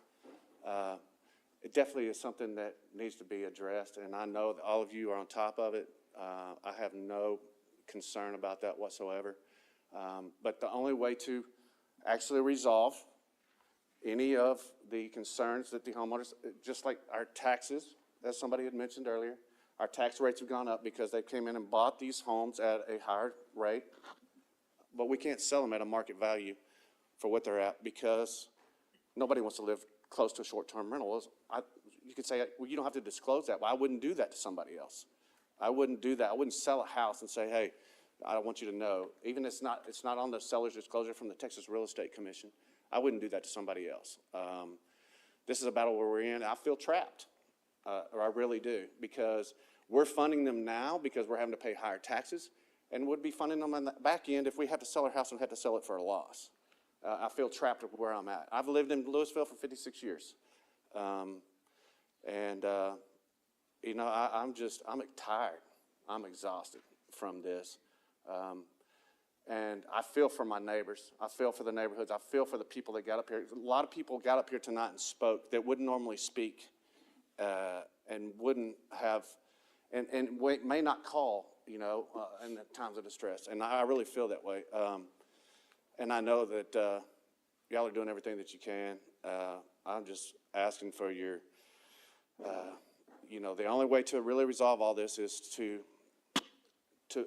It definitely is something that needs to be addressed, and I know that all of you are on top of it. I have no concern about that whatsoever. But the only way to actually resolve any of the concerns that the homeowners, just like our taxes, as somebody had mentioned earlier, our tax rates have gone up because they came in and bought these homes at a higher rate, but we can't sell them at a market value for what they're at because nobody wants to live close to a short-term rental. You could say, well, you don't have to disclose that. Well, I wouldn't do that to somebody else. I wouldn't do that. I wouldn't sell a house and say, hey, I don't want you to know. Even it's not on the seller's disclosure from the Texas Real Estate Commission. I wouldn't do that to somebody else. This is a battle where we're in. I feel trapped, or I really do, because we're funding them now because we're having to pay higher taxes, and would be funding them on the back end if we had to sell our house and had to sell it for a loss. I feel trapped where I'm at. I've lived in Lewisville for 56 years. You know, I'm tired. I'm exhausted from this. And I feel for my neighbors. I feel for the neighborhoods. I feel for the people that got up here. A lot of people got up here tonight and spoke that wouldn't normally speak and wouldn't have, and may not call, you know, in times of distress. And I really feel that way. And I know that y'all are doing everything that you can. I'm just asking for your, you know, the only way to really resolve all this is to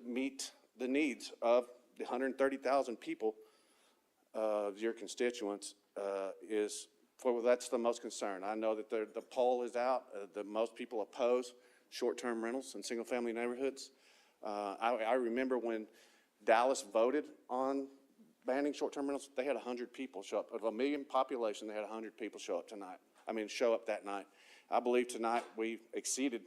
meet the needs of the 130,000 people, your constituents, that's the most concern. I know that the poll is out. The most people oppose short-term rentals in single-family neighborhoods. I remember when Dallas voted on banning short-term rentals, they had 100 people show up. Of a million population, they had 100 people show up show up that night. I believe tonight we exceeded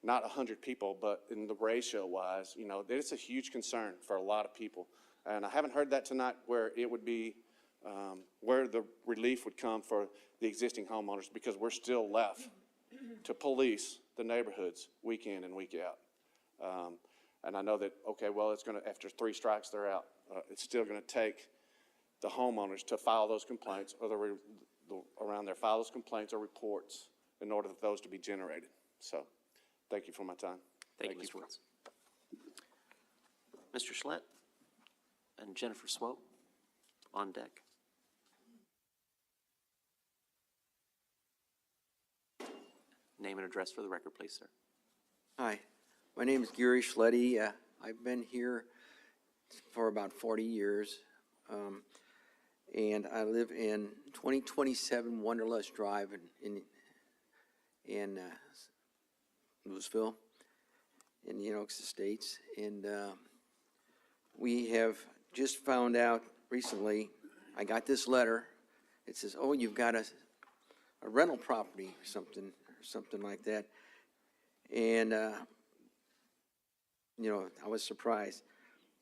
not 100 people, but in the ratio-wise, you know, it's a huge concern for a lot of people. And I haven't heard that tonight where it would be, where the relief would come for the existing homeowners, because we're still left to police the neighborhoods week in and week out. And I know that, okay, well, it's going to, after 3 strikes, they're out. It's still going to take the homeowners to file those complaints, or around there, file those complaints or reports in order for those to be generated. So, thank you for my time. Thank you, Mr. Woods. Mr. Schlett and Jennifer Swope on deck. Name and address for the record, please, sir. Hi, my name is Gary Schletty. I've been here for about 40 years, and I live in 2027 Wanderlust Drive in Lewisville, in the Oaks Estates, and we have just found out recently, I got this letter. It says, oh, you've got a rental property or something like that. And, you know, I was surprised.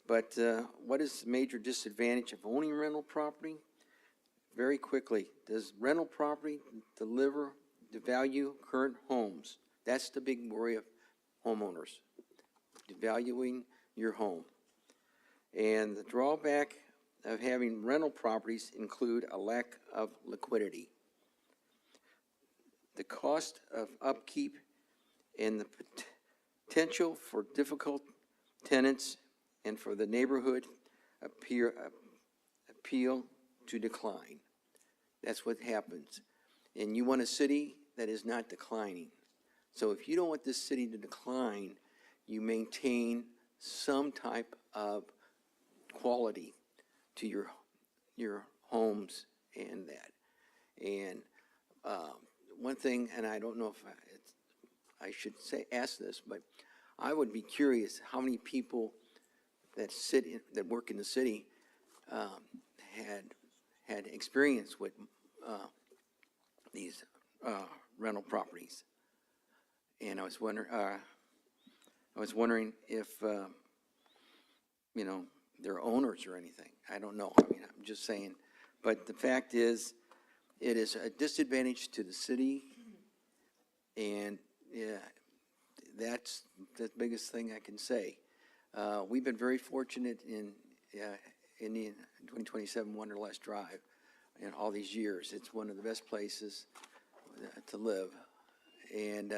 But what is the major disadvantage of owning rental property? Very quickly, does rental property devalue current homes? That's the big worry of homeowners, devaluing your home. And the drawback of having rental properties include a lack of liquidity. The cost of upkeep and the potential for difficult tenants and for the neighborhood appeal to decline. That's what happens. And you want a city that is not declining. So if you don't want this city to decline, you maintain some type of quality to your homes and that. And one thing, and I don't know if I should ask this, but I would be curious how many people that work in the city had experience with these rental properties. And I was wondering if they're owners or anything. I don't know. I mean, I'm just saying. But the fact is, it is a disadvantage to the city, and yeah, that's the biggest thing I can say. We've been very fortunate in Indian 2027 Wonderlust Drive in all these years. It's one of the best places to live. And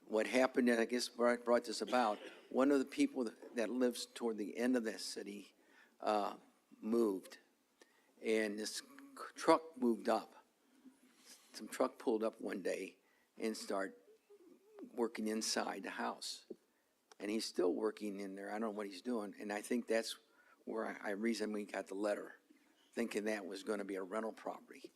what happened, I guess, brought this about, one of the people that lives toward the end of that city moved, and this truck moved up. Some truck pulled up one day and started working inside the house. And he's still working in there. I don't know what he's doing. And I think that's where I reason we got the letter, thinking that was going to be a rental property.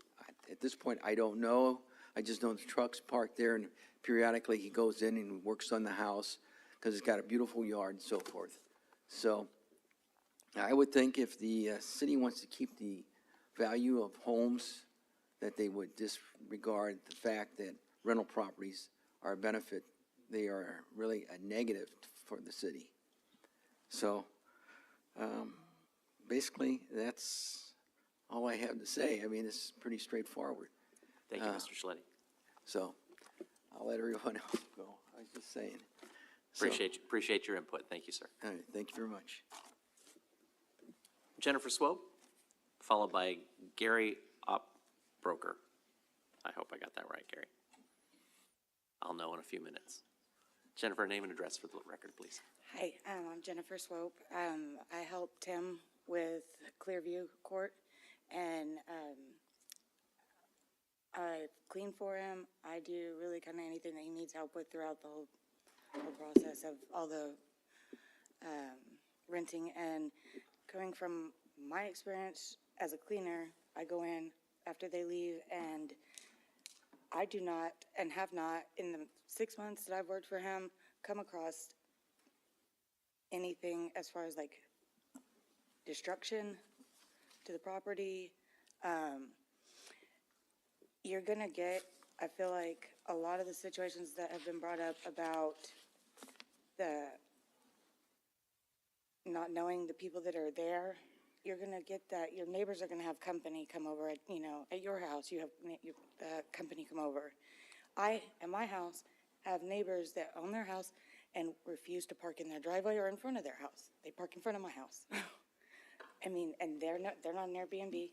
At this point, I don't know. I just know the truck's parked there, and periodically he goes in and works on the house because it's got a beautiful yard and so forth. So I would think if the city wants to keep the value of homes, that they would disregard the fact that rental properties are a benefit. They are really a negative for the city. So basically, that's all I have to say. I mean, it's pretty straightforward. Thank you, Mr. Schletty. So I'll let everyone else go. I was just saying. Appreciate your input. Thank you, sir. All right, thank you very much. Jennifer Swope, followed by Gary Opbroker. I hope I got that right, Gary. I'll know in a few minutes. Jennifer, name and address for the record, please. Hi, I'm Jennifer Swope. I help Tim with Clearview Court, and I clean for him. I do really kind of anything that he needs help with throughout the whole process of all the renting. And coming from my experience as a cleaner, I go in after they leave, and I do not, and have not, in the 6 months that I've worked for him, come across anything as far as like destruction to the property. You're gonna get, I feel like, a lot of the situations that have been brought up about the not knowing the people that are there. You're gonna get that. Your neighbors are gonna have company come over at, at your house. You have company come over. I, at my house, have neighbors that own their house and refuse to park in their driveway or in front of their house. They park in front of my house. I mean, and they're not an Airbnb.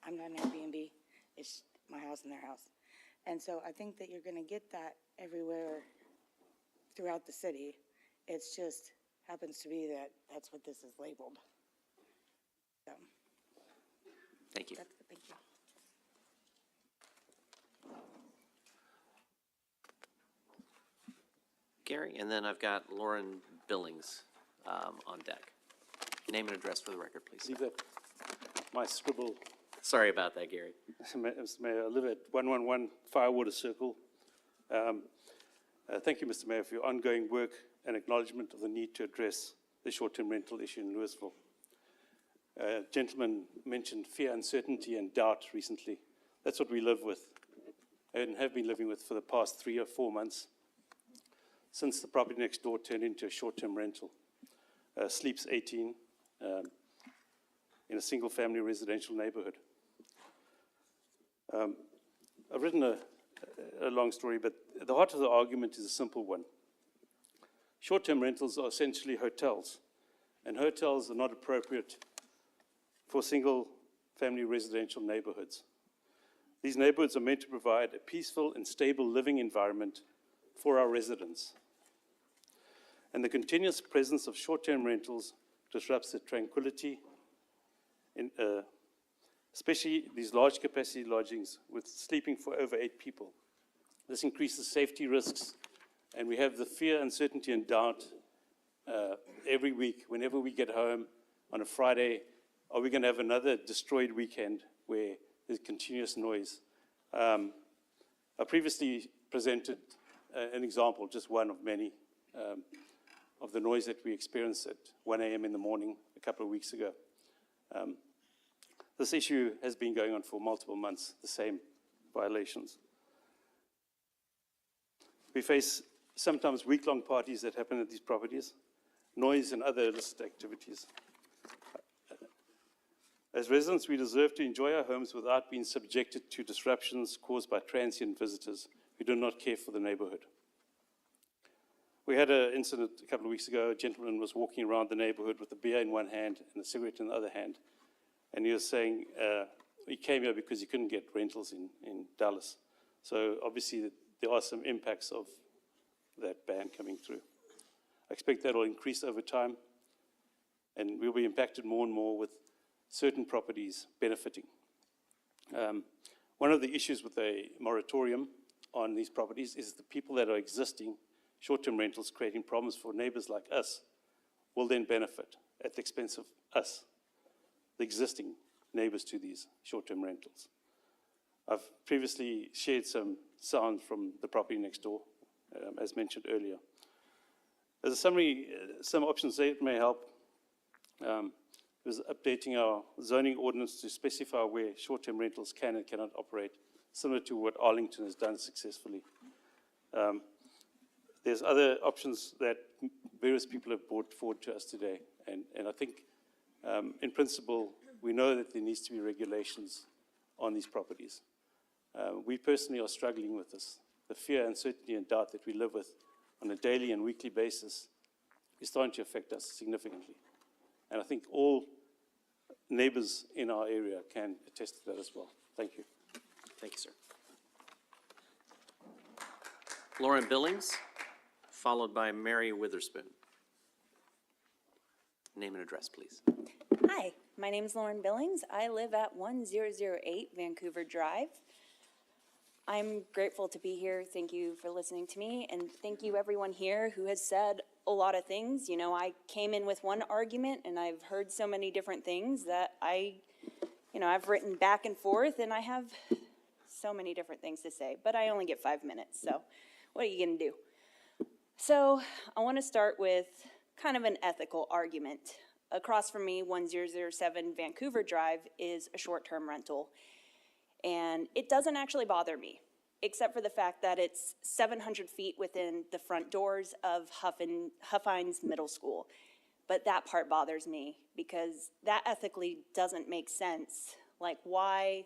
I'm not an Airbnb. It's my house and their house. And so I think that you're gonna get that everywhere throughout the city. It's just happens to be that that's what this is labeled. So. Thank you. Thank you. Gary, and then I've got Lauren Billings on deck. Name and address for the record, please. Leave that, my scribble. Sorry about that, Gary. Mr. Mayor, I live at 111 Firewater Circle. Thank you, Mr. Mayor, for your ongoing work and acknowledgement of the need to address the short-term rental issue in Lewisville. Gentleman mentioned fear, uncertainty, and doubt recently. That's what we live with and have been living with for the past 3 or 4 months since the property next door turned into a short-term rental. sleeps 18 in a single-family residential neighborhood. I've written a long story, but the heart of the argument is a simple one. Short-term rentals are essentially hotels, and hotels are not appropriate for single-family residential neighborhoods. These neighborhoods are meant to provide a peaceful and stable living environment for our residents. And the continuous presence of short-term rentals disrupts the tranquility, especially these large capacity lodgings with sleeping for over 8 people. This increases safety risks, and we have the fear, uncertainty, and doubt every week, whenever we get home on a Friday, are we going to have another destroyed weekend where there's continuous noise? I previously presented an example, just one of many, of the noise that we experienced at 1 a.m. in the morning a couple of weeks ago. This issue has been going on for multiple months, the same violations. We face sometimes week-long parties that happen at these properties, noise and other illicit activities. As residents, we deserve to enjoy our homes without being subjected to disruptions caused by transient visitors who do not care for the neighborhood. We had an incident a couple of weeks ago. A gentleman was walking around the neighborhood with a beer in one hand and a cigarette in the other hand. And he was saying he came here because he couldn't get rentals in Dallas. So obviously there are some impacts of that ban coming through. I expect that will increase over time, and we'll be impacted more and more with certain properties benefiting. One of the issues with a moratorium on these properties is the people that are existing short-term rentals creating problems for neighbors like us will then benefit at the expense of us, the existing neighbors to these short-term rentals. I've previously shared some sound from the property next door, as mentioned earlier. As a summary, some options that may help is updating our zoning ordinance to specify where short-term rentals can and cannot operate, similar to what Arlington has done successfully. There's other options that various people have brought forward to us today, and I think in principle, we know that there needs to be regulations on these properties. We personally are struggling with this. The fear, uncertainty, and doubt that we live with on a daily and weekly basis is starting to affect us significantly. And I think all neighbors in our area can attest to that as well. Thank you. Thank you, sir. Lauren Billings, followed by Mary Witherspoon. Name and address, please. Hi, my name is Lauren Billings. I live at 1008 Vancouver Drive. I'm grateful to be here. Thank you for listening to me, and thank you everyone here who has said a lot of things. You know, I came in with one argument, and I've heard so many different things that I've written back and forth, and I have so many different things to say, but I only get 5 minutes, so what are you gonna do? So I want to start with kind of an ethical argument. Across from me, 1007 Vancouver Drive is a short-term rental. And it doesn't actually bother me, except for the fact that it's 700 feet within the front doors of Huffines Middle School. But that part bothers me because that ethically doesn't make sense. Like, why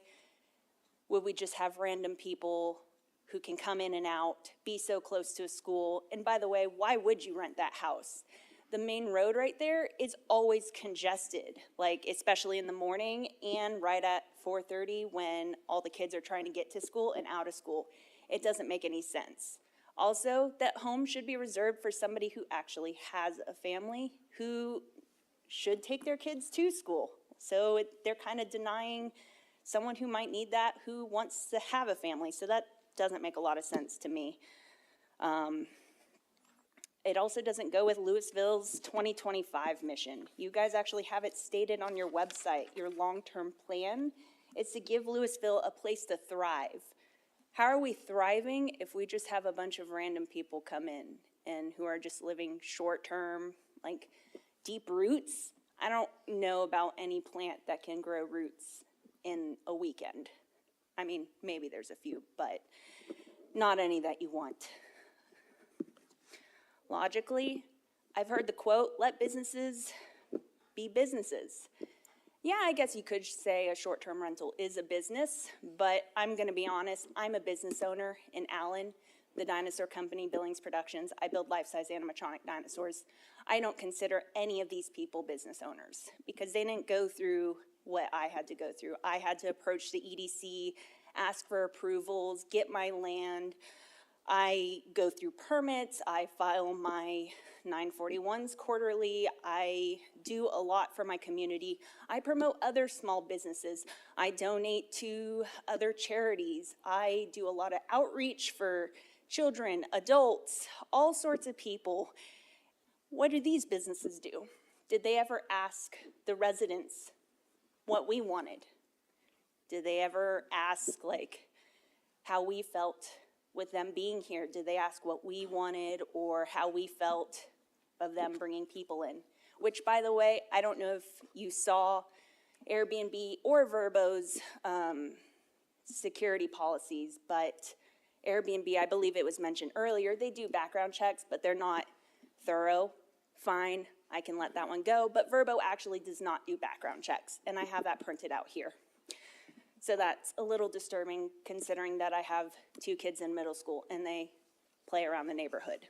would we just have random people who can come in and out, be so close to a school? And by the way, why would you rent that house? The main road right there is always congested, like especially in the morning and right at 4:30 when all the kids are trying to get to school and out of school. It doesn't make any sense. Also, that home should be reserved for somebody who actually has a family who should take their kids to school. So they're kind of denying someone who might need that, who wants to have a family. So that doesn't make a lot of sense to me. It also doesn't go with Lewisville's 2025 mission. You guys actually have it stated on your website. Your long-term plan is to give Lewisville a place to thrive. How are we thriving if we just have a bunch of random people come in and who are just living short-term, like deep roots? I don't know about any plant that can grow roots in a weekend. I mean, maybe there's a few, but not any that you want. Logically, I've heard the quote, let businesses be businesses. Yeah, I guess you could say a short-term rental is a business, but I'm gonna be honest, I'm a business owner in Allen, the dinosaur company, Billings Productions. I build life-size animatronic dinosaurs. I don't consider any of these people business owners because they didn't go through what I had to go through. I had to approach the EDC, ask for approvals, get my land. I go through permits, I file my 941s quarterly, I do a lot for my community. I promote other small businesses. I donate to other charities. I do a lot of outreach for children, adults, all sorts of people. What do these businesses do? Did they ever ask the residents what we wanted? Did they ever ask, like, how we felt with them being here? Did they ask what we wanted or how we felt of them bringing people in? Which, by the way, I don't know if you saw Airbnb or Vrbo's security policies, but Airbnb, I believe it was mentioned earlier, they do background checks, but they're not thorough. Fine, I can let that one go, but Vrbo actually does not do background checks, and I have that printed out here. So that's a little disturbing considering that I have 2 kids in middle school and they play around the neighborhood.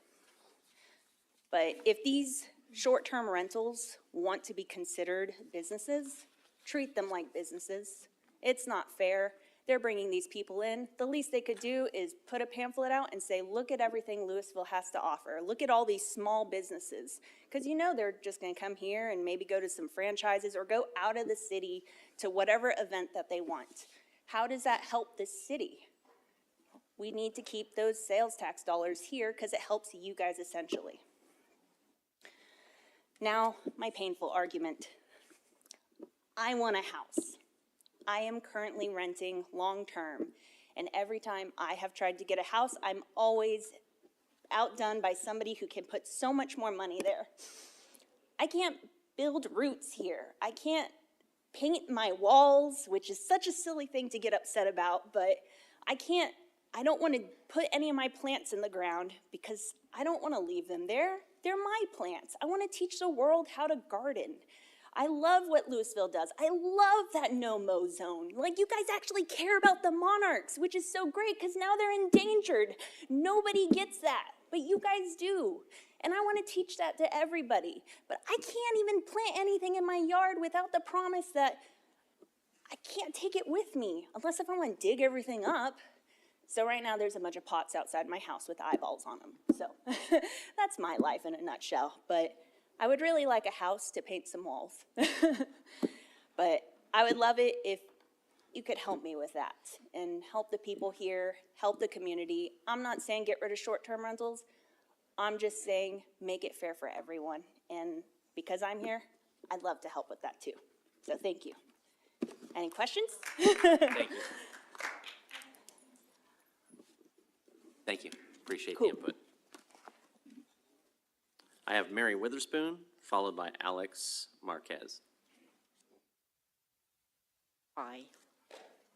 But if these short-term rentals want to be considered businesses, treat them like businesses. It's not fair. They're bringing these people in. The least they could do is put a pamphlet out and say, look at everything Lewisville has to offer. Look at all these small businesses. Because you know they're just going to come here and maybe go to some franchises or go out of the city to whatever event that they want. How does that help this city? We need to keep those sales tax dollars here because it helps you guys essentially. Now, my painful argument. I want a house. I am currently renting long-term, and every time I have tried to get a house, I'm always outdone by somebody who can put so much more money there. I can't build roots here. I can't paint my walls, which is such a silly thing to get upset about, but I don't want to put any of my plants in the ground because I don't want to leave them there. They're my plants. I want to teach the world how to garden. I love what Lewisville does. I love that no-mow zone. Like, you guys actually care about the monarchs, which is so great because now they're endangered. Nobody gets that, but you guys do. And I want to teach that to everybody. But I can't even plant anything in my yard without the promise that I can't take it with me, unless if I want to dig everything up. So right now there's a bunch of pots outside my house with eyeballs on them. So that's my life in a nutshell. But I would really like a house to paint some walls. But I would love it if you could help me with that and help the people here, help the community. I'm not saying get rid of short-term rentals. I'm just saying make it fair for everyone. And because I'm here, I'd love to help with that too. So thank you. Any questions? Thank you. Thank you. Appreciate the input. I have Mary Witherspoon, followed by Alex Marquez. Hi,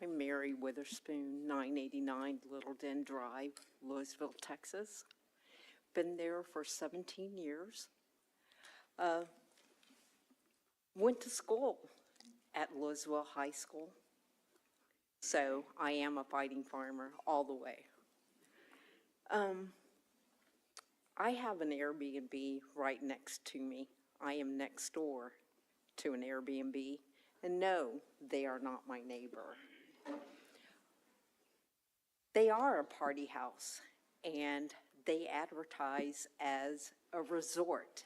I'm Mary Witherspoon, 989 Little Den Drive, Lewisville, Texas. Been there for 17 years. Went to school at Lewisville High School, so I am a fighting farmer all the way. I have an Airbnb right next to me. I am next door to an Airbnb, and no, they are not my neighbor. They are a party house, and they advertise as a resort.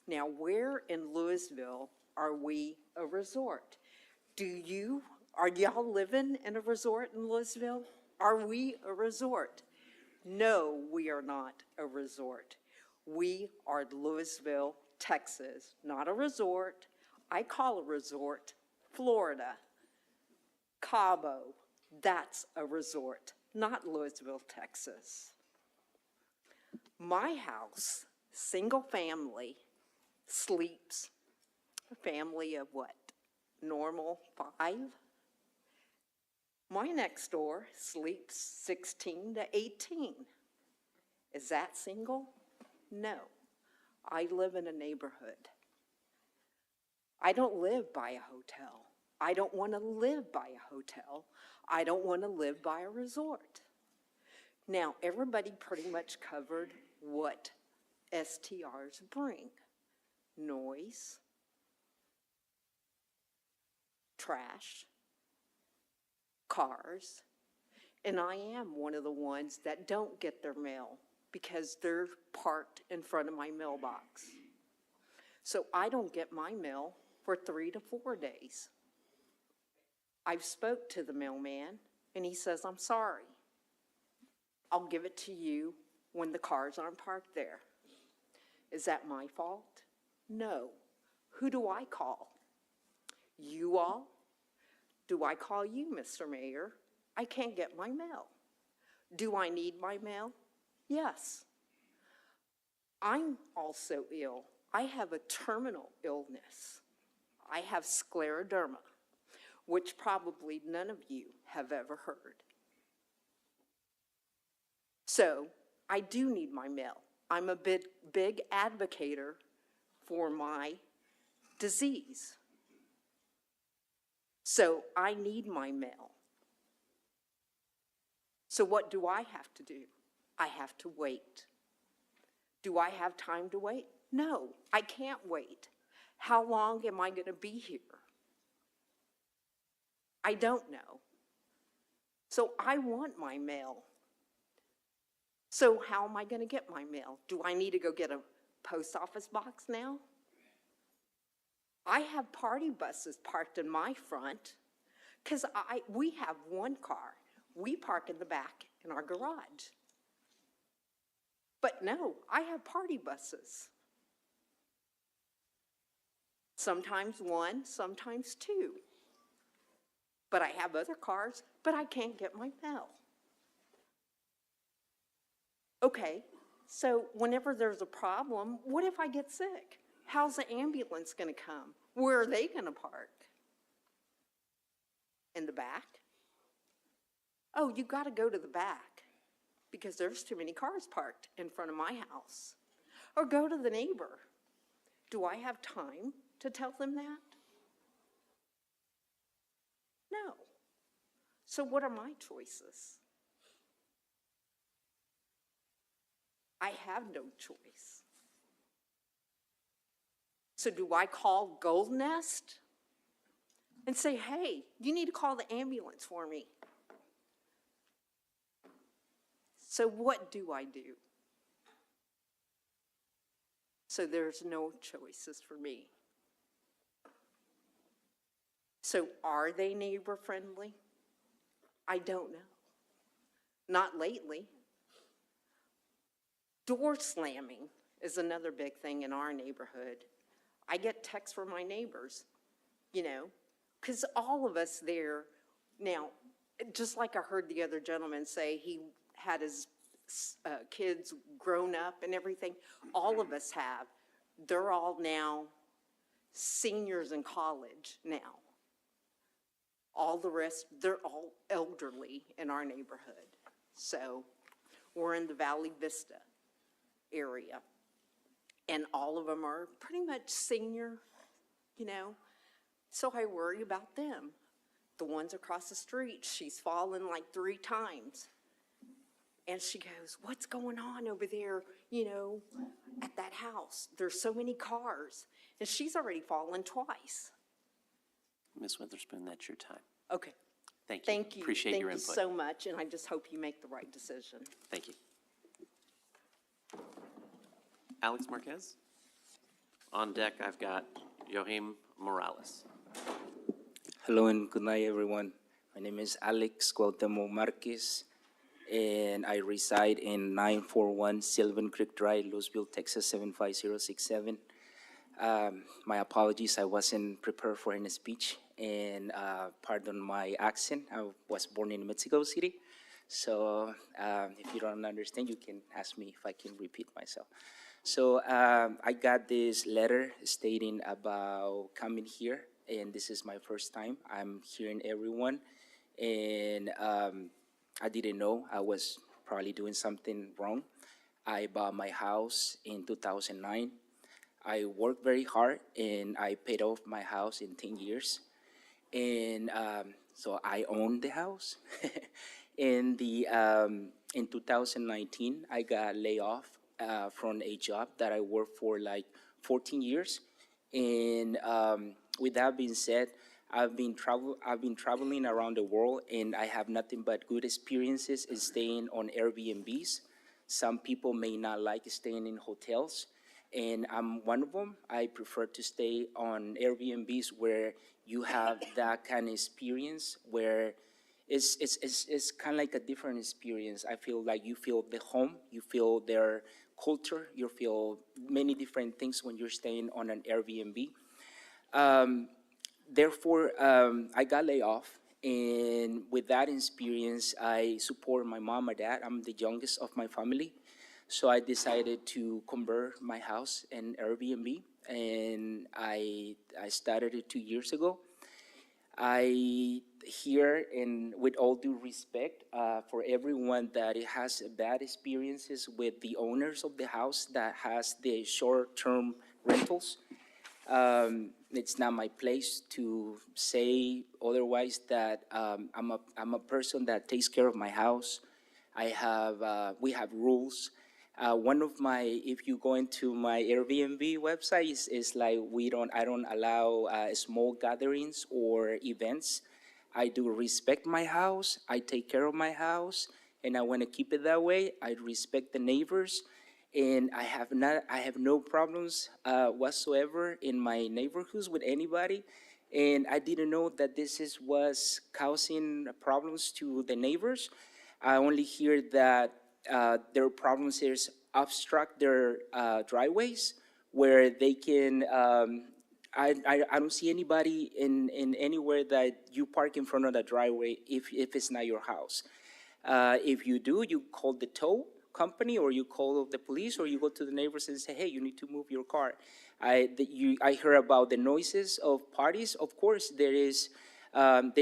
Now, where in Lewisville are we a resort? Are y'all living in a resort in Lewisville? Are we a resort? No, we are not a resort. We are Lewisville, Texas, not a resort. I call a resort Florida. Cabo, that's a resort, not Lewisville, Texas. My house, single family, sleeps a family of what? Normal 5? My next door sleeps 16 to 18. Is that single? No. I live in a neighborhood. I don't live by a hotel. I don't want to live by a hotel. I don't want to live by a resort. Now, everybody pretty much covered what STRs bring. Noise, trash, cars, and I am one of the ones that don't get their mail because they're parked in front of my mailbox. So I don't get my mail for 3 to 4 days. I've spoke to the mailman and he says, I'm sorry. I'll give it to you when the cars aren't parked there. Is that my fault? No. Who do I call? You all? Do I call you, Mr. Mayor? I can't get my mail. Do I need my mail? Yes. I'm also ill. I have a terminal illness. I have scleroderma, which probably none of you have ever heard. So I do need my mail. I'm a big advocator for my disease. So I need my mail. So what do I have to do? I have to wait. Do I have time to wait? No, I can't wait. How long am I going to be here? I don't know. So I want my mail. So how am I going to get my mail? Do I need to go get a post office box now? I have party buses parked in my front because we have one car. We park in the back in our garage. But no, I have party buses. Sometimes one, sometimes two. But I have other cars, but I can't get my mail. Okay, so whenever there's a problem, what if I get sick? How's the ambulance going to come? Where are they going to park? In the back? Oh, you got to go to the back because there's too many cars parked in front of my house. Or go to the neighbor. Do I have time to tell them that? No. So what are my choices? I have no choice. So do I call Gold Nest and say, hey, you need to call the ambulance for me? So what do I do? So there's no choices for me. So are they neighbor friendly? I don't know. Not lately. Door slamming is another big thing in our neighborhood. I get texts from my neighbors, you know, because all of us there, now, just like I heard the other gentleman say, he had his kids grown up and everything, all of us have. They're all now seniors in college now. All the rest, they're all elderly in our neighborhood. So we're in the Valley Vista area. And all of them are pretty much senior, you know. So I worry about them. The ones across the street, she's fallen like 3 times. And she goes, what's going on over there, you know, at that house? There's so many cars. And she's already fallen twice. Ms. Witherspoon, that's your time. Okay. Thank you. Thank you. Appreciate your input. Thank you so much, and I just hope you make the right decision. Thank you. Alex Marquez. On deck, I've got Joachim Morales. Hello and good night, everyone. My name is Alex Cuauhtemoc Marquez, and I reside in 941 Sylvan Creek Drive, Lewisville, Texas 75067. My apologies, I wasn't prepared for any speech, and pardon my accent. I was born in Mexico City, so if you don't understand, you can ask me if I can repeat myself. So I got this letter stating about coming here, and this is my first time. I'm hearing everyone, and I didn't know I was probably doing something wrong. I bought my house in 2009. I worked very hard and I paid off my house in 10 years. And so I owned the house. In 2019, I got laid off from a job that I worked for like 14 years. And with that being said, I've been traveling around the world, and I have nothing but good experiences in staying on Airbnbs. Some people may not like staying in hotels, and I'm one of them. I prefer to stay on Airbnbs where you have that kind of experience, where it's kind of like a different experience. I feel like you feel the home, you feel their culture, you feel many different things when you're staying on an Airbnb. Therefore, I got laid off, and with that experience, I support my mom and dad. I'm the youngest of my family, so I decided to convert my house in Airbnb, and I started it 2 years ago. I hear, and with all due respect for everyone that it has bad experiences with the owners of the house that has the short-term rentals. It's not my place to say otherwise that I'm a person that takes care of my house. We have rules. One of my, if you go into my Airbnb website, is like I don't allow small gatherings or events. I do respect my house. I take care of my house, and I want to keep it that way. I respect the neighbors, and I have no problems whatsoever in my neighborhoods with anybody. And I didn't know that was causing problems to the neighbors. I only hear that their problems is obstruct their driveways, where they can. I don't see anybody in anywhere that you park in front of the driveway if it's not your house. If you do, you call the tow company, or you call the police, or you go to the neighbors and say, hey, you need to move your car. I heard about the noises of parties. Of course, there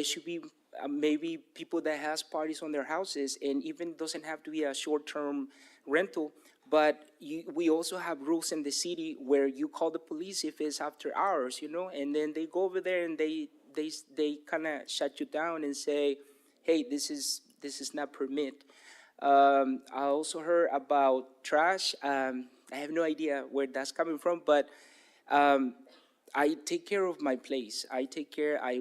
should be maybe people that has parties on their houses, and even doesn't have to be a short-term rental. But we also have rules in the city where you call the police if it's after hours, and then they go over there and they kind of shut you down and say, hey, this is not permit. I also heard about trash. I have no idea where that's coming from, but I take care of my place. I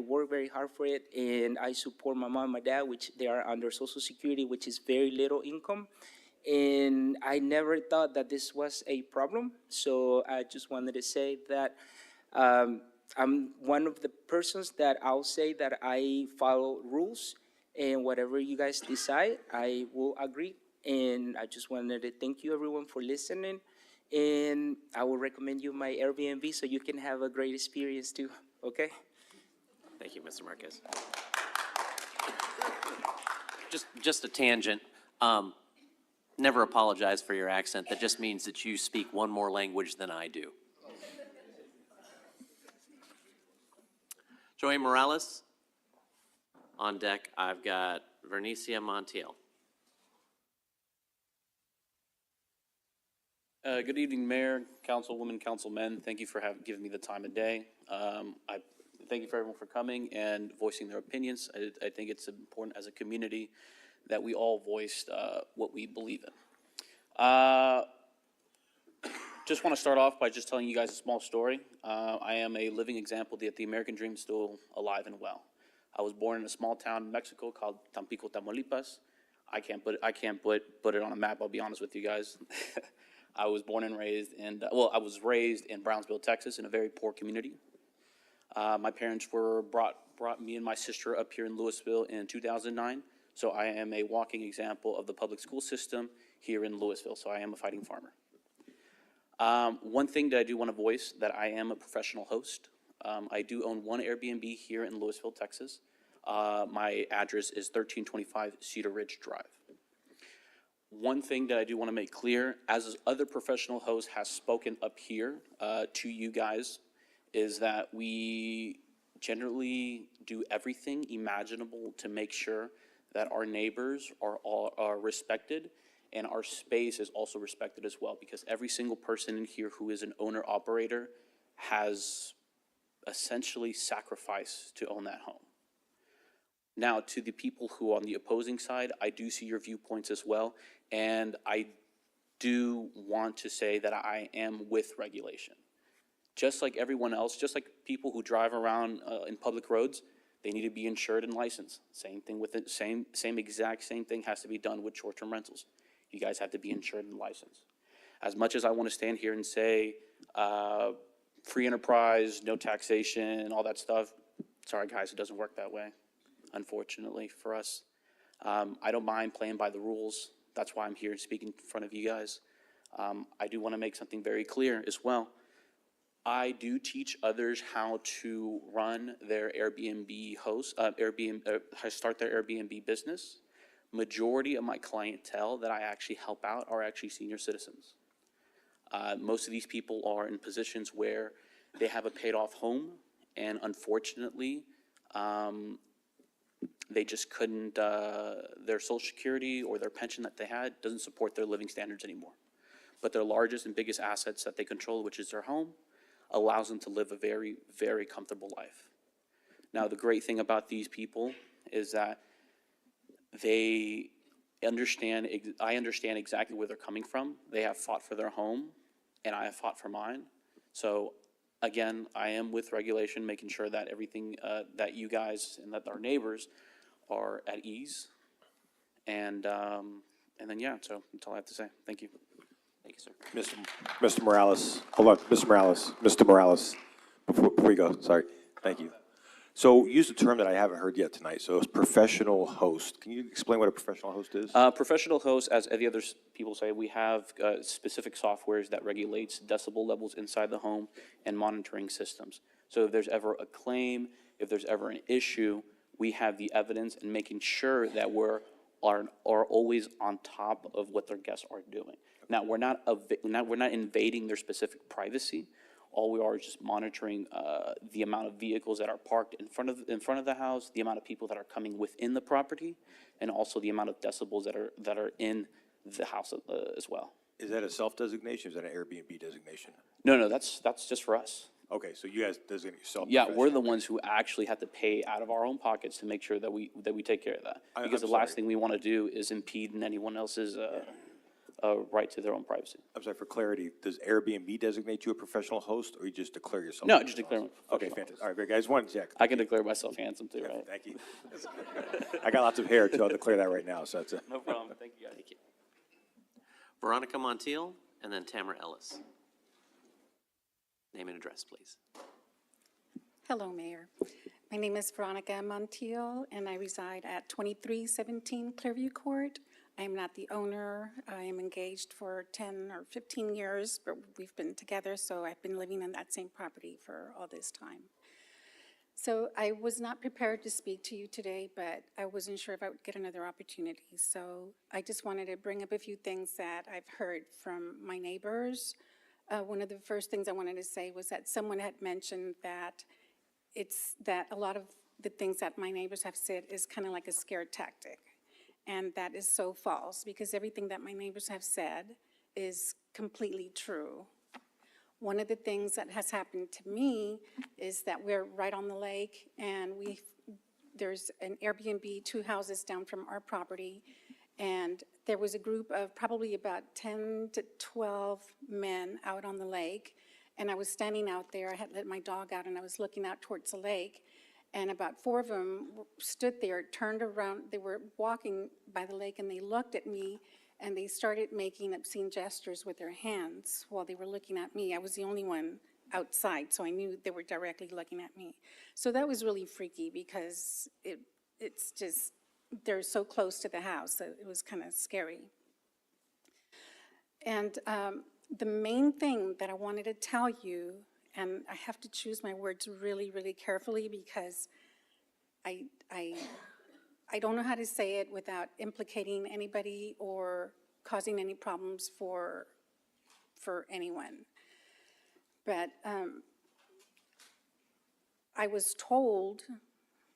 work very hard for it, and I support my mom and my dad, which they are under Social Security, which is very little income. And I never thought that this was a problem. So I just wanted to say that I'm one of the persons that I'll say that I follow rules, and whatever you guys decide, I will agree. And I just wanted to thank you, everyone, for listening. And I will recommend you my Airbnb so you can have a great experience too, okay? Thank you, Mr. Marquez. Just a tangent. Never apologize for your accent. That just means that you speak one more language than I do. Joey Morales. On deck, I've got Vernicia Montiel. Good evening, Mayor, Councilwoman, Councilmen. Thank you for giving me the time of day. I thank you for everyone for coming and voicing their opinions. I think it's important as a community that we all voiced what we believe in. Just want to start off by just telling you guys a small story. I am a living example that the American dream is still alive and well. I was born in a small town in Mexico called Tampico, Tamaulipas. I can't put it on a map, I'll be honest with you guys. I was born and raised I was raised in Brownsville, Texas, in a very poor community. My parents brought me and my sister up here in Lewisville in 2009. So I am a walking example of the public school system here in Lewisville. So I am a fighting farmer. One thing that I do want to voice, that I am a professional host. I do own one Airbnb here in Lewisville, Texas. My address is 1325 Cedar Ridge Drive. One thing that I do want to make clear, as other professional hosts has spoken up here to you guys, is that we generally do everything imaginable to make sure that our neighbors are respected and our space is also respected as well, because every single person in here who is an owner-operator has essentially sacrificed to own that home. Now, to the people who are on the opposing side, I do see your viewpoints as well, and I do want to say that I am with regulation. Just like everyone else, just like people who drive around in public roads, they need to be insured and licensed. Same thing with it, same exact same thing has to be done with short-term rentals. You guys have to be insured and licensed. As much as I want to stand here and say, free enterprise, no taxation, all that stuff, sorry guys, it doesn't work that way, unfortunately for us. I don't mind playing by the rules. That's why I'm here speaking in front of you guys. I do want to make something very clear as well. I do teach others how to run their Airbnb start their Airbnb business. Majority of my clientele that I actually help out are actually senior citizens. Most of these people are in positions where they have a paid off home, and unfortunately, they just couldn't, their Social Security or their pension that they had doesn't support their living standards anymore. But their largest and biggest assets that they control, which is their home, allows them to live a very, very comfortable life. Now, the great thing about these people is that they understand, I understand exactly where they're coming from. They have fought for their home, and I have fought for mine. So, again, I am with regulation, making sure that everything that you guys and that our neighbors are at ease. And then, yeah, so that's all I have to say. Thank you. Thank you, sir. Mr. Morales, hold on, Mr. Morales, before we go, sorry, thank you. So use a term that I haven't heard yet tonight, so it's professional host. Can you explain what a professional host is? Professional host, as the other people say, we have specific softwares that regulates decibel levels inside the home and monitoring systems. So if there's ever a claim, if there's ever an issue, we have the evidence and making sure that we're always on top of what their guests are doing. Now, we're not invading their specific privacy. All we are is just monitoring the amount of vehicles that are parked in front of the house, the amount of people that are coming within the property, and also the amount of decibels that are in the house as well. Is that a self-designation, or is that an Airbnb designation? No, that's just for us. Okay, so you guys designate yourself. Yeah, we're the ones who actually have to pay out of our own pockets to make sure that we take care of that. Because the last thing we want to do is impede in anyone else's right to their own privacy. I'm sorry, for clarity, does Airbnb designate you a professional host, or you just declare yourself? No, just declare. Okay, fantastic. All right, great, guys. One check. I can declare myself handsome too, right? Thank you. I got lots of hair too. I'll declare that right now. So that's No problem. Thank you, guys. Thank you. Veronica Montiel, and then Tamara Ellis. Name and address, please. Hello, Mayor. My name is Veronica Montiel, and I reside at 2317 Clearview Court. I am not the owner. I am engaged for 10 or 15 years, but we've been together, so I've been living in that same property for all this time. So I was not prepared to speak to you today, but I wasn't sure if I would get another opportunity. So I just wanted to bring up a few things that I've heard from my neighbors. One of the first things I wanted to say was that someone had mentioned that a lot of the things that my neighbors have said is kind of like a scare tactic. And that is so false, because everything that my neighbors have said is completely true. One of the things that has happened to me is that we're right on the lake, and there's an Airbnb 2 houses down from our property, and there was a group of probably about 10 to 12 men out on the lake, and I was standing out there. I had let my dog out, and I was looking out towards the lake, and about 4 of them stood there, turned around. They were walking by the lake, and they looked at me, and they started making obscene gestures with their hands while they were looking at me. I was the only one outside, so I knew they were directly looking at me. So that was really freaky, because it's just, they're so close to the house that it was kind of scary. And the main thing that I wanted to tell you, and I have to choose my words really, really carefully, because I don't know how to say it without implicating anybody or causing any problems for anyone. But I was told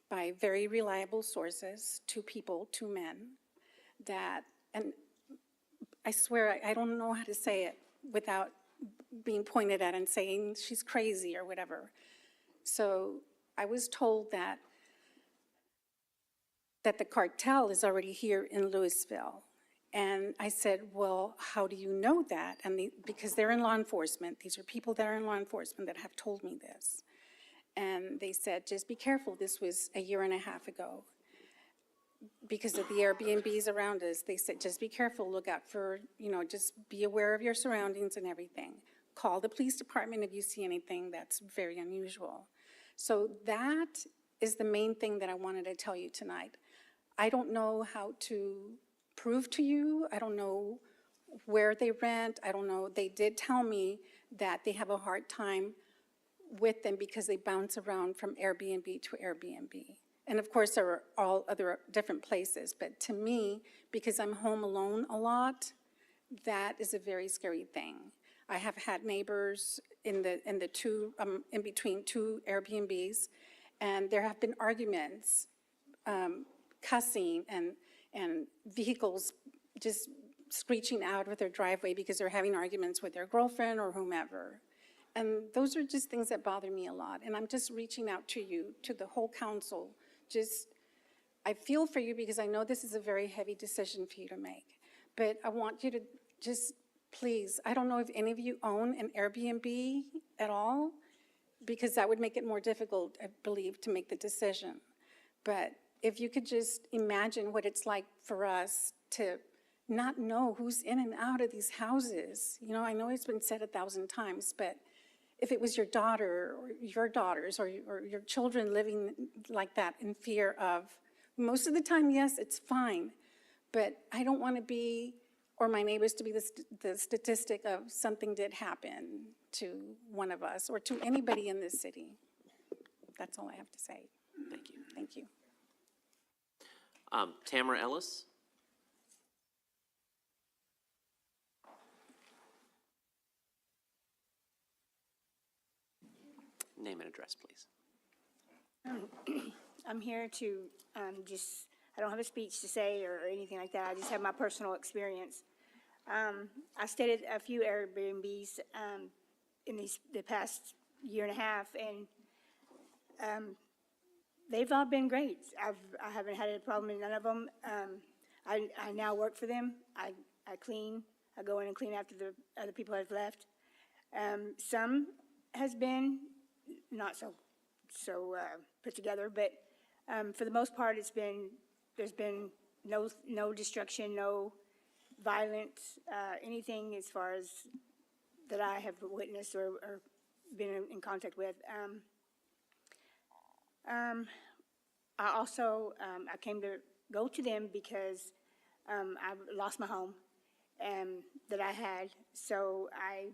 by very reliable sources, 2 people, 2 men, that, and I swear, I don't know how to say it without being pointed at and saying she's crazy or whatever. So I was told that the cartel is already here in Lewisville. And I said, well, how do you know that? And because they're in law enforcement, these are people that are in law enforcement that have told me this. And they said, just be careful. This was a year and a half ago. Because of the Airbnbs around us, they said, just be careful, look out for, just be aware of your surroundings and everything. Call the police department if you see anything that's very unusual. So that is the main thing that I wanted to tell you tonight. I don't know how to prove to you. I don't know where they rent. I don't know. They did tell me that they have a hard time with them because they bounce around from Airbnb to Airbnb. And of course, there are all other different places. But to me, because I'm home alone a lot, that is a very scary thing. I have had neighbors in between two Airbnbs, and there have been arguments, cussing and vehicles just screeching out with their driveway because they're having arguments with their girlfriend or whomever. And those are just things that bother me a lot. And I'm just reaching out to you, to the whole council. I feel for you because I know this is a very heavy decision for you to make. But I want you to just, please, I don't know if any of you own an Airbnb at all, because that would make it more difficult, I believe, to make the decision. But if you could just imagine what it's like for us to not know who's in and out of these houses. I know it's been said 1,000 times, but if it was your daughter or your daughters or your children living like that in fear of, most of the time, yes, it's fine. But I don't want to be, or my neighbors to be the statistic of something did happen to one of us or to anybody in this city. That's all I have to say. Thank you. Thank you. Tamara Ellis? Name and address, please. I'm here to I don't have a speech to say or anything like that. I just have my personal experience. I stayed at a few Airbnbs in the past year and a half, and they've all been great. I haven't had a problem in none of them. I now work for them. I clean. I go in and clean after the other people have left. Some has been not so put together, but for the most part, there's been no destruction, no violence, anything as far as that I have witnessed or been in contact with. I also I came to go to them because I lost my home that I had, so I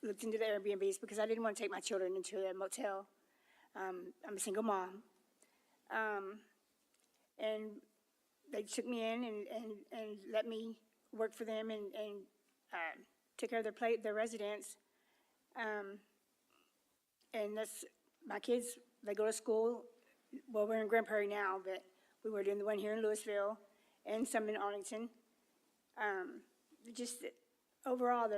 looked into the Airbnbs because I didn't want to take my children into a motel. I'm a single mom. And they took me in and let me work for them and took care of their residents. And that's, my kids, they go to school. Well, we're in Grand Prairie now, but we were doing the one here in Lewisville and some in Arlington. Just overall,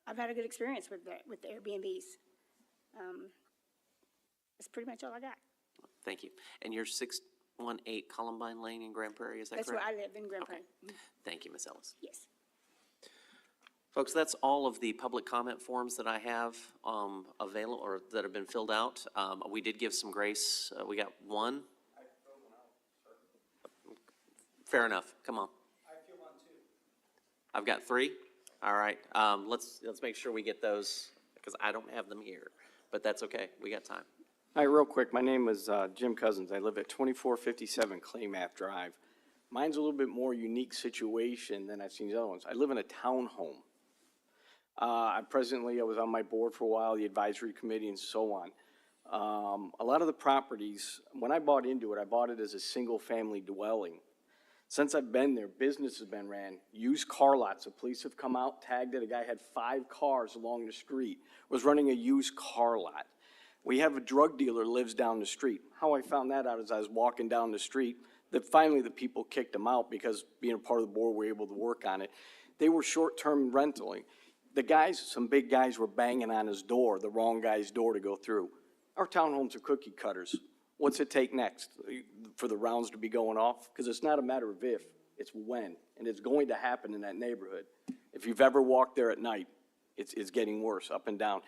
I've had a good experience with the Airbnbs. That's pretty much all I got. Thank you. And you're 618 Columbine Lane in Grand Prairie, is that correct? That's where I live, in Grand Prairie. Thank you, Ms. Ellis. Yes. Folks, that's all of the public comment forms that I have available or that have been filled out. We did give some grace. We got one. Fair enough. Come on. I've got three. All right. Let's make sure we get those because I don't have them here, but that's okay. We got time. Hi, real quick. My name is Jim Cousins. I live at 2457 Claymath Drive. Mine's a little bit more unique situation than I've seen the other ones. I live in a townhome. I was on my board for a while, the advisory committee and so on. A lot of the properties, when I bought into it, I bought it as a single-family dwelling. Since I've been there, business has been ran, used car lots. The police have come out, tagged it. A guy had 5 cars along the street, was running a used car lot. We have a drug dealer lives down the street. How I found that out is I was walking down the street. that finally the people kicked them out because being a part of the board, we were able to work on it. They were short-term renting. The guys, some big guys were banging on his door, the wrong guy's door to go through. Our townhomes are cookie cutters. What's it take next for the rounds to be going off? Because it's not a matter of if, it's when, and it's going to happen in that neighborhood. If you've ever walked there at night, it's getting worse, up and down.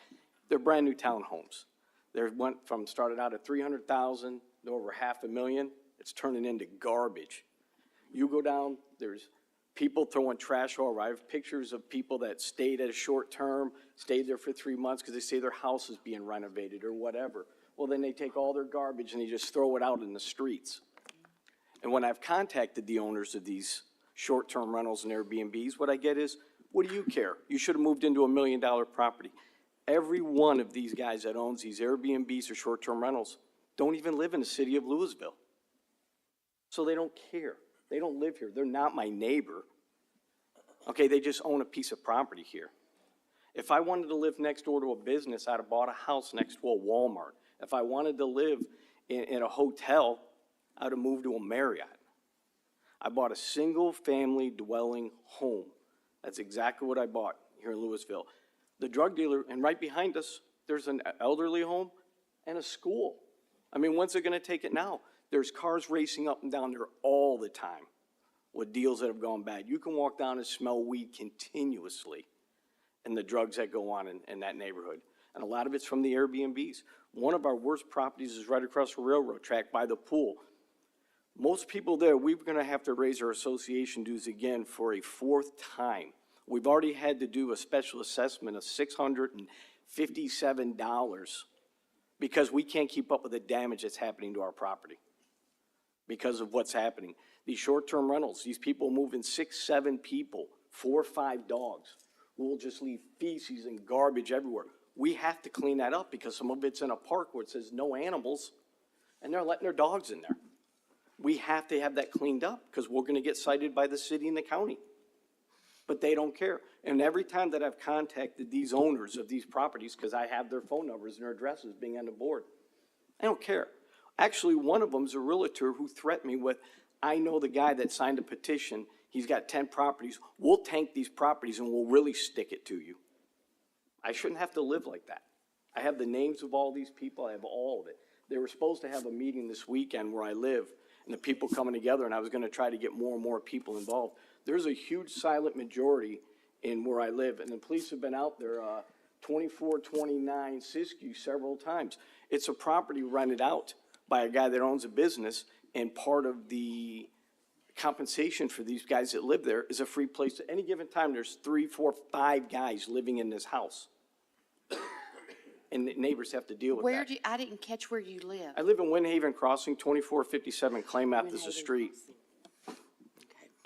They're brand-new townhomes. They went from, started out at 300,000 to over $500,000. It's turning into garbage. You go down, there's people throwing trash all over. I have pictures of people that stayed at a short term, stayed there for 3 months because they say their house is being renovated or whatever. Well, then they take all their garbage and they just throw it out in the streets. And when I've contacted the owners of these short-term rentals and Airbnbs, what I get is, what do you care? You should have moved into $1 million property. Every one of these guys that owns these Airbnbs or short-term rentals don't even live in the city of Lewisville. So they don't care. They don't live here. They're not my neighbor. Okay, they just own a piece of property here. If I wanted to live next door to a business, I'd have bought a house next to a Walmart. If I wanted to live in a hotel, I'd have moved to a Marriott. I bought a single-family dwelling home. That's exactly what I bought here in Lewisville. The drug dealer, and right behind us, there's an elderly home and a school. I mean, when's it gonna take it now? There's cars racing up and down there all the time with deals that have gone bad. You can walk down and smell weed continuously and the drugs that go on in that neighborhood. And a lot of it's from the Airbnbs. One of our worst properties is right across the railroad track by the pool. Most people there, we're gonna have to raise our association dues again for a 4th time. We've already had to do a special assessment of $657 because we can't keep up with the damage that's happening to our property because of what's happening. These short-term rentals, these people moving 6, 7 people, 4 or 5 dogs, who will just leave feces and garbage everywhere. We have to clean that up because some of it's in a park where it says no animals, and they're letting their dogs in there. We have to have that cleaned up because we're gonna get cited by the city and the county. But they don't care. And every time that I've contacted these owners of these properties, because I have their phone numbers and their addresses being on the board, I don't care. Actually, one of them is a realtor who threatened me with, I know the guy that signed a petition, he's got 10 properties, we'll tank these properties and we'll really stick it to you. I shouldn't have to live like that. I have the names of all these people, I have all of it. They were supposed to have a meeting this weekend where I live, and the people coming together, and I was gonna try to get more and more people involved. There's a huge silent majority in where I live, and the police have been out there, 2429 Siskiyou several times. It's a property rented out by a guy that owns a business, and part of the compensation for these guys that live there is a free place. At any given time, there's 3, 4, 5 guys living in this house. And the neighbors have to deal with that. I didn't catch where you live. I live in Windhaven Crossing, 2457 Claymouth is the street.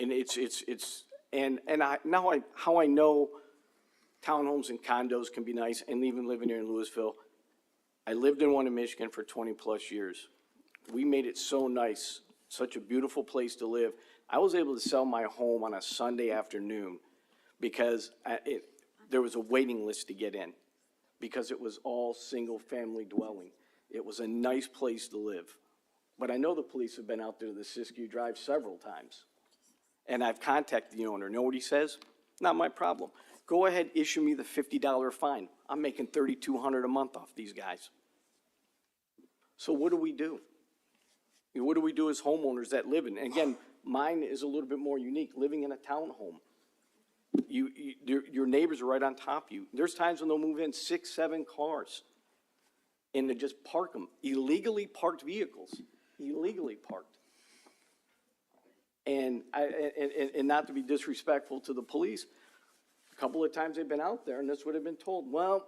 And how I know townhomes and condos can be nice, and even living here in Lewisville, I lived in one in Michigan for 20-plus years. We made it so nice, such a beautiful place to live. I was able to sell my home on a Sunday afternoon because there was a waiting list to get in, because it was all single-family dwelling. It was a nice place to live. But I know the police have been out there to the Siskiyou Drive several times. And I've contacted the owner. Know what he says? Not my problem. Go ahead, issue me the $50 fine. I'm making $3,200 a month off these guys. So what do we do? What do we do as homeowners that live in? And again, mine is a little bit more unique, living in a townhome. Your neighbors are right on top of you. There's times when they'll move in 6, 7 cars and they just park them, illegally parked vehicles, illegally parked. And not to be disrespectful to the police, a couple of times they've been out there and that's what I've been told. Well,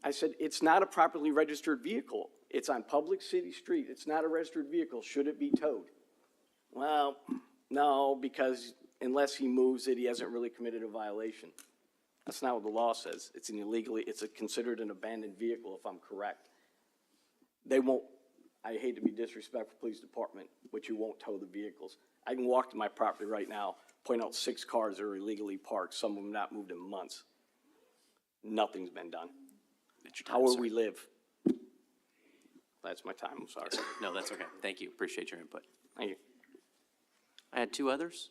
I said, it's not a properly registered vehicle. It's on public city street. It's not a registered vehicle. Should it be towed? Well, no, because unless he moves it, he hasn't really committed a violation. That's not what the law says. It's considered an abandoned vehicle, if I'm correct. They won't, I hate to be disrespectful, police department, but you won't tow the vehicles. I can walk to my property right now, point out 6 cars that are illegally parked, some of them not moved in months. Nothing's been done. How will we live? That's my time, I'm sorry. No, that's okay. Thank you. Appreciate your input. Thank you. I had two others.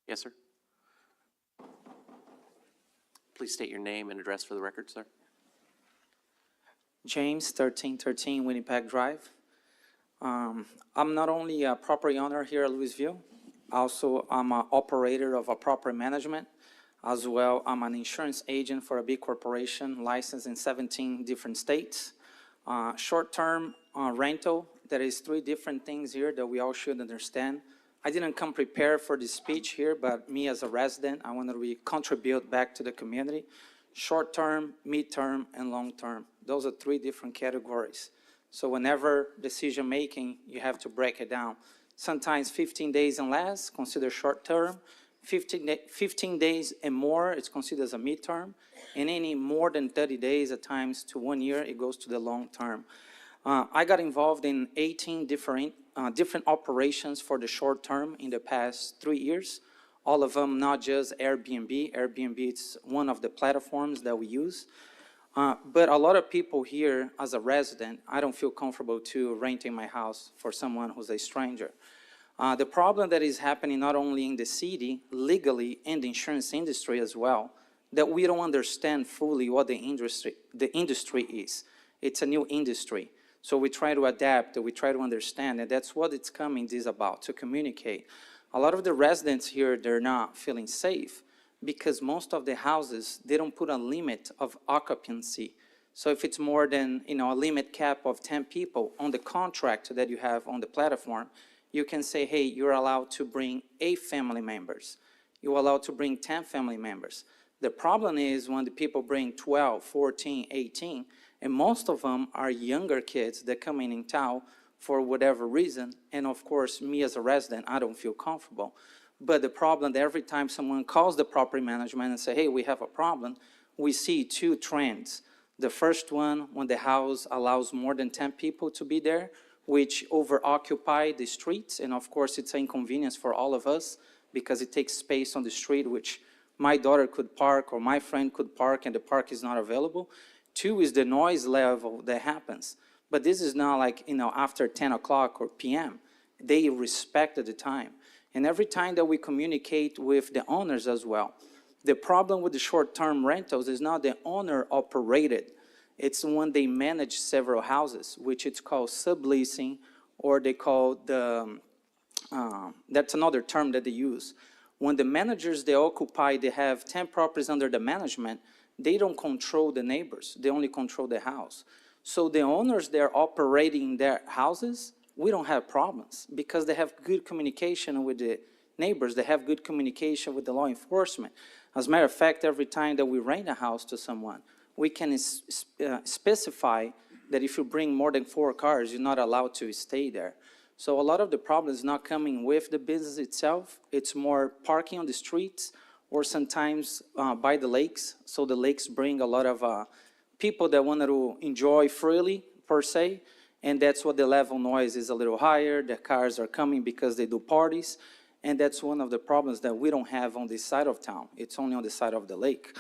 Yes, sir. Please state your name and address for the record, sir. James, 1313 Winnipeg Drive. I'm not only a property owner here at Lewisville, also I'm an operator of a property management. As well, I'm an insurance agent for a big corporation licensed in 17 different states. Short-term rental, there is three different things here that we all should understand. I didn't come prepared for this speech here, but me as a resident, I want to contribute back to the community. Short-term, mid-term, and long-term. Those are three different categories. So whenever decision-making, you have to break it down. Sometimes 15 days and less, consider short-term. 15 days and more, it's considered as a mid-term. And any more than 30 days, at times to 1 year, it goes to the long-term. I got involved in 18 different operations for the short term in the past 3 years. All of them, not just Airbnb. Airbnb is one of the platforms that we use. But a lot of people here, as a resident, I don't feel comfortable to renting my house for someone who's a stranger. The problem that is happening not only in the city, legally, and the insurance industry as well, that we don't understand fully what the industry is. It's a new industry. So we try to adapt, we try to understand, and that's what it's coming this about, to communicate. A lot of the residents here, they're not feeling safe because most of the houses, they don't put a limit of occupancy. So if it's more than, a limit cap of 10 people on the contract that you have on the platform, you can say, hey, you're allowed to bring 8 family members. You're allowed to bring 10 family members. The problem is when the people bring 12, 14, 18, and most of them are younger kids that come in town for whatever reason. And of course, me as a resident, I don't feel comfortable. But the problem that every time someone calls the property management and say, hey, we have a problem, we see 2 trends. The first one, when the house allows more than 10 people to be there, which over-occupy the streets. And of course, it's an inconvenience for all of us because it takes space on the street, which my daughter could park or my friend could park and the park is not available. 2 is the noise level that happens. But this is not like, after 10 o'clock or p.m. They respect the time. And every time that we communicate with the owners as well, the problem with the short-term rentals is not the owner-operated. It's when they manage several houses, which it's called subleasing, or they call that's another term that they use. When the managers, they occupy, they have 10 properties under the management, they don't control the neighbors, they only control the house. So the owners, they're operating their houses, we don't have problems because they have good communication with the neighbors, they have good communication with the law enforcement. As a matter of fact, every time that we rent a house to someone, we can specify that if you bring more than 4 cars, you're not allowed to stay there. So a lot of the problem is not coming with the business itself, it's more parking on the streets, or sometimes by the lakes. So the lakes bring a lot of people that want to enjoy freely, per se, and that's what the level noise is a little higher. The cars are coming because they do parties, and that's one of the problems that we don't have on this side of town. It's only on the side of the lake.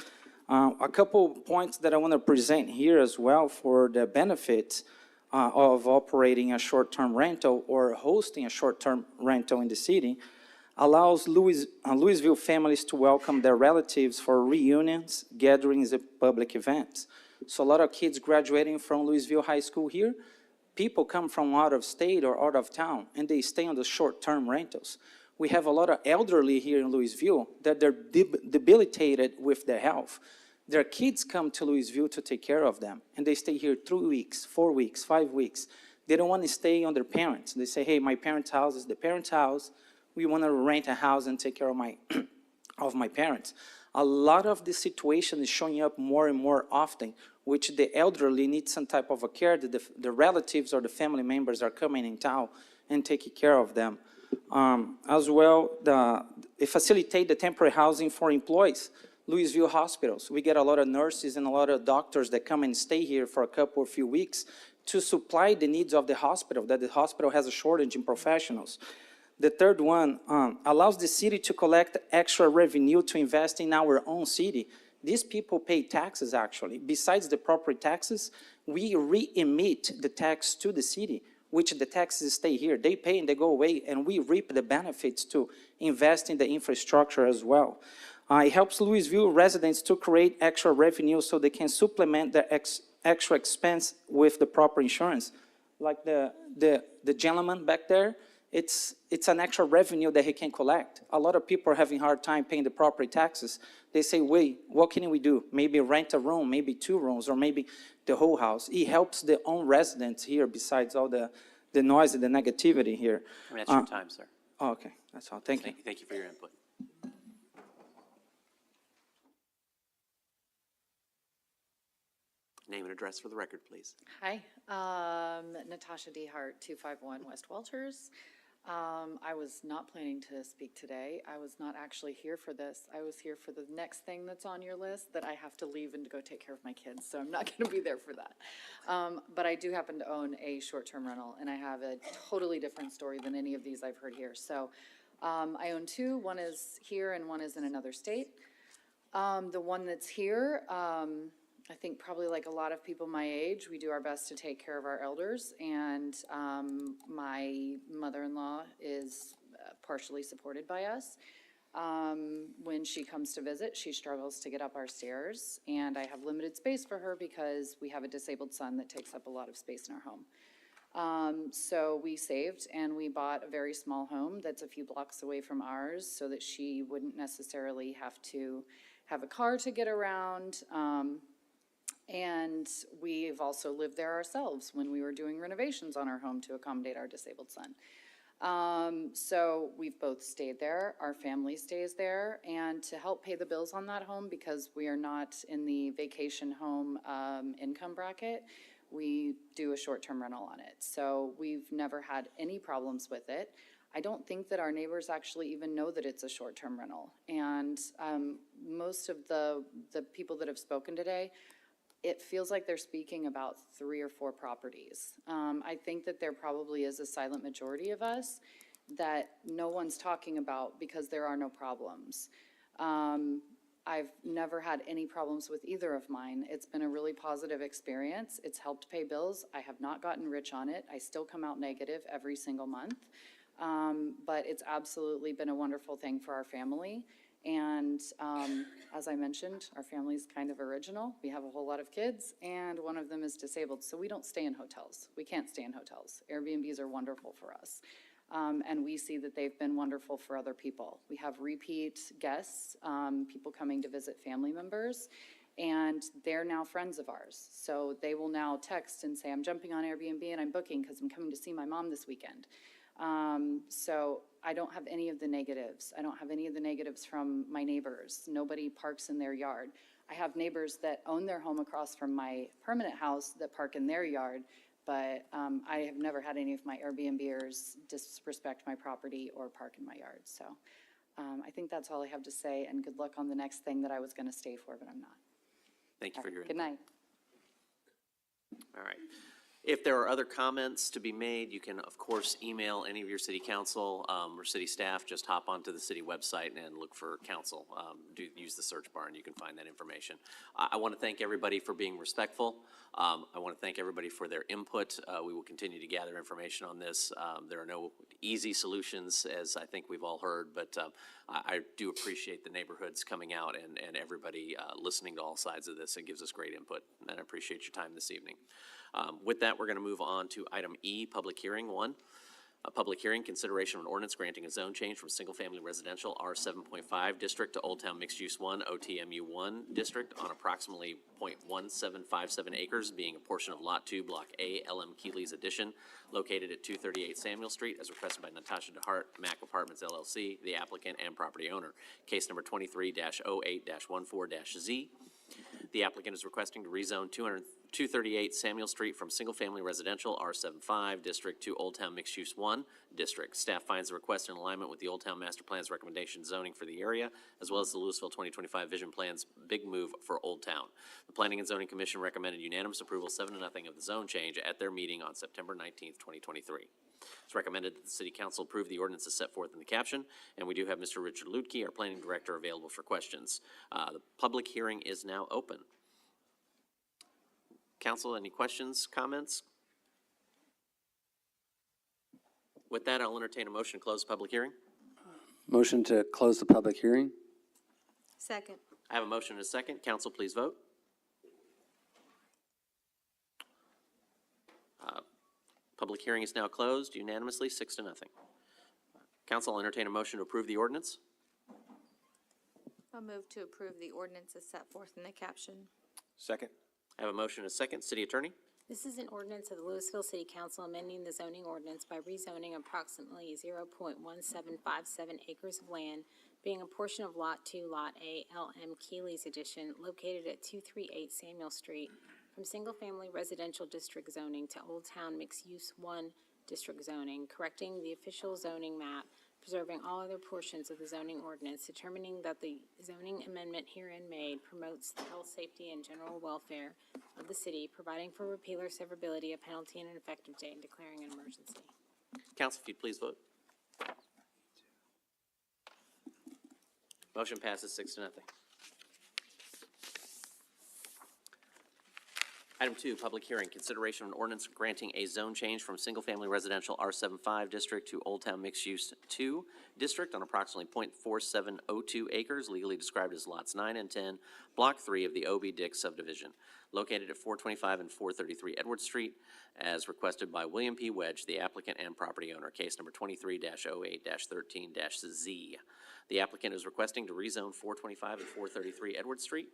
A couple points that I want to present here as well for the benefits of operating a short-term rental or hosting a short-term rental in the city. Allows Lewisville families to welcome their relatives for reunions, gatherings, and public events. So a lot of kids graduating from Lewisville High School here, people come from out of state or out of town, and they stay on the short-term rentals. We have a lot of elderly here in Lewisville that they're debilitated with their health. Their kids come to Lewisville to take care of them, and they stay here 3 weeks, 4 weeks, 5 weeks. They don't want to stay on their parents. They say, hey, my parents' house is the parents' house. We want to rent a house and take care of my parents. A lot of this situation is showing up more and more often, which the elderly need some type of a care that the relatives or the family members are coming in town and taking care of them. As well, it facilitates the temporary housing for employees. Lewisville hospitals, we get a lot of nurses and a lot of doctors that come and stay here for a couple or few weeks to supply the needs of the hospital, that the hospital has a shortage in professionals. The third one allows the city to collect extra revenue to invest in our own city. These people pay taxes, actually. Besides the property taxes, we re-emit the tax to the city. which the taxes stay here. They pay and they go away, and we reap the benefits to invest in the infrastructure as well. It helps Lewisville residents to create extra revenue so they can supplement their extra expense with the proper insurance. Like the gentleman back there, it's an extra revenue that he can collect. A lot of people are having a hard time paying the property taxes. They say, wait, what can we do? Maybe rent a room, maybe 2 rooms, or maybe the whole house. It helps the own residents here besides all the noise and the negativity here. That's your time, sir. Oh, okay, that's all. Thank you. Thank you for your input. Name and address for the record, please. Hi, Natasha Dehart, 251 West Walters. I was not planning to speak today. I was not actually here for this. I was here for the next thing that's on your list that I have to leave and to go take care of my kids, so I'm not going to be there for that. But I do happen to own a short-term rental, and I have a totally different story than any of these I've heard here. So I own 2. One is here and one is in another state. The one that's here, I think probably like a lot of people my age, we do our best to take care of our elders, and my mother-in-law is partially supported by us. When she comes to visit, she struggles to get up our stairs, and I have limited space for her because we have a disabled son that takes up a lot of space in our home. So we saved and we bought a very small home that's a few blocks away from ours so that she wouldn't necessarily have to have a car to get around. And we've also lived there ourselves when we were doing renovations on our home to accommodate our disabled son. So we've both stayed there, our family stays there, and to help pay the bills on that home, because we are not in the vacation home income bracket, we do a short-term rental on it. So we've never had any problems with it. I don't think that our neighbors actually even know that it's a short-term rental. And most of the people that have spoken today, it feels like they're speaking about 3 or 4 properties. I think that there probably is a silent majority of us that no one's talking about because there are no problems. I've never had any problems with either of mine. It's been a really positive experience. It's helped pay bills. I have not gotten rich on it. I still come out negative every single month. But it's absolutely been a wonderful thing for our family. And as I mentioned, our family's kind of original. We have a whole lot of kids, and one of them is disabled, so we don't stay in hotels. We can't stay in hotels. Airbnbs are wonderful for us, and we see that they've been wonderful for other people. We have repeat guests, people coming to visit family members, and they're now friends of ours. So they will now text and say, I'm jumping on Airbnb and I'm booking because I'm coming to see my mom this weekend. So I don't have any of the negatives. I don't have any of the negatives from my neighbors. Nobody parks in their yard. I have neighbors that own their home across from my permanent house that park in their yard, but I have never had any of my Airbnbers disrespect my property or park in my yard. So I think that's all I have to say, and good luck on the next thing that I was going to stay for, but I'm not. Thank you for your input. Good night. All right. If there are other comments to be made, you can, of course, email any of your city council or city staff. Just hop onto the city website and look for council. Use the search bar and you can find that information. I want to thank everybody for being respectful. I want to thank everybody for their input. We will continue to gather information on this. There are no easy solutions, as I think we've all heard, but I do appreciate the neighborhoods coming out and everybody listening to all sides of this. It gives us great input, and I appreciate your time this evening. With that, we're going to move on to item E, public hearing 1. A public hearing, consideration of an ordinance granting a zone change from single-family residential R7.5 district to Old Town Mixed Use 1 OTMU 1 district on approximately .1757 acres, being a portion of Lot 2, Block A, LM Keeley's addition, located at 238 Samuel Street, as requested by Natasha DeHart, Mac Apartments LLC, the applicant and property owner. Case number 23-08-14-Z. The applicant is requesting to rezone 238 Samuel Street from single-family residential R75 district to Old Town Mixed Use 1 district. Staff finds the request in alignment with the Old Town Master Plan's recommendation zoning for the area, as well as the Lewisville 2025 Vision Plan's big move for Old Town. The Planning and Zoning Commission recommended unanimous approval 7-0 of the zone change at their meeting on September 19th, 2023. It's recommended that the City Council approve the ordinance as set forth in the caption, and we do have Mr. Richard Lutke, our Planning Director, available for questions. The public hearing is now open. Council, any questions, comments? With that, I'll entertain a motion to close the public hearing. Motion to close the public hearing? Second. I have a motion and a second. Council, please vote. Public hearing is now closed unanimously, 6-0. Council, I'll entertain a motion to approve the ordinance. I'll move to approve the ordinance as set forth in the caption. Second? I have a motion and a second. City Attorney? This is an ordinance of the Lewisville City Council amending the zoning ordinance by rezoning approximately 0.1757 acres of land, being a portion of Lot 2, Lot A, LM Keeley's Edition, located at 238 Samuel Street, from single-family residential district zoning to Old Town Mixed-Use 1 district zoning, correcting the official zoning map, preserving all other portions of the zoning ordinance, determining that the zoning amendment herein made promotes the health, safety, and general welfare of the city, providing for repeal or severability, a penalty, and an effective date, and declaring an emergency. Council, if you'd please vote. Motion passes 6-0. Item 2, public hearing, consideration of an ordinance granting a zone change from single-family residential R75 district to Old Town Mixed Use 2 district on approximately .4702 acres, legally described as lots 9 and 10, block 3 of the O.B. Dick subdivision, located at 425 and 433 Edward Street, as requested by William P. Wedge, the applicant and property owner, case number 23-08-13-Z. The applicant is requesting to rezone 425 and 433 Edward Street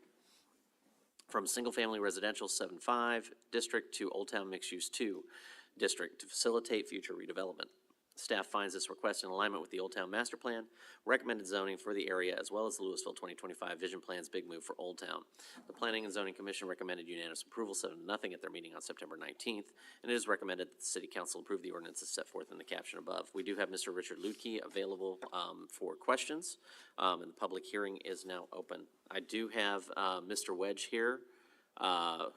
from single-family residential 7.5 district to Old Town Mixed Use 2 district to facilitate future redevelopment. Staff finds this request in alignment with the Old Town Master Plan, recommended zoning for the area, as well as the Lewisville 2025 Vision Plan's Big Move for Old Town. The Planning and Zoning Commission recommended unanimous approval 7-0 at their meeting on September 19th, and it is recommended that the City Council approve the ordinance as set forth in the caption above. We do have Mr. Richard Lutke available for questions, and the public hearing is now open. I do have Mr. Wedge here,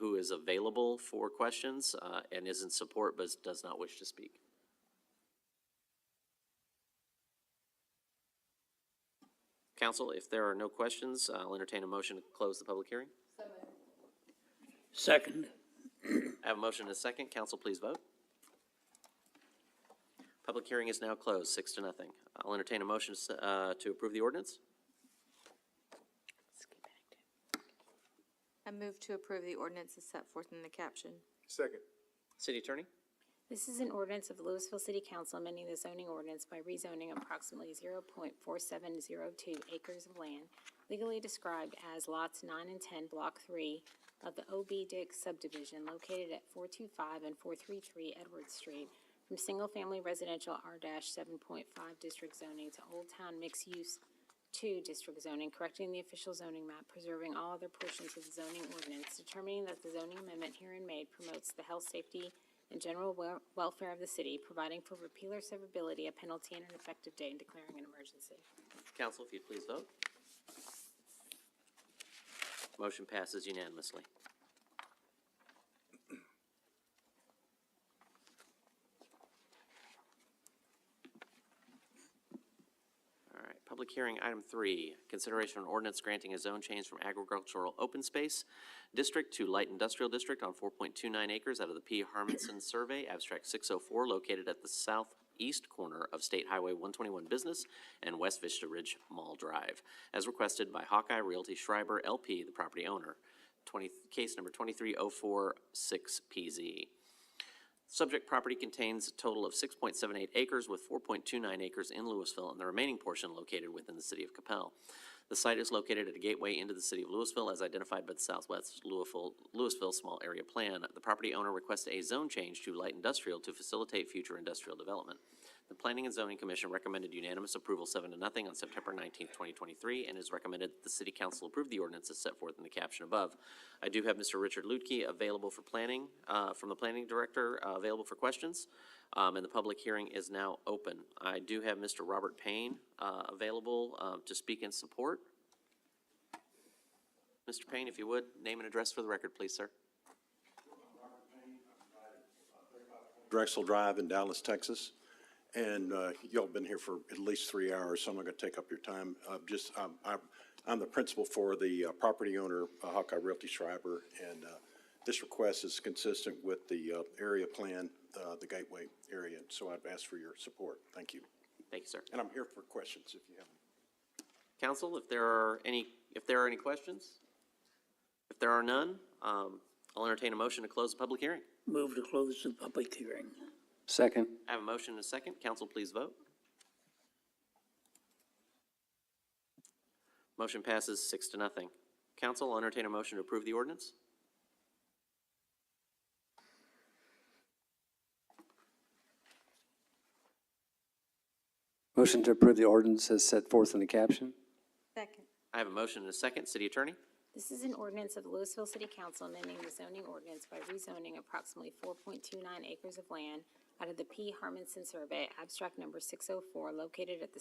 who is available for questions and is in support but does not wish to speak. Council, if there are no questions, I'll entertain a motion to close the public hearing. Second. I have a motion and a second. Council, please vote. Public hearing is now closed, 6-0. I'll entertain a motion to approve the ordinance. I move to approve the ordinance as set forth in the caption. Second. City Attorney? This is an ordinance of the Lewisville City Council amending the zoning ordinance by rezoning approximately 0.4702 acres of land, legally described as lots 9 and 10, block 3 of the O.B. Dick subdivision, located at 425 and 433 Edward Street, from single-family residential R-7.5 district zoning to Old Town Mixed Use 2 district zoning, correcting the official zoning map, preserving all other portions of the zoning ordinance, determining that the zoning amendment herein made promotes the health, safety, and general welfare of the city, providing for repeal or severability, a penalty, and an effective date, and declaring an emergency. Council, if you'd please vote. Motion passes unanimously. Public hearing, item 3, consideration of an ordinance granting a zone change from agricultural open space district to light industrial district on 4.29 acres out of the P. Harmonson Survey, abstract 604, located at the southeast corner of State Highway 121 Business and West Vista Ridge Mall Drive, as requested by Hawkeye Realty Schreiber, LP, the property owner, case number 23046PZ. Subject property contains a total of 6.78 acres with 4.29 acres in Lewisville and the remaining portion located within the city of Capel. The site is located at a gateway into the city of Lewisville as identified by the Southwest Lewisville Small Area Plan. The property owner requested a zone change to light industrial to facilitate future industrial development. The Planning and Zoning Commission recommended unanimous approval 7-0 on September 19th, 2023, and is recommended that the City Council approve the ordinance as set forth in the caption above. I do have Mr. Richard Lutke available for planning, from the Planning Director, available for questions, and the public hearing is now open. I do have Mr. Robert Payne available to speak in support. Mr. Payne, if you would, name and address for the record, please, sir. Drexel Drive in Dallas, Texas. And y'all been here for at least 3 hours, so I'm not going to take up your time. I'm the principal for the property owner, Hawkeye Realty Schreiber, and this request is consistent with the area plan, the Gateway area, so I've asked for your support. Thank you. Thank you, sir. And I'm here for questions if you have them. Council, if there are any questions? If there are none, I'll entertain a motion to close the public hearing. Move to close the public hearing. Second. I have a motion and a second. Council, please vote. Motion passes 6-0. Council, I'll entertain a motion to approve the ordinance. Motion to approve the ordinance as set forth in the caption. Second. I have a motion and a second. City Attorney? This is an ordinance of the Lewisville City Council amending the zoning ordinance by rezoning approximately 4.29 acres of land out of the P. Harmonson Survey, abstract number 604, located at the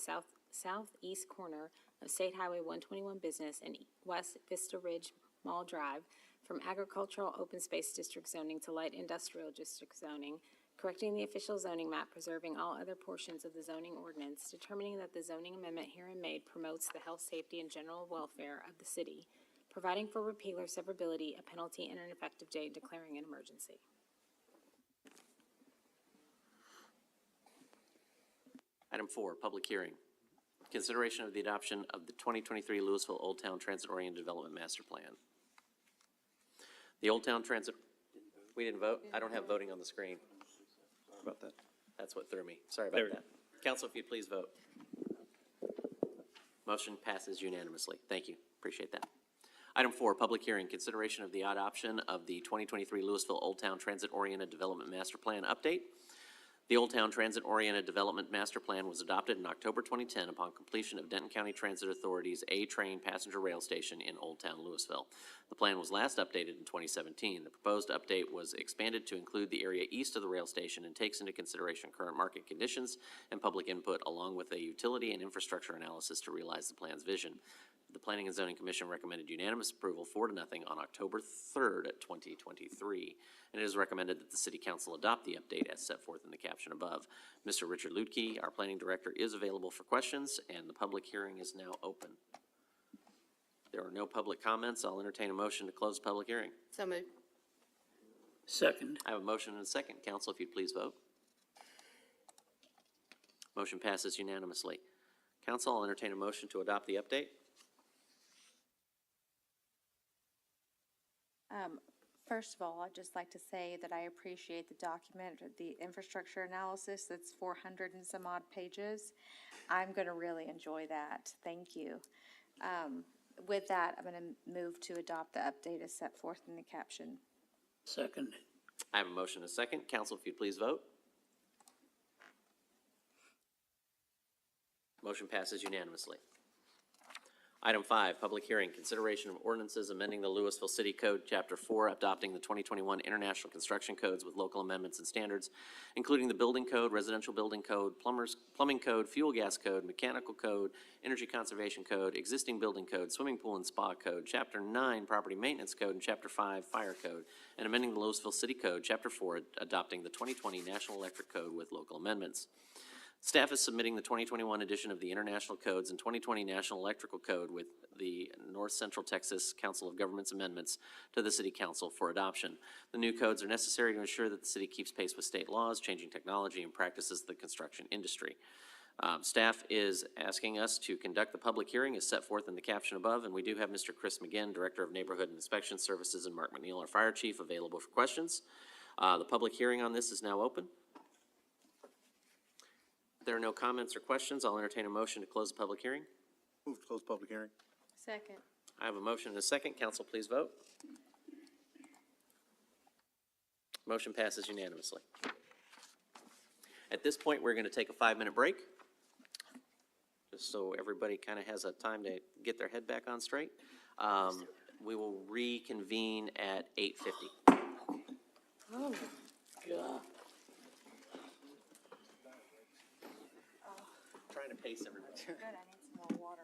southeast corner of State Highway 121 Business and West Vista Ridge Mall Drive, from agricultural open space district zoning to light industrial district zoning, correcting the official zoning map, preserving all other portions of the zoning ordinance, determining that the zoning amendment herein made promotes the health, safety, and general welfare of the city, providing for repeal or severability, a penalty, and an effective date, declaring an emergency. Item 4, public hearing. Consideration of the adoption of the 2023 Lewisville Old Town Transit-Oriented Development Master Plan. The Old Town Transit, we didn't vote? I don't have voting on the screen. About that. That's what threw me. Sorry about that. Council, if you'd please vote. Motion passes unanimously. Thank you. Appreciate that. Item 4, public hearing, consideration of the adoption of the 2023 Lewisville Old Town Transit-Oriented Development Master Plan update. The Old Town Transit-Oriented Development Master Plan was adopted in October 2010 upon completion of Denton County Transit Authority's A-Train passenger rail station in Old Town Lewisville. The plan was last updated in 2017. The proposed update was expanded to include the area east of the rail station and takes into consideration current market conditions and public input, along with a utility and infrastructure analysis to realize the plan's vision. The Planning and Zoning Commission recommended unanimous approval 4-0 on October 3rd, 2023. And it is recommended that the City Council adopt the update as set forth in the caption above. Mr. Richard Lutke, our Planning Director, is available for questions, and the public hearing is now open. There are no public comments. I'll entertain a motion to close the public hearing. So moved. Second. I have a motion and a second. Council, if you'd please vote. Motion passes unanimously. Council, I'll entertain a motion to adopt the update. First of all, I'd just like to say that I appreciate the document, the infrastructure analysis that's 400 and some odd pages. I'm going to really enjoy that. Thank you. With that, I'm going to move to adopt the update as set forth in the caption. Second. I have a motion and a second. Council, if you'd please vote. Motion passes unanimously. Item 5, public hearing, consideration of ordinances amending the Lewisville City Code, Chapter 4, adopting the 2021 International Construction Codes with local amendments and standards, including the Building Code, Residential Building Code, Plumbing Code, Fuel Gas Code, Mechanical Code, Energy Conservation Code, Existing Building Code, Swimming Pool and Spa Code, Chapter 9, Property Maintenance Code, and Chapter 5, Fire Code, and amending the Lewisville City Code, Chapter 4, adopting the 2020 National Electric Code with local amendments. Staff is submitting the 2021 edition of the International Codes and 2020 National Electrical Code with the North Central Texas Council of Governments amendments to the City Council for adoption. The new codes are necessary to ensure that the city keeps pace with state laws, changing technology, and practices of the construction industry. Staff is asking us to conduct the public hearing as set forth in the caption above, and we do have Mr. Chris McGinn, Director of Neighborhood and Inspection Services, and Mark McNeil, our Fire Chief, available for questions. The public hearing on this is now open. If there are no comments or questions, I'll entertain a motion to close the public hearing. Move to close public hearing. Second. I have a motion and a second. Council, please vote. Motion passes unanimously. At this point, we're going to take a 5-minute break, just so everybody kind of has a time to get their head back on straight. We will reconvene at 8:50. Oh, God. Trying to pace everybody. Good, I need some more water.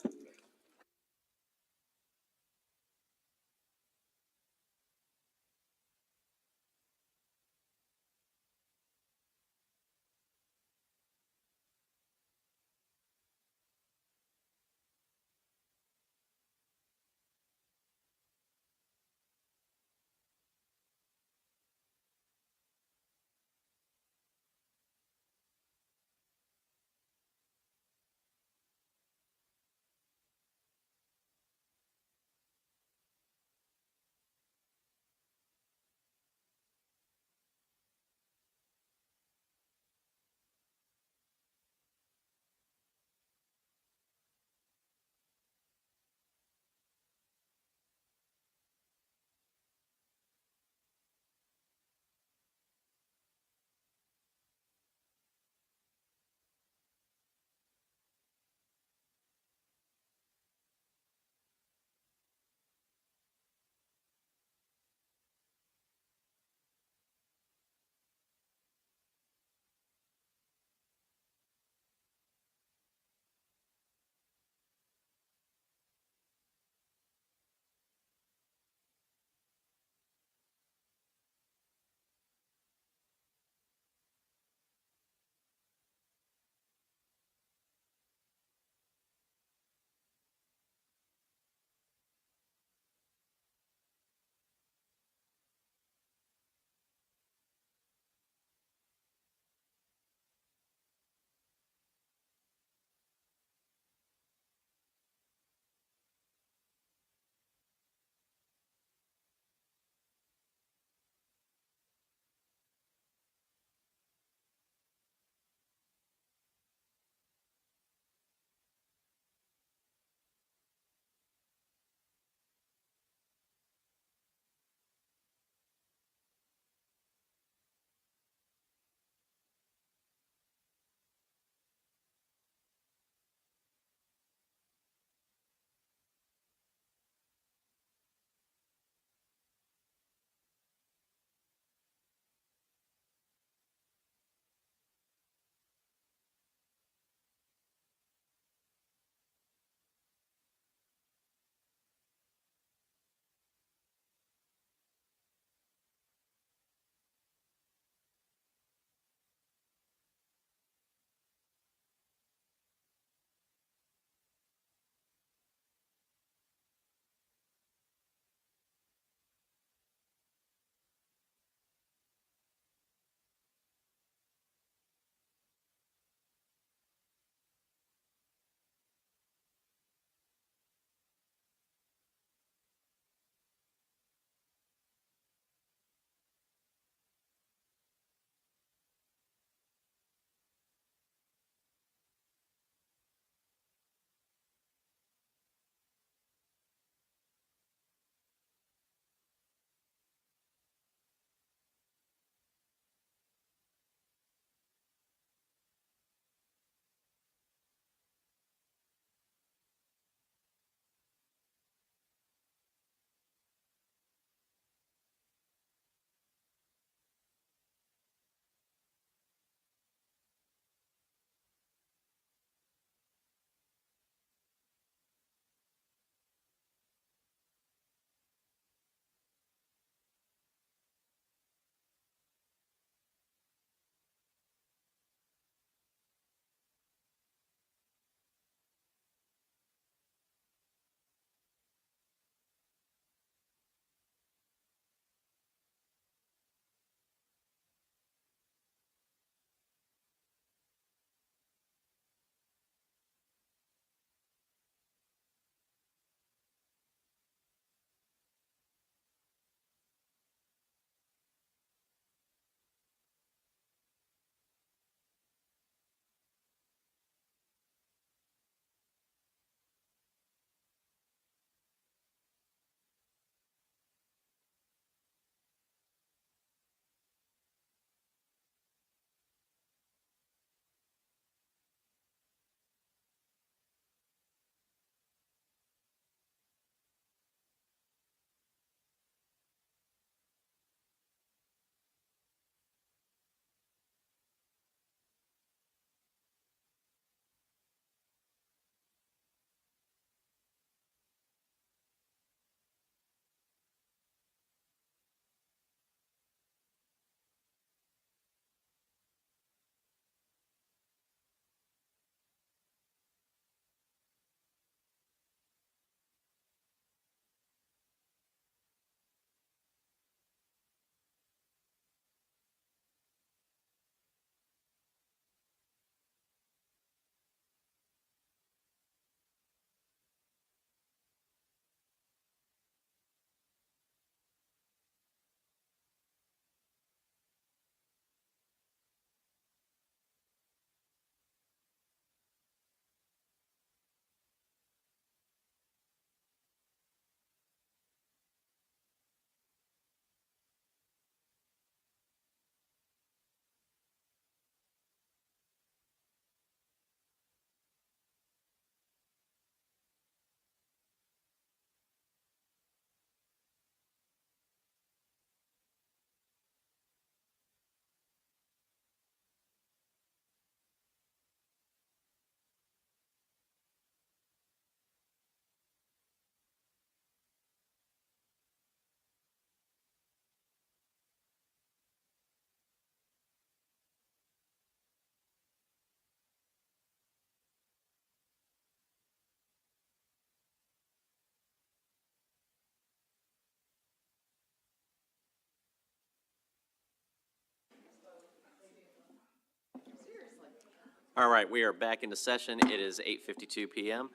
All right, we are back into session. It is 8:52 PM.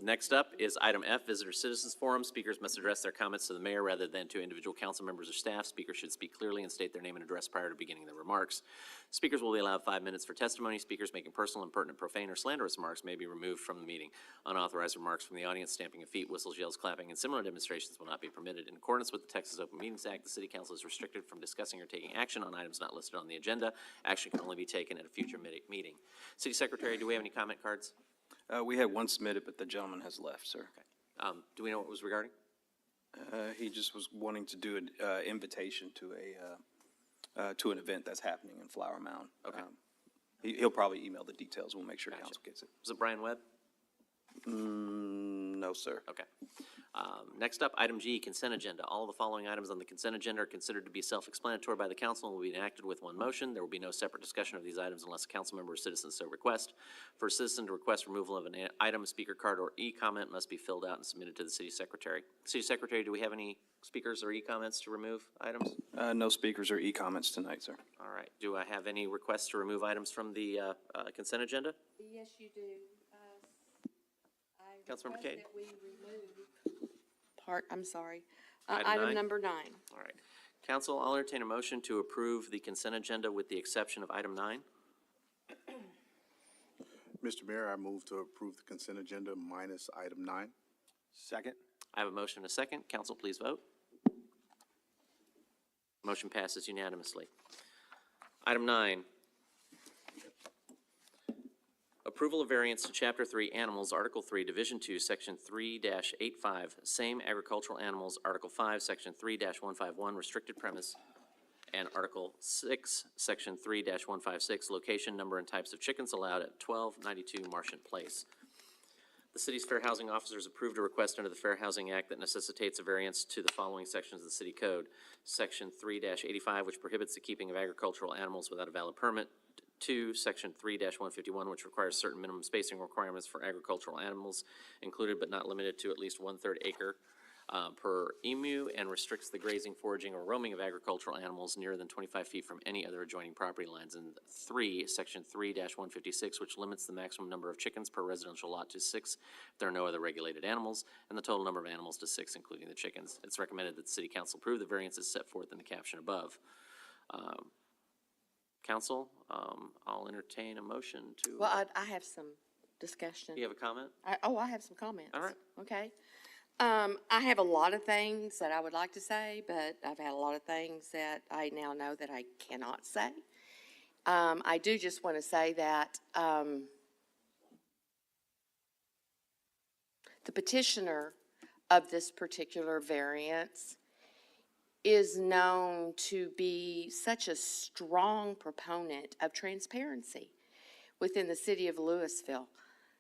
Next up is item F, Visitor Citizens Forum. Speakers must address their comments to the mayor rather than to individual council members or staff. Speakers should speak clearly and state their name and address prior to beginning their remarks. Speakers will be allowed 5 minutes for testimony. Speakers making personal, impertinent, profane, or slanderous remarks may be removed from the meeting. Unauthorized remarks from the audience, stamping of feet, whistles, yells, clapping, and similar demonstrations will not be permitted. In accordance with the Texas Open Meetings Act, the City Council is restricted from discussing or taking action on items not listed on the agenda. Action can only be taken at a future meeting. City Secretary, do we have any comment cards? We had one submitted, but the gentleman has left, sir. Do we know what it was regarding? He just was wanting to do an invitation to an event that's happening in Flower Mound. Okay. He'll probably email the details. We'll make sure council gets it. Was it Brian Webb? No, sir. Okay. Next up, item G, consent agenda. All of the following items on the consent agenda are considered to be self-explanatory by the council and will be enacted with one motion. There will be no separate discussion of these items unless a council member or citizen so request. For a citizen to request removal of an item, a speaker card or e-comment must be filled out and submitted to the city secretary. City secretary, do we have any speakers or e-comments to remove items? No speakers or e-comments tonight, sir. All right. Do I have any requests to remove items from the consent agenda? Yes, you do. Councilmember Cade. I'm sorry. Item Item nine? number 9. All right. Council, I'll entertain a motion to approve the consent agenda with the exception of item 9. Mr. Mayor, I move to approve the consent agenda minus item 9. Second. I have a motion and a second. Council, please vote. Motion passes unanimously. Item 9. Approval of variance to Chapter 3 Animals, Article 3, Division 2, Section 3-85, same agricultural animals, Article 5, Section 3-151, restricted premise, and Article 6, Section 3-156, location, number, and types of chickens allowed at 1292 Marchant Place. The city's fair housing officers approved a request under the Fair Housing Act that necessitates a variance to the following sections of the city code. Section 3-85, which prohibits the keeping of agricultural animals without a valid permit. 2, Section 3-151, which requires certain minimum spacing requirements for agricultural animals, included but not limited to at least 1/3 acre per emu, and restricts the grazing, foraging, or roaming of agricultural animals nearer than 25 feet from any other adjoining property lines. And 3, Section 3-156, which limits the maximum number of chickens per residential lot to 6 if there are no other regulated animals, and the total number of animals to 6, including the chickens. It's recommended that the city council approve the variances set forth in the caption above. Council, I'll entertain a motion to. Well, I have some discussion. You have a comment? I have some comments. All right. Okay. I have a lot of things that I would like to say, but I've had a lot of things that I now know that I cannot say. I do just want to say that the petitioner of this particular variance is known to be such a strong proponent of transparency within the city of Lewisville.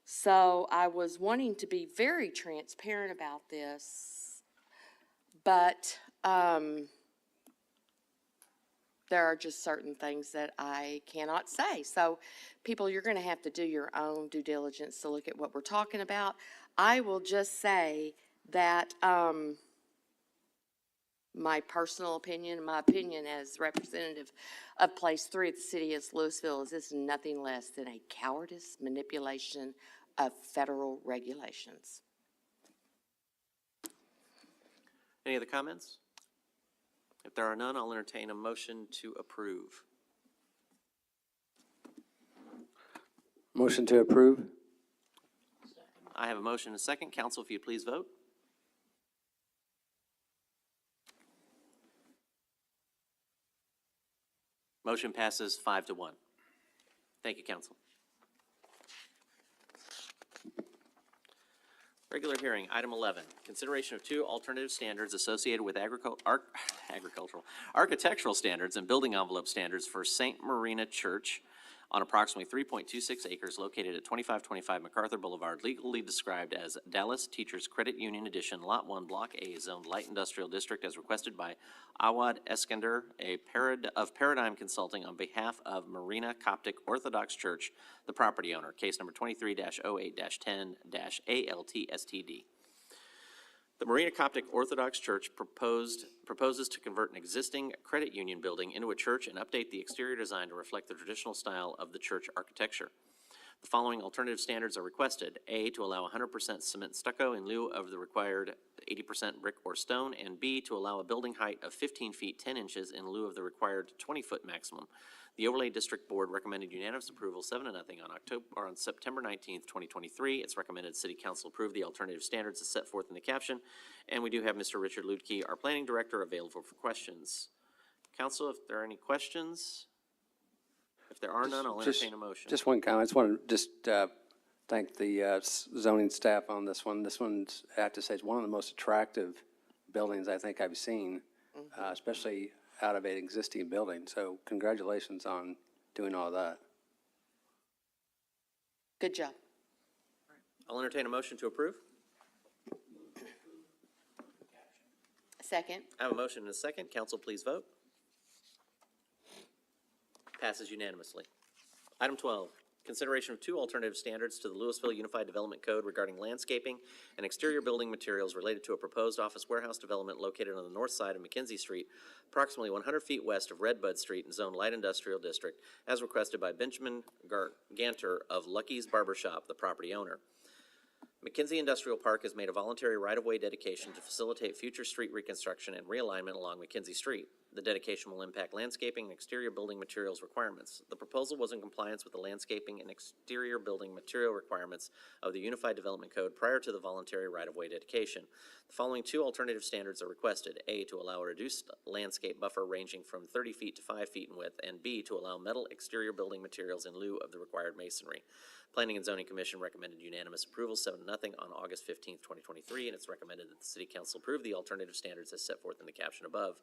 So I was wanting to be very transparent about this, but there are just certain things that I cannot say. So people, you're going to have to do your own due diligence to look at what we're talking about. I will just say that my personal opinion, my opinion as representative of Place 3 at the city of Lewisville is this nothing less than a cowardice manipulation of federal regulations. Any other comments? If there are none, I'll entertain a motion to approve. Motion to approve? I have a motion and a second. Council, if you'd please vote. Motion passes 5-1. Thank you, council. Regular hearing, item 11, consideration of 2 alternative standards associated with architectural standards and building envelope standards for St. Marina Church on approximately 3.26 acres located at 2525 MacArthur Boulevard, legally described as Dallas Teachers Credit Union Edition, Lot 1, Block A, Zoned Light Industrial District, as requested by Awad Eskander, of Paradigm Consulting, on behalf of Marina Coptic Orthodox Church, the property owner. Case number 23-08-10-ALTSTD. The Marina Coptic Orthodox Church proposes to convert an existing credit union building into a church and update the exterior design to reflect the traditional style of the church architecture. The following alternative standards are requested. A, to allow 100% cement stucco in lieu of the required 80% brick or stone, and B, to allow a building height of 15 feet 10 inches in lieu of the required 20-foot maximum. The Overlay District Board recommended unanimous approval 7-0 on September 19th, 2023. It's recommended City Council approve the alternative standards as set forth in the caption. And we do have Mr. Richard Lutke, our Planning Director, available for questions. Council, if there are any questions? If there are none, I'll entertain a motion. Just one comment. I just want to thank the zoning staff on this one. This one's, I have to say, is one of the most attractive buildings I think I've seen, especially out of an existing building. So congratulations on doing all that. Good job. I'll entertain a motion to approve. Second. I have a motion and a second. Council, please vote. Passes unanimously. Item 12, consideration of two alternative standards to the Lewisville Unified Development Code regarding landscaping and exterior building materials related to a proposed office warehouse development located on the north side of McKenzie Street, approximately 100 feet west of Redbud Street in Zone Light Industrial District, as requested by Benjamin Ganter of Lucky's Barbershop, the property owner. McKenzie Industrial Park has made a voluntary right-of-way dedication to facilitate future street reconstruction and realignment along McKenzie Street. The dedication will impact landscaping and exterior building materials requirements. The proposal was in compliance with the landscaping and exterior building material requirements of the Unified Development Code prior to the voluntary right-of-way dedication. The following two alternative standards are requested. A, to allow a reduced landscape buffer ranging from 30 feet to 5 feet in width, and B, to allow metal exterior building materials in lieu of the required masonry. Planning and Zoning Commission recommended unanimous approval 7-0 on August 15th, 2023, and it's recommended that the City Council approve the alternative standards as set forth in the caption above.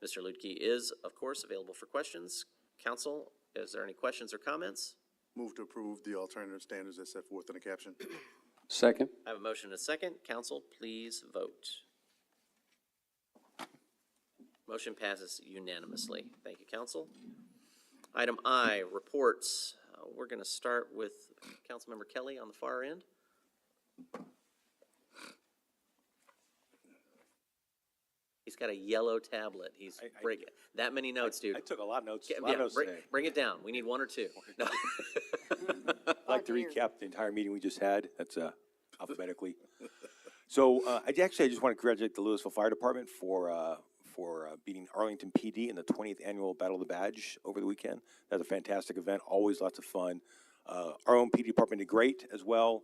Mr. Lutke is, of course, available for questions. Council, is there any questions or comments? Move to approve the alternative standards as set forth in the caption. Second. I have a motion and a second. Council, please vote. Motion passes unanimously. Thank you, Council. Item I, reports. We're going to start with Councilmember Kelly on the far end. He's got a yellow tablet. He's breaking that many notes, dude. I took a lot of notes. Bring it down. We need one or two. No. I'd like to recap the entire meeting we just had. That's alphabetically. So I just want to congratulate the Lewisville Fire Department for beating Arlington PD in the 20th annual Battle of the Badge over the weekend. That was a fantastic event. Always lots of fun. Our own PD department did great as well.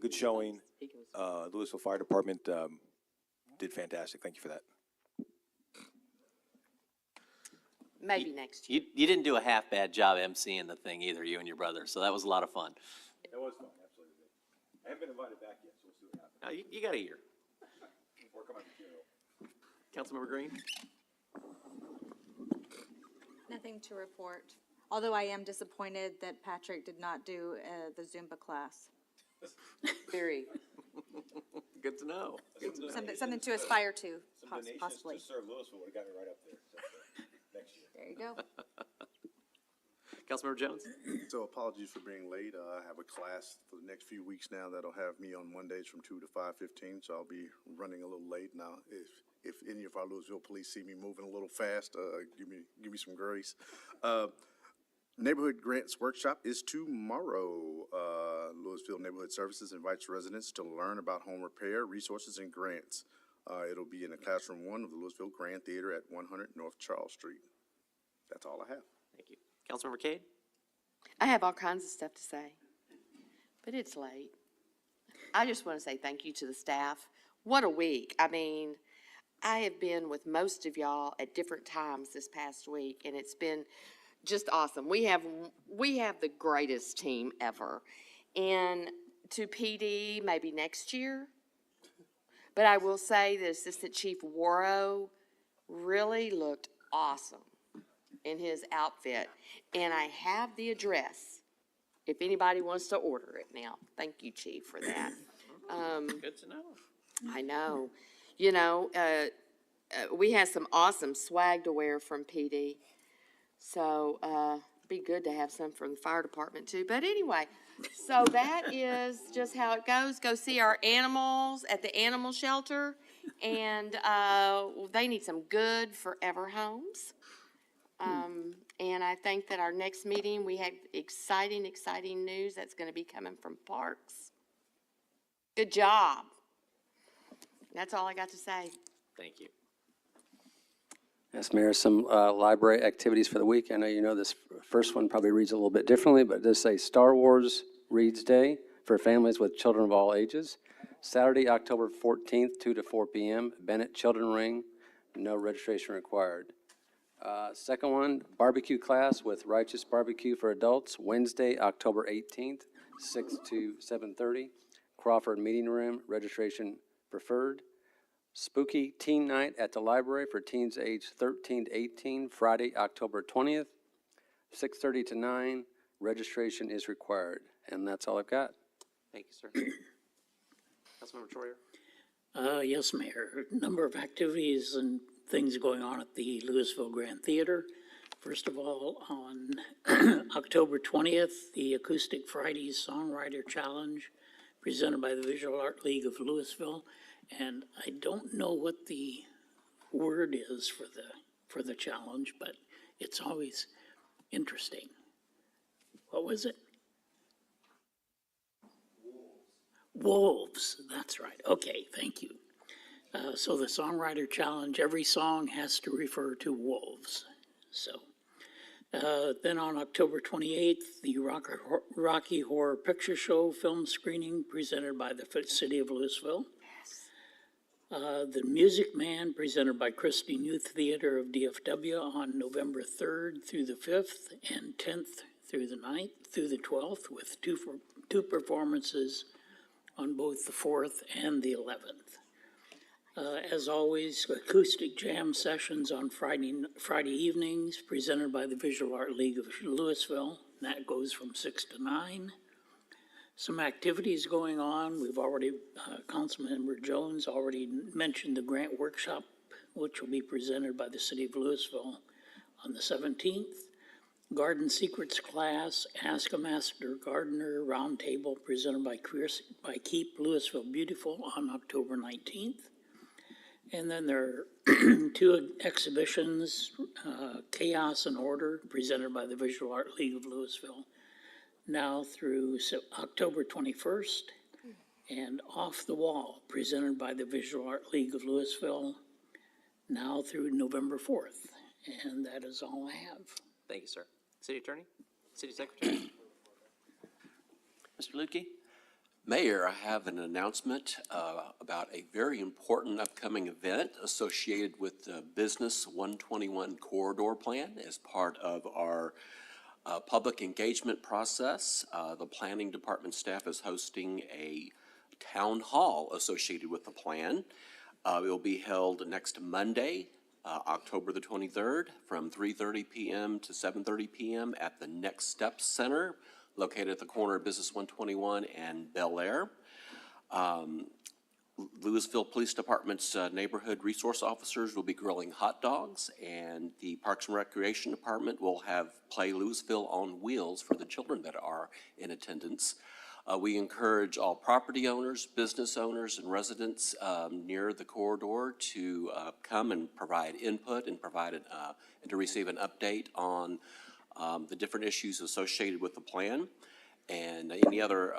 Good showing. The Lewisville Fire Department did fantastic. Thank you for that. Maybe next year. You didn't do a half bad job emceeing the thing either, you and your brother. So that was a lot of fun. That was fun, absolutely. I haven't been invited back yet, so we'll see what happens. You got a year. Work on my material. Councilmember Green? Nothing to report, although I am disappointed that Patrick did not do the Zumba class. Very. Good to know. Something to aspire to, Some donations possibly. to serve Lewisville would have got me right up there. So, next year. There you go. Councilmember Jones? So apologies for being late. I have a class for the next few weeks now that'll have me on Mondays from 2 to 5:15, so I'll be running a little late now. If any of our Lewisville police see me moving a little fast, give me some grace. Neighborhood Grants Workshop is tomorrow. Lewisville Neighborhood Services invites residents to learn about home repair, resources, and grants. It'll be in the classroom 1 of the Lewisville Grand Theater at 100 North Charles Street. That's all I have. Thank you. Councilmember Cade? I have all kinds of stuff to say, but it's late. I just want to say thank you to the staff. What a week. I mean, I have been with most of y'all at different times this past week, and it's been just awesome. We have the greatest team ever. And to PD, maybe next year. But I will say that Assistant Chief Warrow really looked awesome in his outfit. And I have the address if anybody wants to order it now. Thank you, Chief, for that. Good to know. I know. You know, we had some awesome swag to wear from PD. So, be good to have some from the fire department too. But anyway, so that is just how it goes. Go see our animals at the animal shelter. And they need some good forever homes. And I think that our next meeting, we have exciting, exciting news that's going to be coming from Parks. Good job. That's all I got to say. Thank you. Yes, Mayor, some library activities for the week. I know you know this first one probably reads a little bit differently, but it does say Star Wars Reads Day for families with children of all ages. Saturday, October 14th, 2 to 4 p.m., Bennett Children Ring, no registration required. Second one, barbecue class with Righteous Barbecue for adults, Wednesday, October 18th, 6 to 7:30, Crawford Meeting Room, registration preferred. Spooky Teen Night at the library for teens aged 13 to 18, Friday, October 20th, 6:30 to 9. Registration is required. And that's all I've got. Thank you, sir. Councilmember Troyer? Yes, Mayor. A number of activities and things going on at the Lewisville Grand Theater. First of all, on October 20th, the Acoustic Fridays Songwriter Challenge presented by the Visual Art League of Lewisville. And I don't know what the word is for the challenge, but it's always interesting. What was it? Wolves, that's right. Okay, thank you. So the Songwriter Challenge, every song has to refer to wolves. So then on October 28th, the Rocky Horror Picture Show film screening presented by the City of Lewisville. The Music Man presented by Christine Youth Theater of DFW on November 3rd through the 5th and 10th through the 9th through the 12th with two performances on both the 4th and the 11th. As always, acoustic jam sessions on Friday evenings presented by the Visual Art League of Lewisville. That goes from 6 to 9. Some activities going on. We've already, Councilmember Jones already mentioned the grant workshop, which will be presented by the City of Lewisville on the 17th. Garden Secrets class, Ask a Master Gardener Roundtable presented by Keep Lewisville Beautiful on October 19th. And then there are two exhibitions, Chaos and Order presented by the Visual Art League of Lewisville now through October 21st, and Off the Wall presented by the Visual Art League of Lewisville now through November 4th. And that is all I have. Thank you, sir. City Attorney? City Secretary? Mr. Lukey? Mayor, I have an announcement about a very important upcoming event associated with the Business 121 Corridor Plan as part of our public engagement process. The Planning Department staff is hosting a town hall associated with the plan. It will be held next Monday, October the 23rd, from 3:30 p.m. to 7:30 p.m. at the Next Steps Center, located at the corner of Business 121 and Bel Air. Lewisville Police Department's neighborhood resource officers will be grilling hot dogs, and the Parks and Recreation Department will have Play Lewisville on Wheels for the children that are in attendance. We encourage all property owners, business owners, and residents near the corridor to come and provide input and and to receive an update on the different issues associated with the plan and any other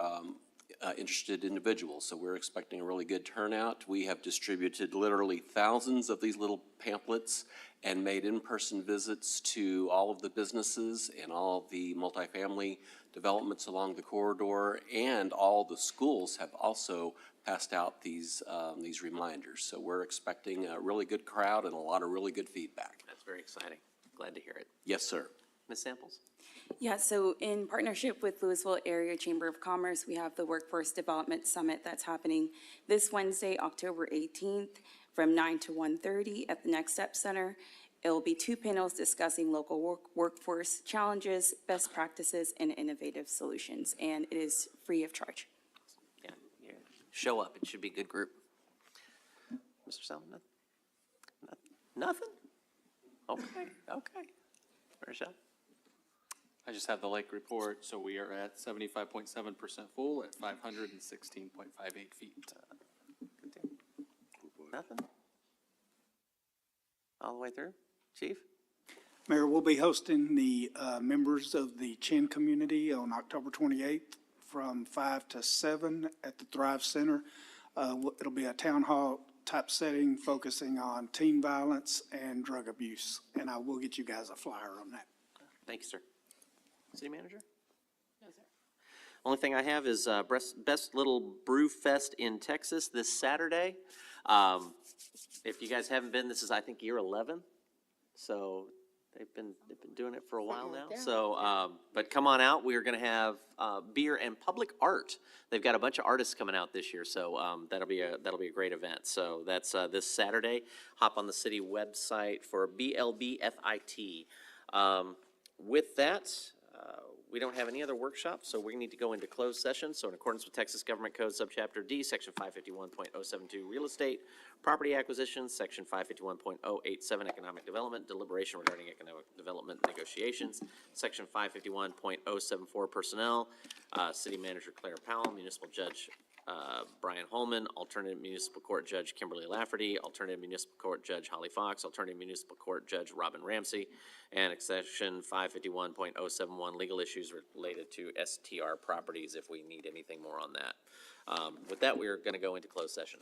interested individuals. So we're expecting a really good turnout. We have distributed literally thousands of these little pamphlets and made in-person visits to all of the businesses and all of the multifamily developments along the corridor, and all the schools have also passed out these reminders. So we're expecting a really good crowd and a lot of really good feedback. That's very exciting. Glad to hear it. Yes, sir. Ms. Samples? Yeah, so in partnership with Lewisville Area Chamber of Commerce, we have the Workforce Development Summit that's happening this Wednesday, October 18th, from 9 to 1:30 at the Next Step Center. It will be two panels discussing local workforce challenges, best practices, and innovative solutions, and it is free of charge. Yeah. Show up. It should be a good group. Mr. Selman? Nothing? Okay. Rochelle? I just have the lake report, so we are at 75.7% full at 516.58 feet. Nothing? All the way through? Chief? Mayor, we'll be hosting the members of the Chin community on October 28th from 5 to 7 at the Thrive Center. It'll be a town hall type setting focusing on teen violence and drug abuse, and I will get you guys a flyer on that. Thank you, sir. City manager? No, sir. Only thing I have is Best Little Brew Fest in Texas this Saturday. If you guys haven't been, this is, I think, year 11. So they've been doing it for a while now. So, but come on out. We are going to have beer and public art. They've got a bunch of artists coming out this year, so that'll be a great event. So that's this Saturday. Hop on the city website for BLBFIT. With that, we don't have any other workshops, so we need to go into closed session. So in accordance with Texas Government Code Subchapter D, Section 551.072, Real Estate, Property Acquisitions, Section 551.087, Economic Development, Deliberation regarding Economic Development Negotiations, Section 551.074, Personnel, City Manager Claire Powell, Municipal Judge Brian Holman, Alternative Municipal Court Judge Kimberly Lafferty, Alternative Municipal Court Judge Holly Fox, Alternative Municipal Court Judge Robin Ramsey, and Section 551.071, legal issues related to STR properties if we need anything more on that. With that, we're going to go into closed session.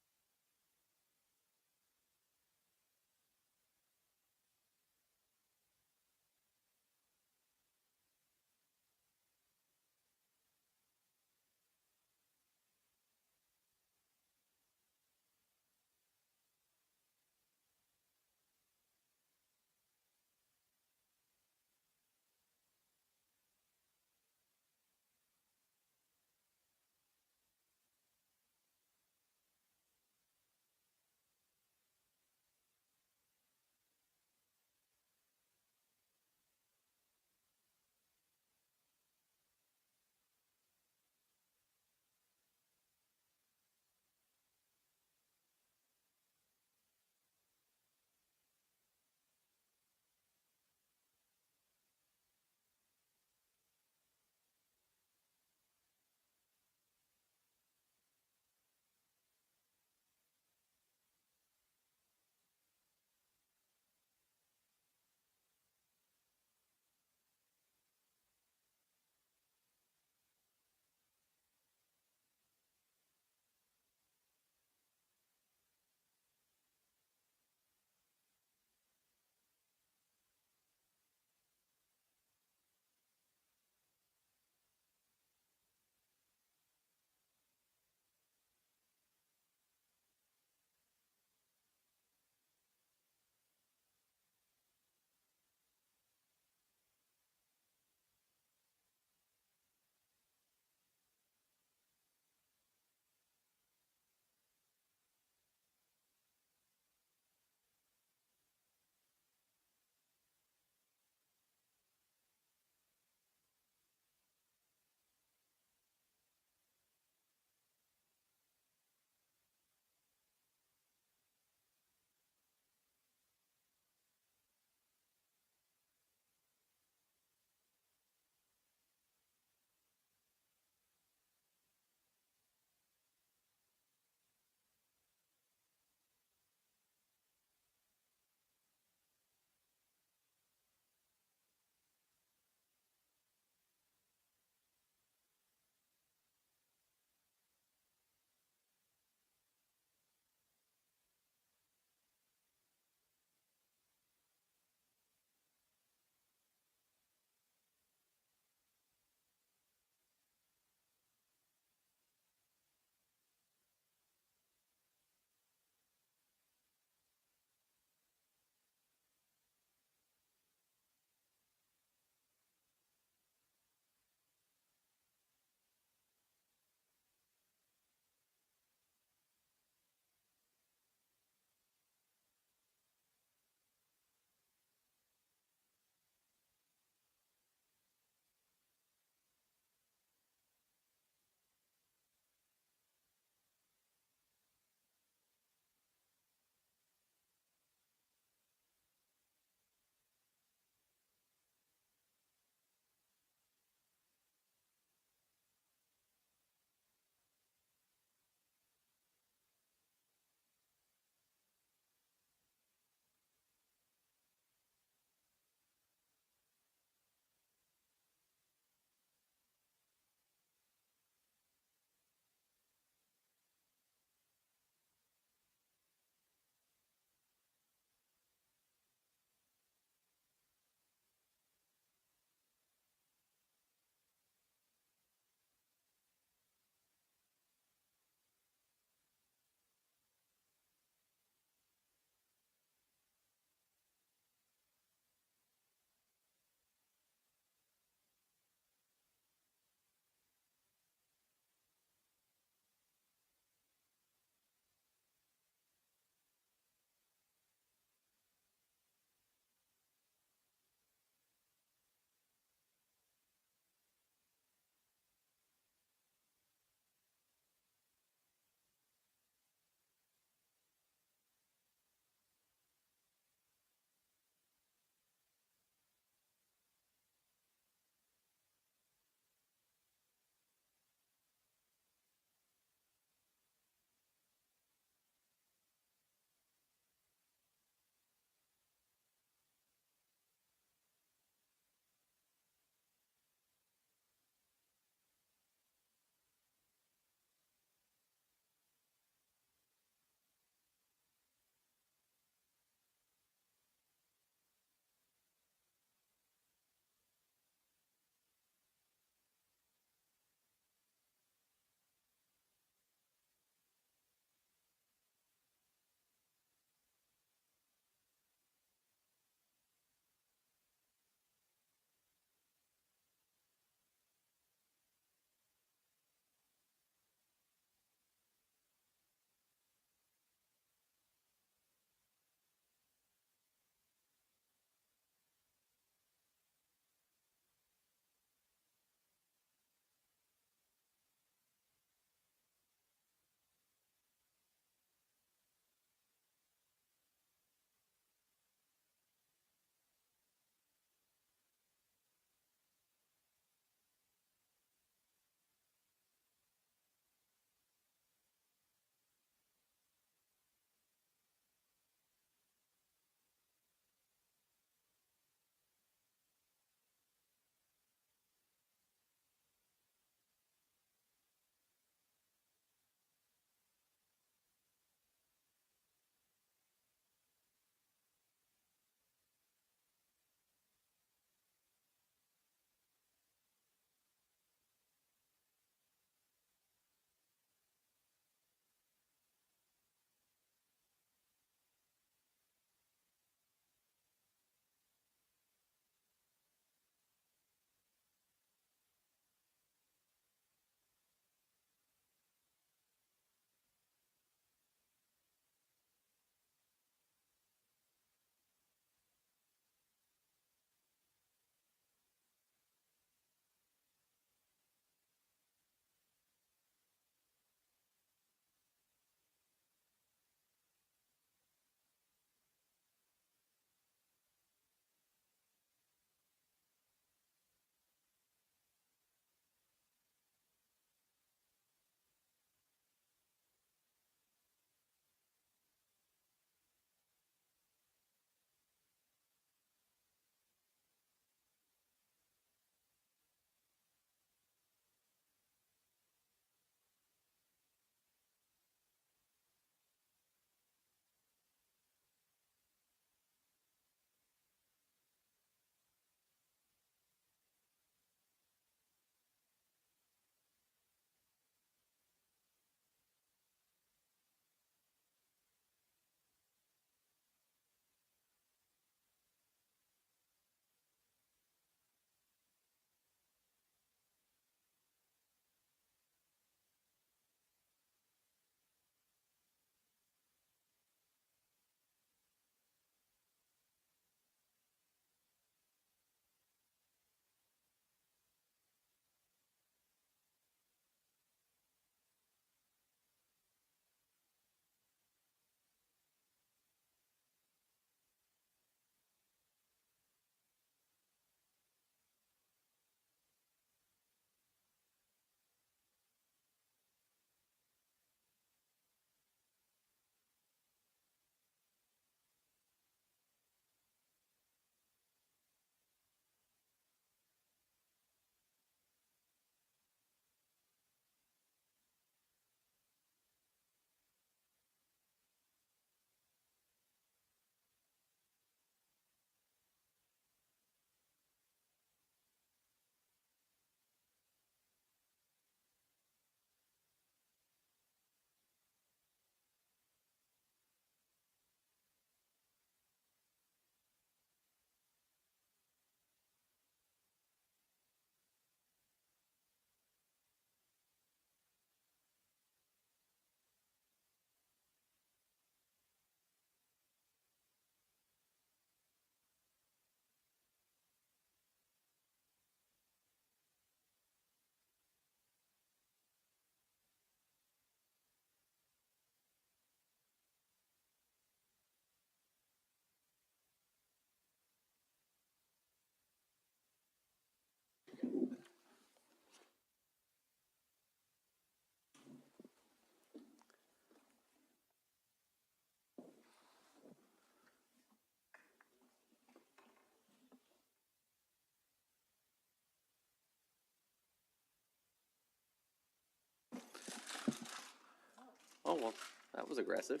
Oh, well, that was aggressive.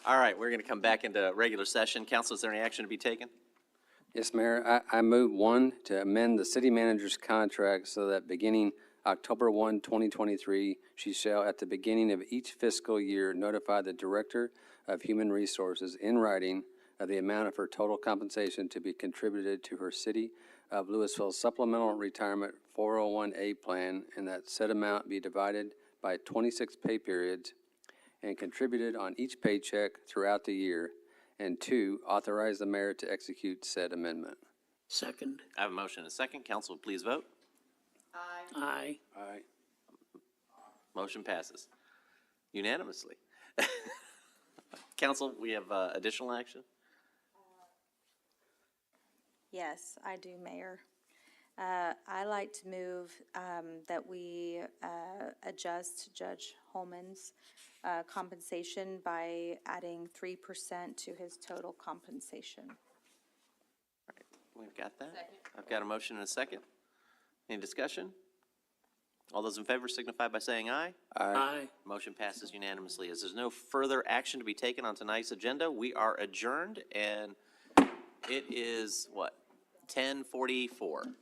All right, we're going to come back into regular session. Council, is there any action to be taken? Yes, Mayor, I move one, to amend the city manager's contract so that beginning October 1, 2023, she shall, at the beginning of each fiscal year, notify the Director of Human Resources in writing of the amount of her total compensation to be contributed to her City of Lewisville Supplemental Retirement 401A plan, and that said amount be divided by 26 pay periods and contributed on each paycheck throughout the year. And two, authorize the mayor to execute said amendment. Second. I have a motion and a second. Council, please vote. Aye. Aye. Motion passes unanimously. Council, we have additional action? Yes, I do, Mayor. I like to move that we adjust Judge Holman's compensation by adding 3% to his total compensation. All right, we've got that. I've got a motion and a second. Any discussion? All those in favor signify by saying aye. Aye. Motion passes unanimously. As there's no further action to be taken on tonight's agenda, we are adjourned, and it is, what, 10:44?